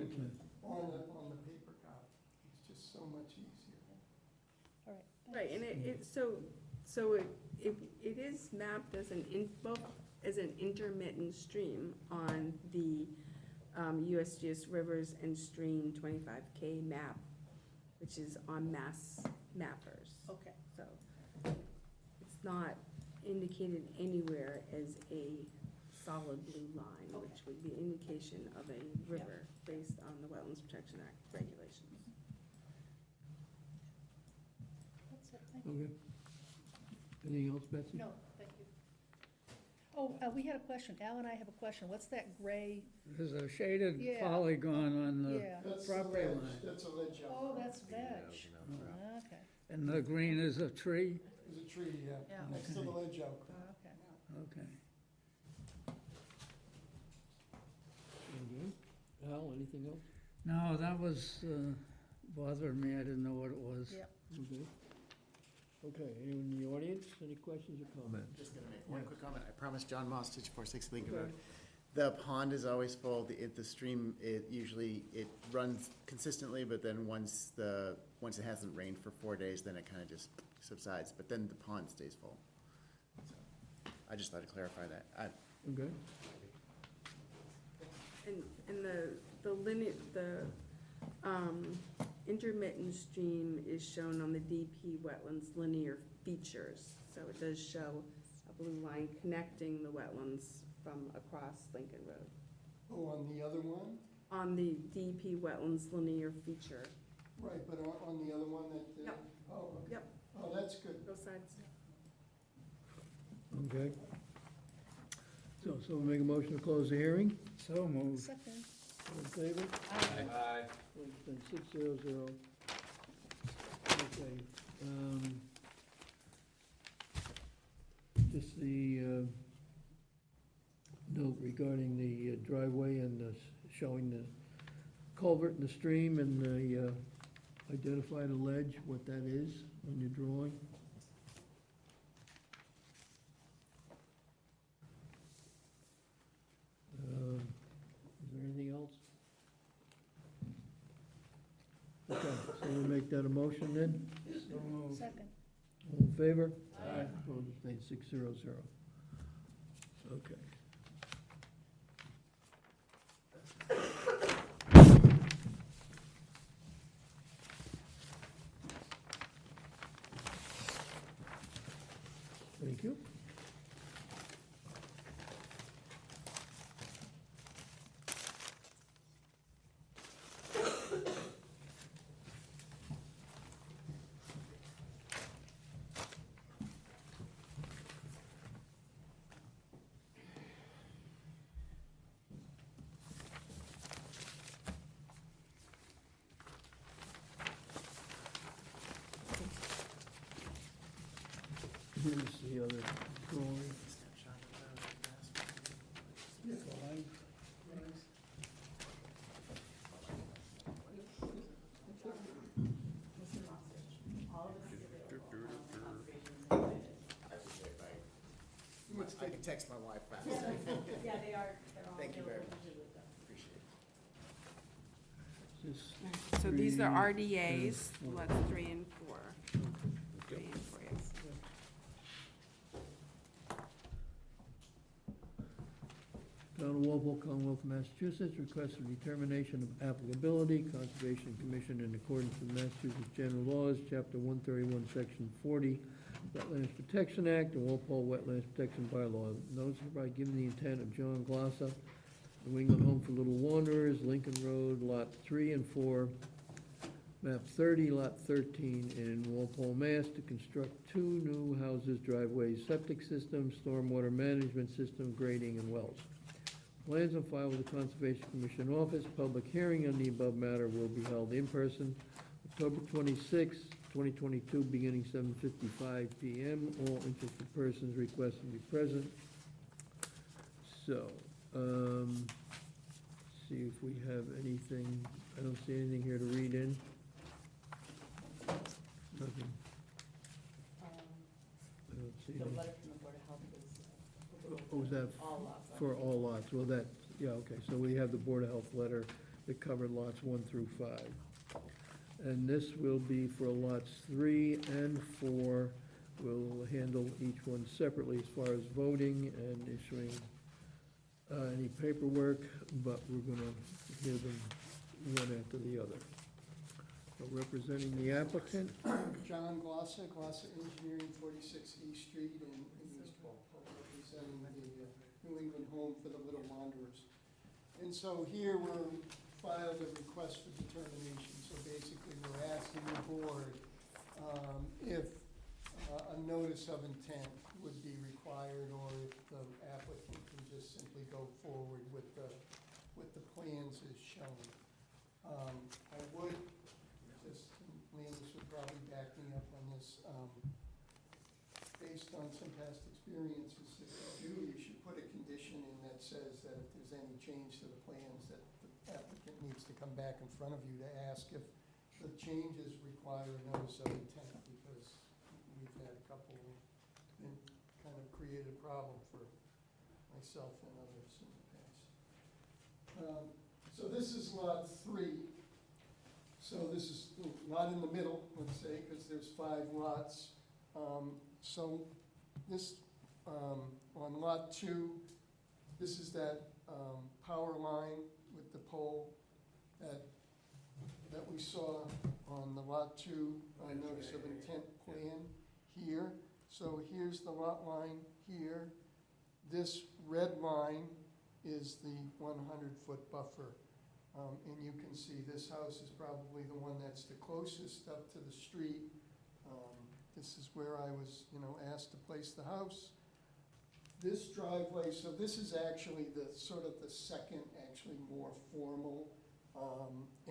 on the paper copy. It's just so much easier. All right. Right, and it is mapped as both as an intermittent stream on the USGS Rivers and Stream 25K map, which is on Mass Mappers. Okay. So it's not indicated anywhere as a solid blue line, which would be an indication of a river based on the Wetlands Protection Act regulations. That's it, thank you. Okay. Anything else, Betsy? No, thank you. Oh, we had a question, Al and I have a question, what's that gray? There's a shaded Yeah. polygon on the Yeah. That's the property ledge, line. that's a ledge out. Oh, that's veg. Yeah. Okay, And the green is a tree? There's a tree, Yeah. next to the ledge out. okay. Okay. Okay. Al, anything else? No, that was bothering me, I didn't know what it was. Yeah. Okay. Okay, anyone in the audience, any questions or comments? Just gonna make one quick comment. I promised John Moss, 246 Lincoln Okay. Road. The pond is always full. The stream, it runs consistently, but then once it hasn't rained for 4 days, then it kind of just subsides. But then the pond stays full. So I just thought to clarify that. Okay. And intermittent stream is shown on the DP wetlands linear features. So it does show a blue line connecting the wetlands from across Lincoln Road. Oh, on the other one? On the DP wetlands linear feature, Right, but on the other one that? Yep. Oh, okay. Yep. Oh, that's good. both sides. Okay. So we'll make a motion to close the hearing. So moved. Second. All in favor? Aye. Well, it's been 600. Okay. Just the note regarding the driveway and showing the culvert in the stream and the identify the ledge, what that is on your drawing. Is there anything else? Okay, so we'll make that a motion then. So moved. Second. All in favor? Aye. Opposed, abstained, 600. Okay. Thank you. Here's the other drawing. Snapshot of the last one. I can text my wife faster. Yeah, they are, they're all. Thank you very much. Appreciate it. Just So these are Three RDAs, and four. lots 3 and 4. 3 and 4, yes. Town of Walpole, Commonwealth of Massachusetts, requests for determination of applicability, Conservation Commission in accordance with Massachusetts General Laws, Chapter 131, Section 40, Wetlands Protection Act, and Walpole Wetlands Protection Bylaw. Notice hereby given the intent of John Glassa, New England Home for Little Wanderers, Lincoln Road, Lot 3 and 4, map 30, lot 13, in Walpole, Mass, to construct 2 new houses, driveways, septic system, stormwater management system, grading, and wells. Plans on file with the Conservation Commission office. Public hearing on the above matter will be held in person October 26, 2022, beginning 7:55 PM. All interested persons requested to be present. So, see if we have anything. I don't see anything here to read in. Nothing. I don't see The anything. letter from the Board of Health is. Oh, was that All lots. for all lots? Well, that, yeah, okay, so we have the Board of Health letter that covered lots 1 through 5. And this will be for lots 3 and 4. We'll handle each one separately as far as voting and issuing any paperwork, but we're gonna hear them one after the other. So representing the applicant, John Glassa, Glassa Engineering, 46 East Street in East Walpole, representing the New England Home for the Little Wanderers. And so here we're filed a request for determination. So basically, we're asking the board if a notice of intent would be required, or if the applicant can just simply go forward with the plans as shown. I would just, Landis would probably back me up on this, based on some past experiences, if you do, you should put a condition in that says that if there's any change to the plans, that the applicant needs to come back in front of you to ask if the changes require a notice of intent, because we've had a couple that kind of created a problem for myself and others in the past. So this is lot 3. So this is lot in the middle, let's say, because there's 5 lots. So this, on lot 2, this is that power line with the pole that we saw on the Lot 2 notice of intent plan here. So here's the lot line here. This red line is the 100-foot buffer. And you can see this house is probably the one that's the closest up to the street. This is where I was, asked to place the house. This driveway, so this is actually the sort of the second, actually more formal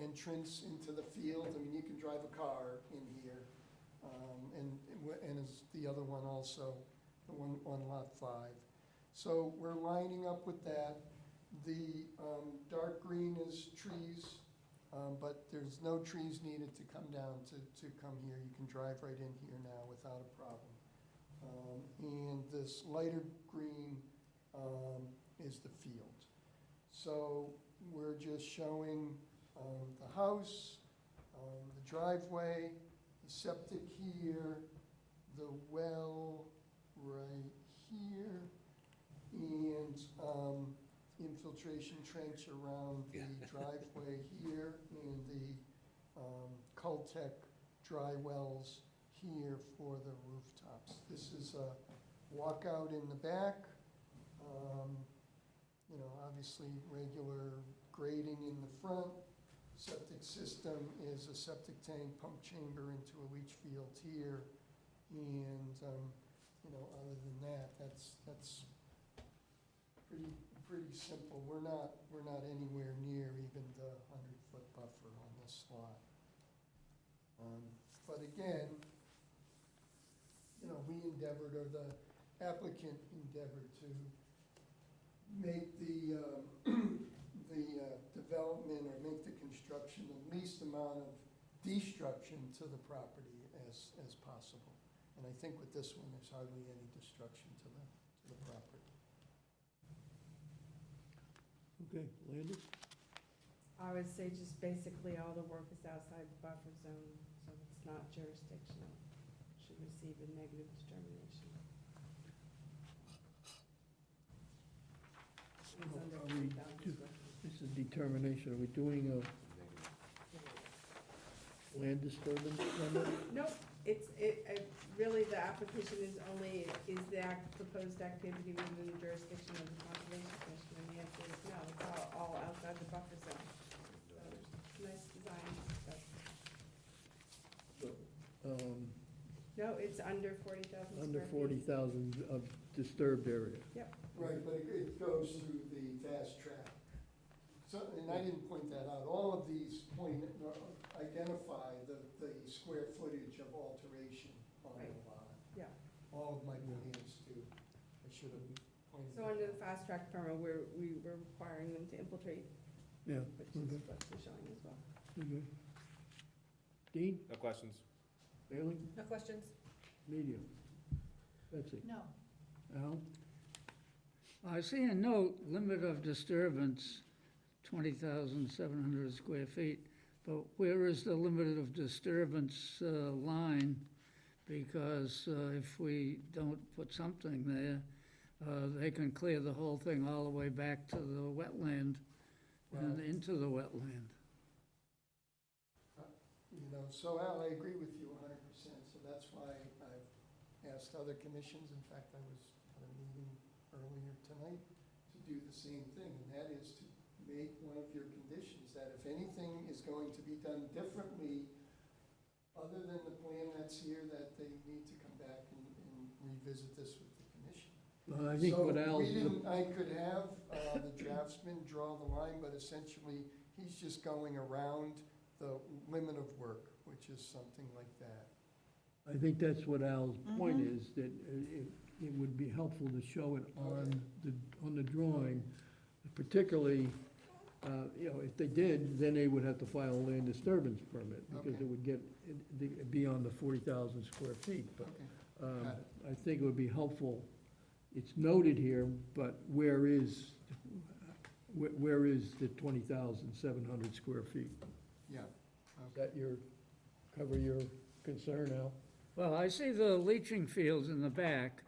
entrance into the field. I mean, you can drive a car in here. And is the other one also, the one on Lot 5. So we're lining up with that. The dark green is trees, but there's no trees needed to come down to come here. You can drive right in here now without a problem. And this lighter green is the field. So we're just showing the house, the driveway, the septic here, the well right here, and infiltration trench around the driveway here, and the Cultec dry wells here for the rooftops. This is a walkout in the back. Obviously regular grading in the front. Septic system is a septic tank pump chamber into a leach field here. And, other than that, that's pretty simple. We're not anywhere near even the 100-foot buffer on this lot. But again, we endeavored, or the applicant endeavored to make the development or make the construction the least amount of destruction to the property as possible. And I think with this one, there's hardly any destruction to the property. Okay, Landis? I would say just basically all the work is outside the buffer zone, so it's not jurisdictional. Should receive a negative determination. It's under Are we 3,000 square feet. This is determination, are we doing a land disturbance permit? Nope, really, the application is only, is the proposed activity within the jurisdiction of the Conservation Commission? And the answer is no, it's all outside the buffer zone. So, nice design, but, no, it's under 40,000 square feet. Under 40,000 of disturbed area. Yep. Right, but it goes through the fast track. So, and I didn't point that out, all of these identify the square footage of alteration on the lot. Yeah. All of my plans do. I should have pointed So that under out. the fast track permit, we were requiring them to infiltrate, Yeah. which Okay. is what they're showing as well. Okay. Dean? No questions? Bailey? No questions? Media? Betsy? No. Al? I see a note, limit of disturbance, 20,700 square feet, but where is the limit of disturbance line? Because if we don't put something there, they can clear the whole thing all the way back to the wetland and into the wetland. So Al, I agree with you 100%, so that's why I've asked other commissions, in fact, I was at a meeting earlier tonight, to do the same thing, and that is to make one of your conditions, that if anything is going to be done differently, other than the plan that's here, that they need to come back and revisit this with the commission. I think what So Al's, I could have the draftsman draw the line, but essentially, he's just going around the limit of work, which is something like that. I think that's what Al's point is, that it would be helpful to show it on the drawing, particularly, if they did, then they would have to file a land disturbance permit, because Okay. it would get beyond the 40,000 square feet. But Okay. Got it. I think it would be helpful, it's noted here, but where is the 20,700 square feet? Yeah. Does that cover your concern, Al? Well, I see the leaching fields in the back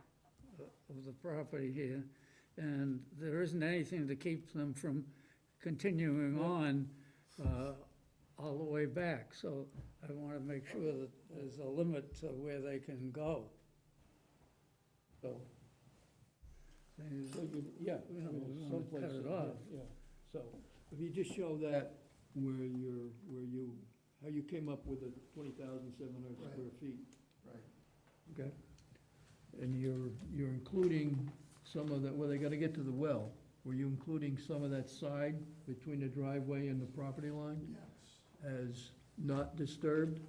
of the property here, and there isn't anything to keep them from continuing on all the way back. So I want to make sure that there's a limit to where they can go. So, And, so you, yeah, You know, I mean, we wanna someplace, cut it yeah, off. yeah. So, if you just show that how you came up with the 20,700 Right. square feet, Right. okay? And you're including some of that, well, they gotta get to the well. Were you including some of that side between the driveway and the property line Yes. as not disturbed?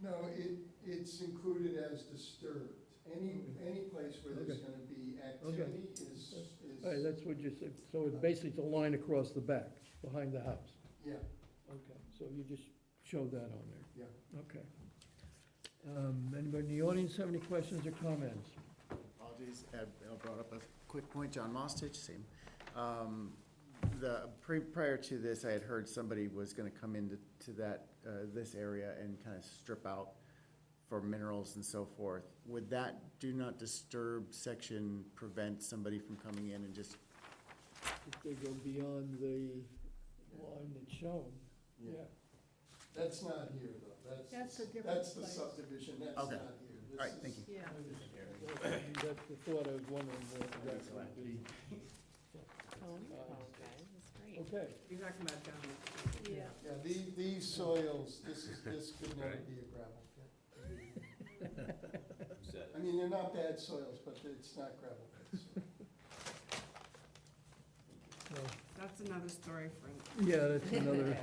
No, it's included as disturbed. Any place where there's Okay. gonna be activity is, All right, that's what you said, so it basically it's a line across the back, behind the house. yeah, Okay, so you just showed that on there. yeah. Okay. Anybody in the audience have any questions or comments? Apologies, Ed brought up a quick point, John Mostich, same. Prior to this, I had heard somebody was gonna come into that, this area and kind of strip out for minerals and so forth. Would that do not disturb section prevent somebody from coming in and just, If they go beyond the line that's shown, Yeah. yeah. That's not here, though. That's a different That's the place. subdivision, that's Okay. not here. all right, thank you. Yeah. That's the thought I was wondering what that would be. Oh, okay, that's great. Okay, You're talking about down Yeah. Yeah, these soils, this could never be a gravel pit. I mean, they're not bad soils, but it's not gravel pits. That's another story for, yeah, that's another,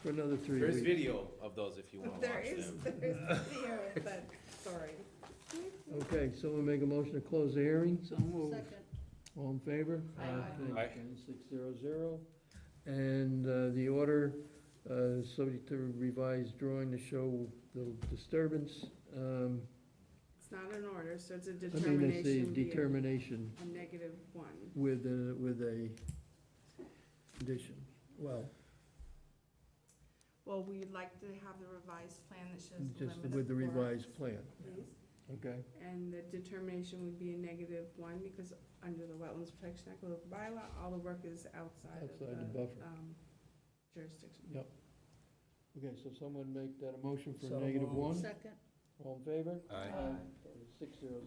for another 3 There's weeks. video of those if you want to there watch is, them. there is video of that story. Okay, someone make a motion to close the hearing? So moved. Second. All in favor? Aye. Thank Aye. you. 600. And the order, subject to revised drawing to show the disturbance. It's not an order, so it's a I mean, it's a determination. determination A -1. with a condition. Well, Well, we'd like to have the revised plan that shows the just limit of with the work, revised plan, please. okay? And the determination would be a -1 because under the Wetlands Protection Act, local bylaw, all the work is outside Outside of the the buffer. jurisdiction. Yep. Okay, so someone make that a motion for So -1? Second. All in favor? Aye. 600.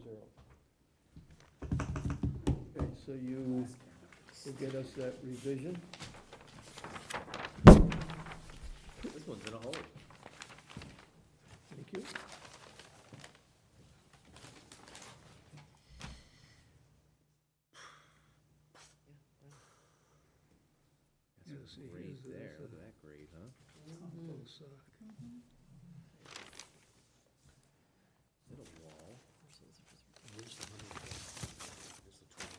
Okay, so you will get us that revision. This one's in a hole. Thank you. Yeah, That's see, a grade here's the- there, look at that grade, huh? Compost sock. Little wall. Where's the 100 foot? Where's the 20?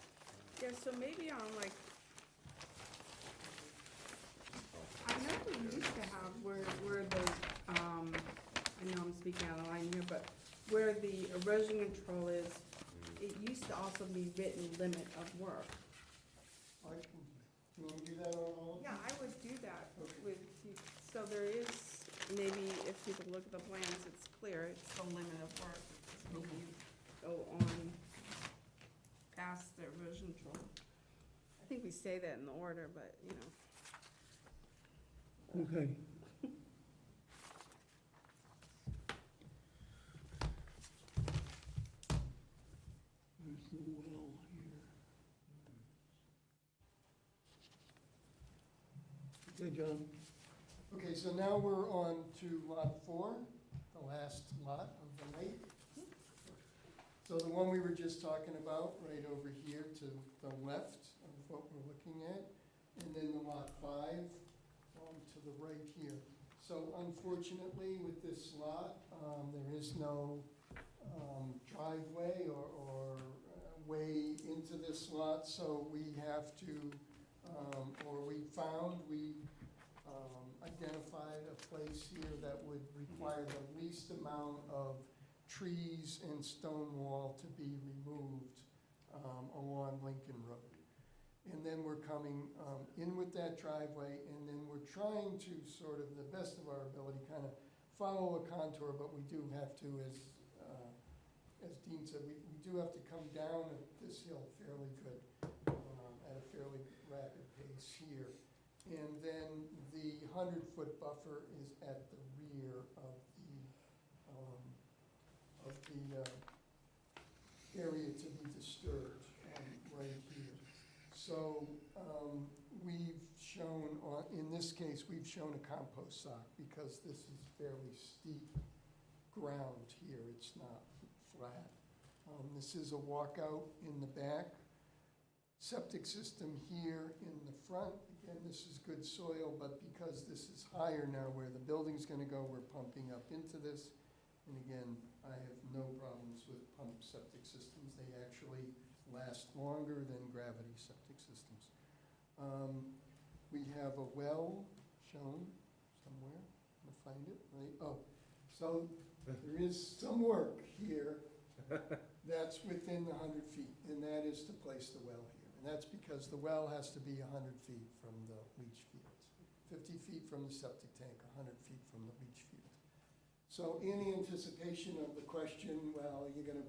Yeah, so maybe on like, I know we used to have where the, I know I'm speaking out of line here, but where the erosion control is, it used to also be written limit of work. I can, you want me to do that on all of them? Yeah, I would do that with, so there is, maybe if people look at the plans, it's clear, it's the limit of work. So maybe you go on past the erosion control. I think we say that in the order, but, you know. Okay. Where's the well here? Okay, John? Okay, so now we're on to lot 4, the last lot of the night. So the one we were just talking about, right over here to the left of what we're looking at, and then the lot 5 to the right here. So unfortunately, with this lot, there is no driveway or way into this lot, so we have to, we identified a place here that would require the least amount of trees and stone wall to be removed along Lincoln Road. And then we're coming in with that driveway, and then we're trying to sort of, the best of our ability, kind of follow a contour, but we do have to, as Dean said, we do have to come down this hill fairly good, at a fairly rapid pace here. And then the 100-foot buffer is at the rear of the area to be disturbed, right here. So we've shown, in this case, we've shown a compost sock because this is fairly steep ground here. It's not flat. This is a walkout in the back. Septic system here in the front. Again, this is good soil, but because this is higher now where the building's gonna go, we're pumping up into this. And again, I have no problems with pump septic systems. They actually last longer than gravity septic systems. We have a well shown somewhere. I'm gonna find it, right? Oh, so there is some work here that's within the 100 feet, and that is to place the well here. And that's because the well has to be 100 feet from the leach fields, 50 feet from the septic tank, 100 feet from the leach field. So in anticipation of the question, well, you're gonna,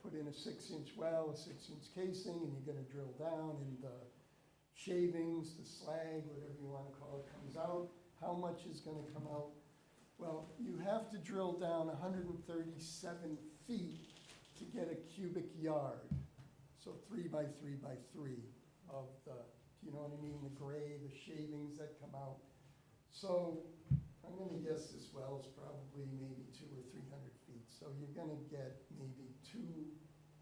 put in a 6-inch well, a 6-inch casing, and you're gonna drill down, and the shavings, the slag, whatever you wanna call it, comes out. How much is gonna come out? Well, you have to drill down 137 feet to get a cubic yard. So 3 by 3 by 3 of the, you know what I mean, the gray, the shavings that come out. So I'm gonna guess this well is probably maybe 200 or 300 feet. So you're gonna get maybe 2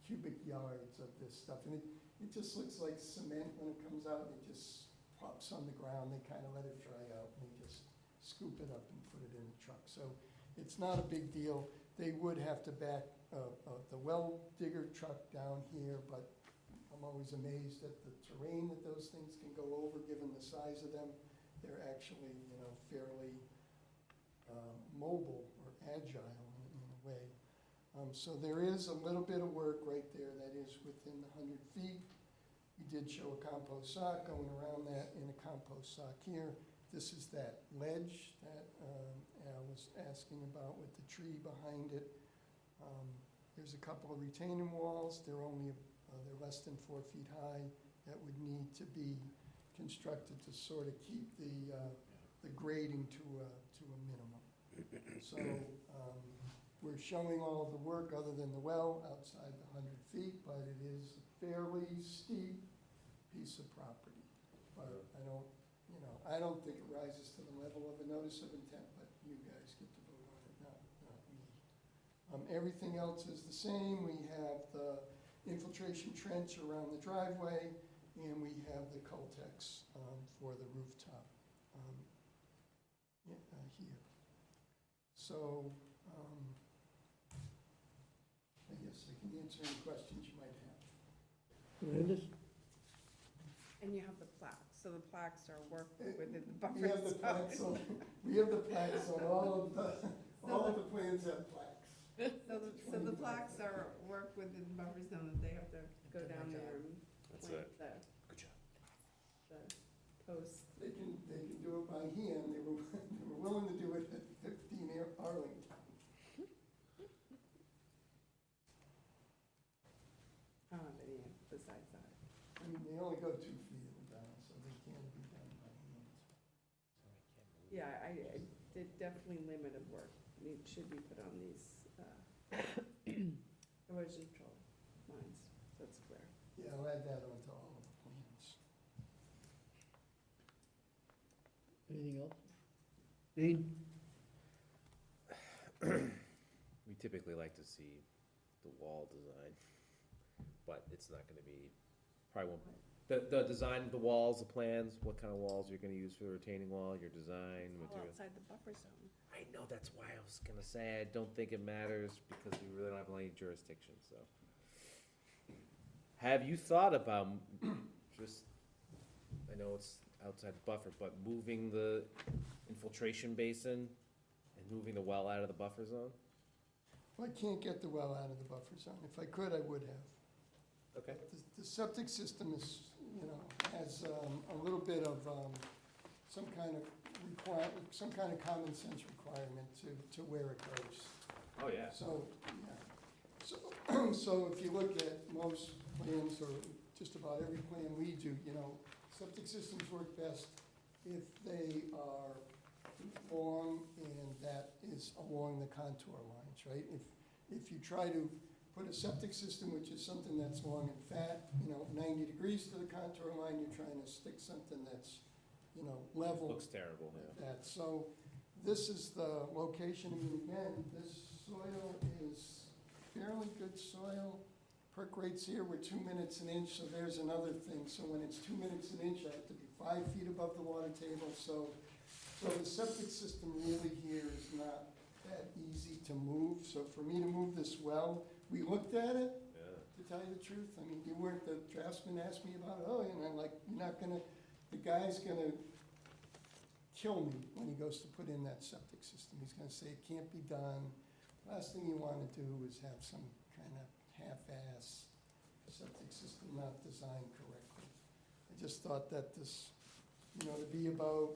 cubic yards of this stuff. And it just looks like cement when it comes out. It just pops on the ground. They kind of let it dry out, and they just scoop it up and put it in a truck. So it's not a big deal. They would have to back the well digger truck down here, but I'm always amazed at the terrain that those things can go over, given the size of them. They're actually, fairly mobile or agile in a way. So there is a little bit of work right there that is within the 100 feet. We did show a compost sock going around that and a compost sock here. This is that ledge that Al was asking about with the tree behind it. There's a couple of retaining walls. They're less than 4 feet high that would need to be constructed to sort of keep the grading to a minimum. So we're showing all of the work other than the well outside the 100 feet, but it is a fairly steep piece of property. But I don't think it rises to the level of a notice of intent, but you guys get to vote on it, not me. Everything else is the same. We have the infiltration trench around the driveway, and we have the Coltex for the rooftop here. So I guess I can answer any questions you might have. Landis? And you have the plaques, so the plaques are worked within the buffer We have the plaques on, all of the plans have plaques. So the plaques are worked within the buffer zone, that they have to go down there and That's plant it. Good job. the posts. They can do it by hand. They were willing to do it at 15 Arlington. I don't have any besides that. I mean, they only go 2 feet at a time, so they can't be done by hand. Yeah, I did definitely limited work. It should be put on these erosion control lines, so it's clear. Yeah, I'll add that onto all of the plans. Anything else? Dean? We typically like to see the wall design, but it's not gonna be, probably won't, the design, the walls, the plans, what kind of walls you're gonna use for the retaining wall, your design, All material. outside the buffer zone. I know, that's why I was gonna say, I don't think it matters, because we really don't have any jurisdiction, so. Have you thought about just, I know it's outside the buffer, but moving the infiltration basin and moving the well out of the buffer zone? Well, I can't get the well out of the buffer zone. If I could, I would have. Okay. The septic system is, has a little bit of some kind of common sense requirement to where it goes. Oh, yeah. So, yeah. So if you look at most plans, or just about every plan we do, you know, septic systems work best if they are long and that is along the contour lines, right? If you try to put a septic system, which is something that's long and fat, you know, 90 degrees to the contour line, you're trying to stick something that's, you know, level. Looks terrible, Like that, so this is the location, I mean, again, this soil is fairly good soil. Perk rates here were 2 minutes an inch, so there's another thing, so when it's 2 minutes an inch, I have to be 5 feet above the water table, so the septic system really here is not that easy to move, so for me to move this well, we looked at it, to tell you the truth, I mean, you weren't, the draftsman asked me about it, and I'm like, you're not gonna, the guy's gonna kill me when he goes to put in that septic system. He's gonna say it can't be done. Last thing you wanna do is have some kind of half-ass septic system not designed correctly. I just thought that this, you know, to be about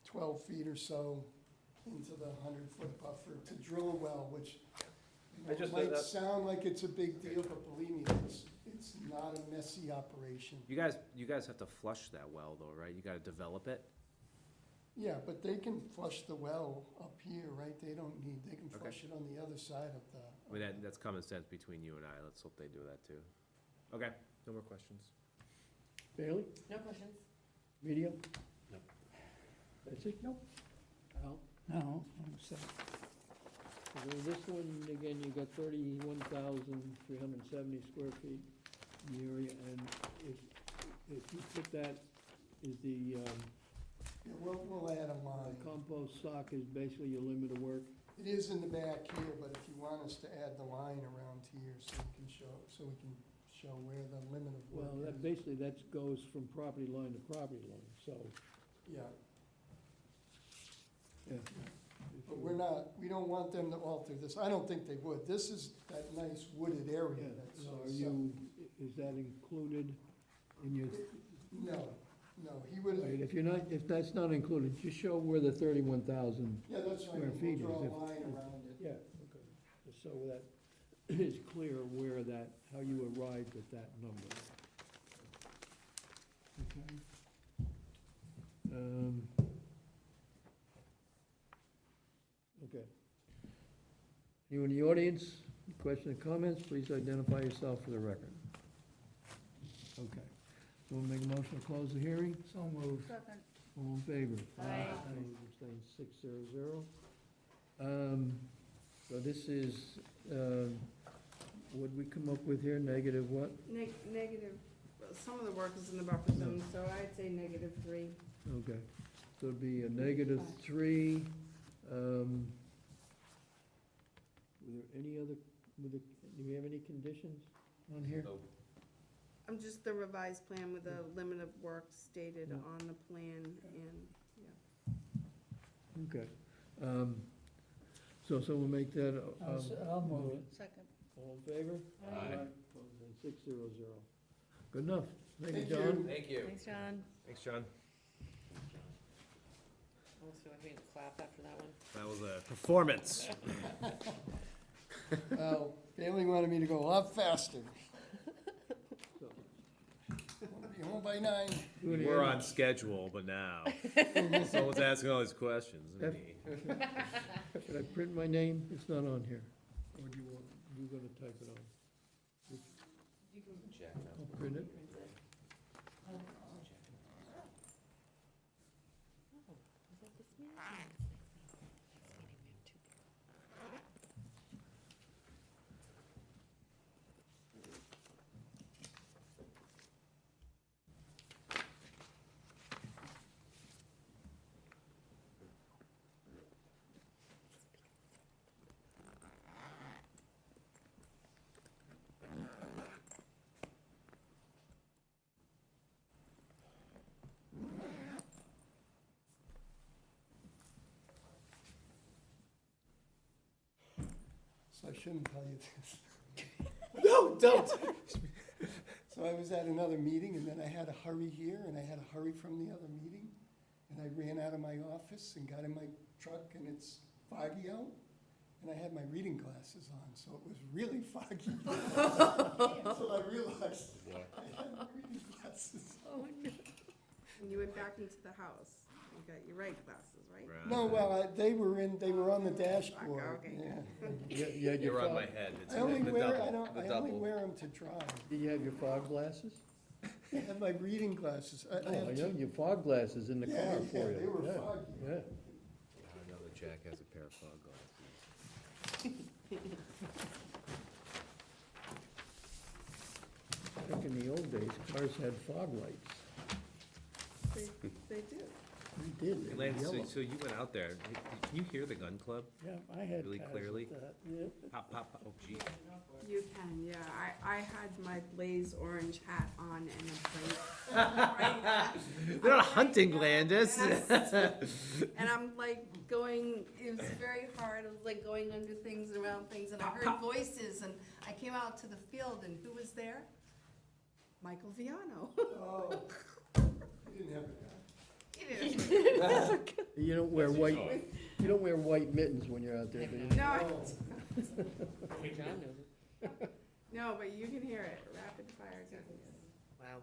12 feet or so into the 100-foot buffer, to drill a well, which, you know, it might sound like it's a big deal, but believe me, it's not a messy operation. You guys have to flush that well though, right? You gotta develop it? Yeah, but they can flush the well up here, right? They don't need, they can flush it on the other side of the. I mean, that's common sense between you and I. Let's hope they do that too. Okay, no more questions. Bailey? No questions? Media? No. Betsy? Nope. Al? No, I'm set. So this one, again, you got 31,370 square feet in the area, and if you put that, is the Yeah, we'll add a line. compost sock is basically your limit of work? It is in the back here, but if you want us to add the line around here so we can show where the limit of Well, work that, is. basically, that goes from property line to property line, so, Yeah, yeah. but we don't want them to alter this. I don't think they would. This is that nice wooded area Yeah, that's. so is that included in your, No, he would, right, if that's not included, just show where the 31,000, yeah, that's right. square feet is We'll draw a if- line around it. yeah, okay. Just so that is clear where that, how you arrived at that number. Okay. Okay. You in the audience, question or comments, please identify yourself for the record. Okay. So we'll make a motion to close the hearing? So moved. Second. All in favor? Aye. Opposed, abstained, 600. So this is, what'd we come up with here, negative what? Negative, well, some of the work is in the buffer zone, so I'd say -3. Okay, so it'd be a -3. Were there any other, do we have any conditions on here? I'm just the revised plan with a limit of work stated Yeah. on the plan and, Okay. So we'll make that, I'll move it. Second. all in favor? Aye. Opposed, and 600. Good enough. Thank you, Thank John. you. Thank you. Thanks, John. Thanks, John. Almost feel like we need to clap after that one. That was a performance. Well, Bailey wanted me to go a lot faster. So, Want to be home by 9. do any We're other- on schedule, but now someone's asking all these questions. F- Me. Should I print my name? It's not on here. Or do you want, you gonna type it on? Jack, I'll print it. Is that this meeting? So I shouldn't tell you this. No, don't. So I was at another meeting, and then I had to hurry here, and I had to hurry from the other meeting. And I ran out of my office and got in my truck, and it's foggy out. and I had my reading glasses on, so it was really foggy. So I realized Yeah. I had my reading glasses. Oh, no. And you went back into the house. You got your right glasses, right? No, well, they were on the dashboard, Okay. yeah. You had your You're on fog- my head. It's I only the wear, double, the I only double. wear them to drive. Did you have your fog glasses? I have my reading glasses. I Oh, have I two- know, your fog glasses in the Yeah, car yeah, for you. they were Yeah, foggy. Yeah. I know that Jack has a pair of fog glasses. Back in the old days, cars had fog lights. They do. They did, they were Lance, yellow. so you went out there. Can you hear the gun club? Yeah, I had Really cars clearly? with that, yeah. Pop, pop, pop. Oh, gee. You can, yeah. I had my blaze orange hat on and a plate. They're not hunting, Landis. And I'm like going, it was very hard, it was like going under things, around things, and I heard voices, and I came out to the field, and who was there? Michael Viano. Oh, you didn't have a gun. He didn't. You don't wear white mittens when you're out there, do you? No, John knows it. no, but you can hear it, rapid fire guns. Wow.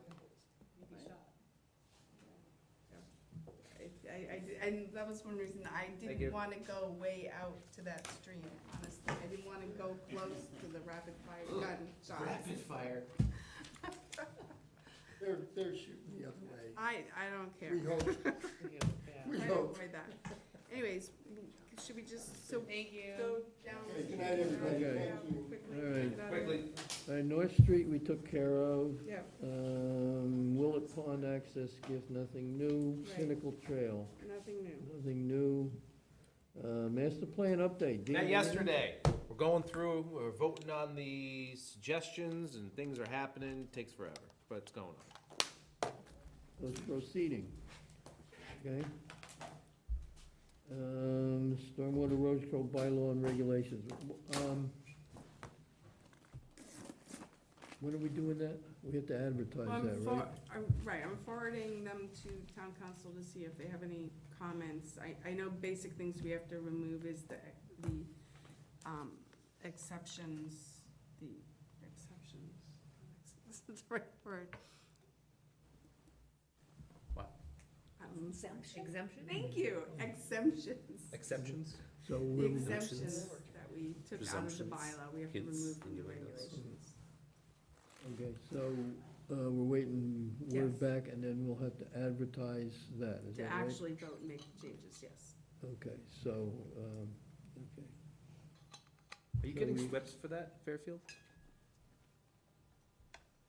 And that was one reason I Thank you. didn't wanna go way out to that stream, honestly. I didn't wanna go close to the rapid fire gun shots. fire. They're shooting the other way. I don't care. We hope, Yeah. we Try to hope. avoid that. Anyways, should we just, so Thank you. go down? Okay, good night, everybody. Okay. Thank you. Quickly. All right. get out of here. North Street, we took care of. Yeah, Willett Pond access gift, nothing new. Right. Pinnacle Trail, nothing new. nothing new. Master plan update. Dean, Not anything? yesterday. We're going through, we're voting on the suggestions and things are happening. Takes forever, but it's going on. Was proceeding. Okay. Stormwater erosion control bylaw and regulations. When are we doing that? We have to advertise Well, that, right? I'm forwarding them to town council to see if they have any comments. I know basic things we have to remove is the exceptions, that's the right word. What? Exemption? Thank you, exemptions. Exceptions? So The we'll, exemptions that we took out of the Presumptions. bylaw, we have to Kids remove from the innuendos. regulations. okay, so, we're waiting word Yes. back, and then we'll have to advertise that, is To that right? actually vote and make the changes, yes. Okay, so, okay. Are you So getting we- SWIPs for that, Fairfield?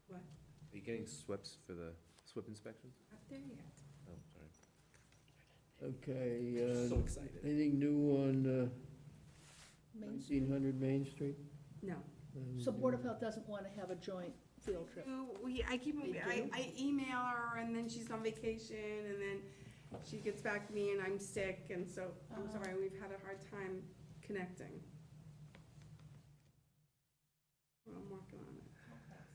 What? Are you getting SWIPs for the SWIP inspections? Not there yet. Oh, sorry. Okay, So excited. anything new on, Main Street. 1900 Main Street? No. So Board of Health doesn't want to have a joint field trip? I email her and then she's on vacation and then she gets back to me and I'm sick and so, I'm Uh-huh. sorry, we've had a hard time connecting. Well, I'm working on it,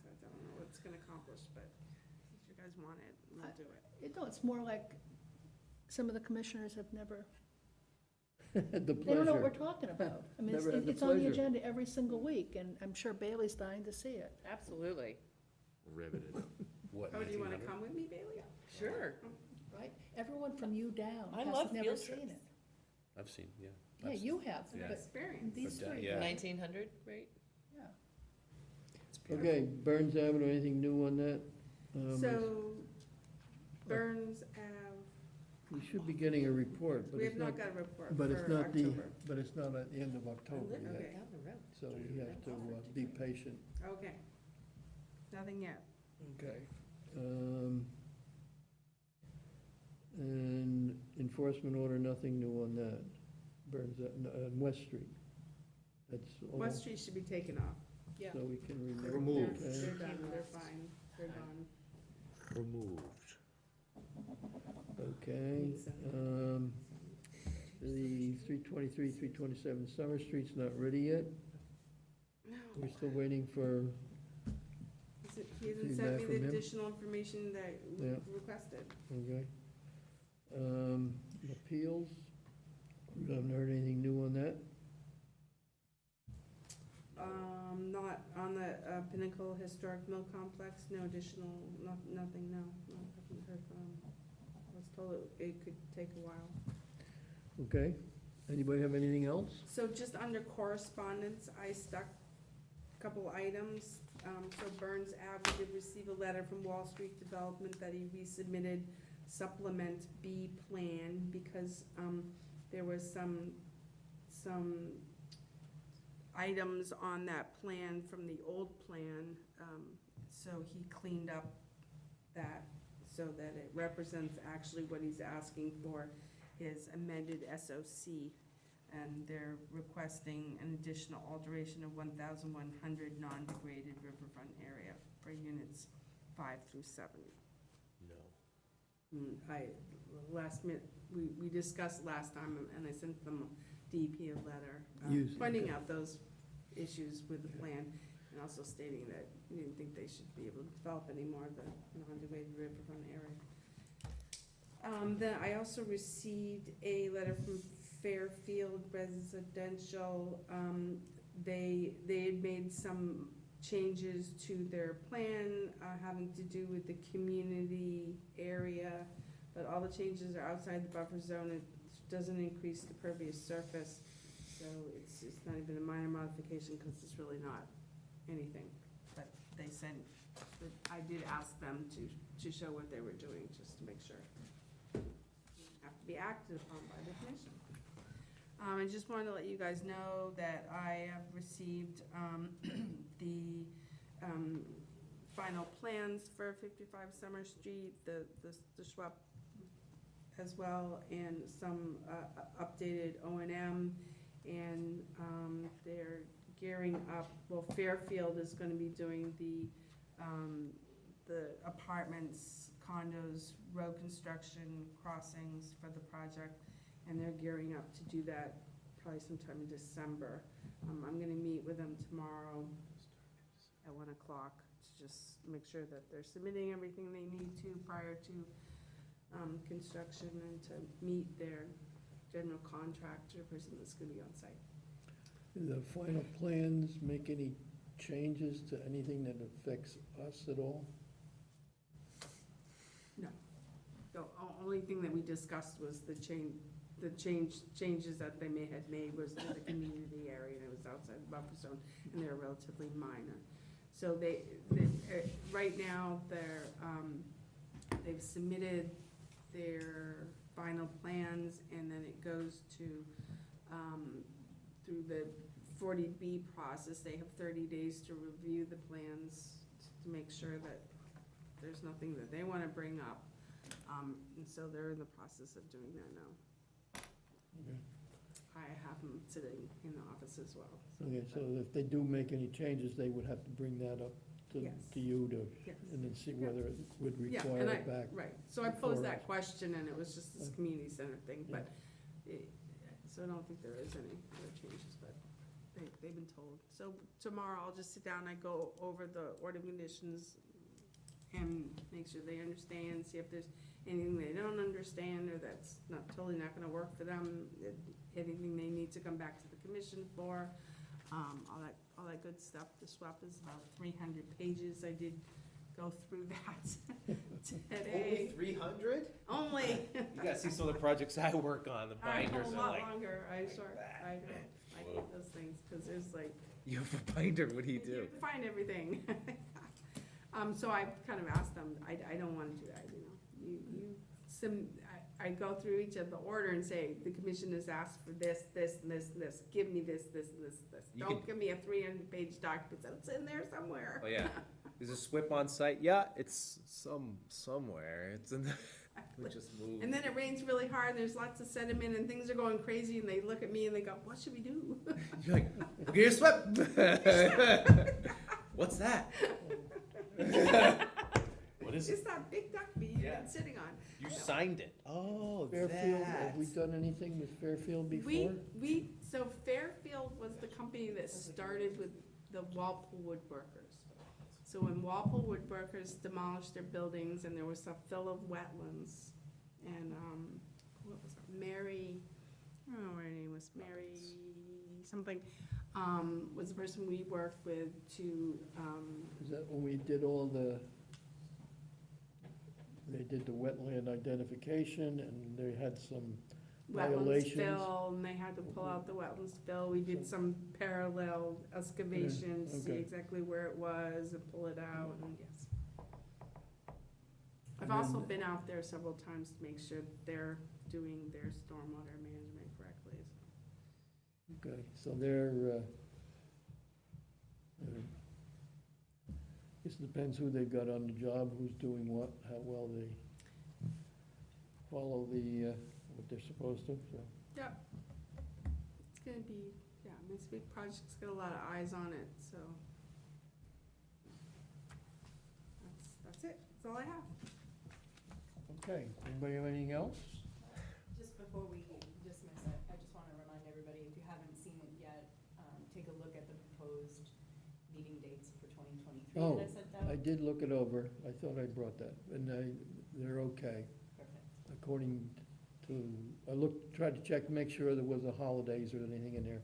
so I don't know what it's gonna accomplish, but if you guys want it, we'll do it. No, it's more like some of the commissioners have never, The they don't know what we're pleasure. talking about. I mean, Never had the it's on the pleasure. agenda every single week, and I'm sure Bailey's dying to see it. Absolutely. Riveted. What, Oh, do you wanna 1900? come with me, Bailey? Sure. Right? Everyone from you down I has love never field seen trips. it. I've seen, yeah. Yeah, I've you have, It's an Yeah. but experience. these But, three, yeah. 1900, right? yeah. Okay, Burns Avenue, anything new on that? So, Burns Ave, We should be getting a report, but we it's have not, not got a report but it's for not the, October. but it's not at the end of October I live yet. Okay. down the road. So we have to be patient. Okay. Nothing yet. Okay. And enforcement order, nothing new on that. Burns, West Street. That's all. West Street should be taken off. Yeah. So we can remove. Removed. okay. They're done, they're fine, they're gone. Removed. Okay, the 323, 327 Summer Street's not ready yet. No. We're still waiting for, He hasn't Feedback sent me from the him? additional information that we Yeah. requested. okay. Appeals, we haven't heard anything new on that. historic mill complex, no additional, nothing, no, haven't heard from them. I was told it could take a while. Okay, anybody have anything else? So just under correspondence, I stuck a couple items. So Burns Ave did receive a letter from Wall Street Development that he resubmitted supplement B plan because, there was some items on that plan from the old plan. So he cleaned up that so that it represents actually what he's asking for, his amended SOC. And they're requesting an additional alteration of 1,100 non-degraded riverfront area for units 5 through 7. No. Last minute, we discussed last time, and I sent them DEP a letter, Use- pointing okay. out those issues with the plan, and also stating that we didn't think they should be able to develop any more of the non-degraded riverfront area. Then I also received a letter from Fairfield Residential. They had made some changes to their plan, having to do with the community area, but all the changes are outside the buffer zone. It doesn't increase the pervious surface, so it's not even a minor modification, because it's really not anything. But they said, that I did ask them to show what they were doing, just to make sure. Have to be acted upon by the commission. I just wanted to let you guys know that I have received the final plans for 55 Summer Street, the Schwab as well, and some updated O&M, and they're gearing up. Well, Fairfield is going to be doing the apartments, condos, road construction, crossings for the project, and they're gearing up to do that probably sometime in December. I'm gonna meet with them tomorrow at 1 o'clock to just make sure that they're submitting everything they need to prior to construction, and to meet their general contractor, person that's gonna be on site. Do the final plans make any changes to anything that affects us at all? No. The only thing that we discussed was the changes that they may have made was to the community area, and it was outside the buffer zone, and they're relatively minor. So right now, they've submitted their final plans, and then it goes to, through the 40B process. They have 30 days to review the plans to make sure that there's nothing that they want to bring up. And so they're in the process of doing that now. Okay. I have them sitting in the office as well. Okay, so if they do make any changes, they would have to bring that up Yes. to you to, Yes. and then see Yeah. whether it would Yeah, require and it back. right, so I before posed that us. question, and it was just this community center thing, Yeah. but, so I don't think there is any other changes, but they've been told. So tomorrow, I'll just sit down and I go over the order of conditions and make sure they understand, see if there's anything they don't understand, or that's totally not gonna work for them, anything they need to come back to the commission for, all that good stuff. The swap is about 300 pages. I did go through that today. 300? Only. You gotta see some of the projects I work on, the I binders a are lot like, longer, I know, I hate those things, because there's like, you have a binder, what do you you do? have to find everything. So I kind of asked them, I don't want to do that, I go through each of the order and say, the commission has asked for this, this, and this, and this, give me this, this, and this, this. You Don't could- give me a 300-page document, it's in there somewhere. Oh, yeah. Is a SWIP on site? Yeah, it's somewhere. It's in the, we just moved. And then it rains really hard, and there's lots of sediment, and things are going crazy, and they look at me and they go, what should we do? You're like, we'll get your SWIP. What's that? What is It's that big duck bee you've Yeah. been sitting on. You signed it. Oh, Fairfield, have we that. done anything with Fairfield before? So Fairfield was the company that started with the Walpole Woodworkers. So when Walpole Woodworkers demolished their buildings, and there was a fill of wetlands, and, what was it, Mary, I don't know what her name was, Mary something, was the person we worked with to, Is that when we did they did the wetland identification and they had some wetlands violations? fill, and they had to pull out the wetlands fill. We did some parallel excavations, see okay. exactly where it was and pull it out, and yes. I've And also then- been out there several times to make sure they're doing their stormwater management correctly, so. Okay, so they're, guess it depends who they've got on the job, who's doing what, how well they follow what they're supposed to, so. Yep. It's gonna be, yeah, this big project's got a lot of eyes on it, so. That's it. That's all I have. Okay, anybody have anything else? Just before we dismiss it, I just want to remind everybody, if you haven't seen it yet, take a look at the proposed meeting dates for 2023 Oh, that I sent out. I did look it over, I thought I brought that, and they're okay. Perfect. According to, tried to check, make sure there wasn't holidays or anything in there.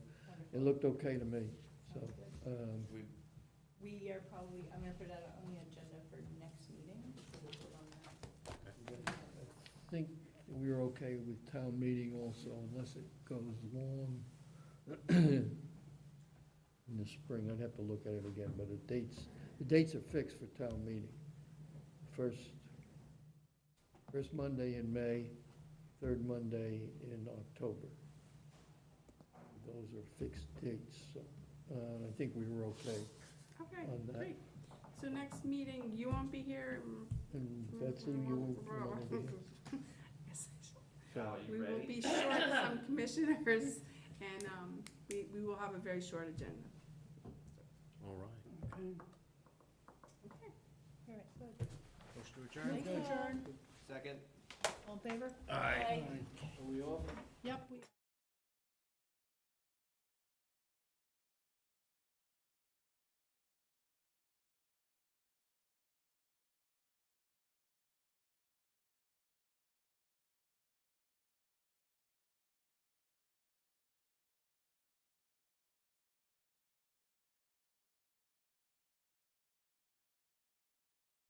It Wonderful. looked okay to me, so, Sounds good. We are probably, I'm gonna put that on the agenda for next meeting, so we'll vote on that. I think we're okay with town meeting also, unless it goes long in the spring. I'd have to look at it again, but the dates are fixed for town meeting. First Monday in May, third Monday in October. Those are fixed dates, so, I think we were okay. Okay, On that. great. So next meeting, you won't be here? And Betsy, you will be here. Yes, we will be short some commissioners, and we will have a very short agenda. All right. Okay. Okay. All right, good. Motion to adjourn? Thank you, Adjourn. Second. All in favor? Aye. Are we off? Yep, we.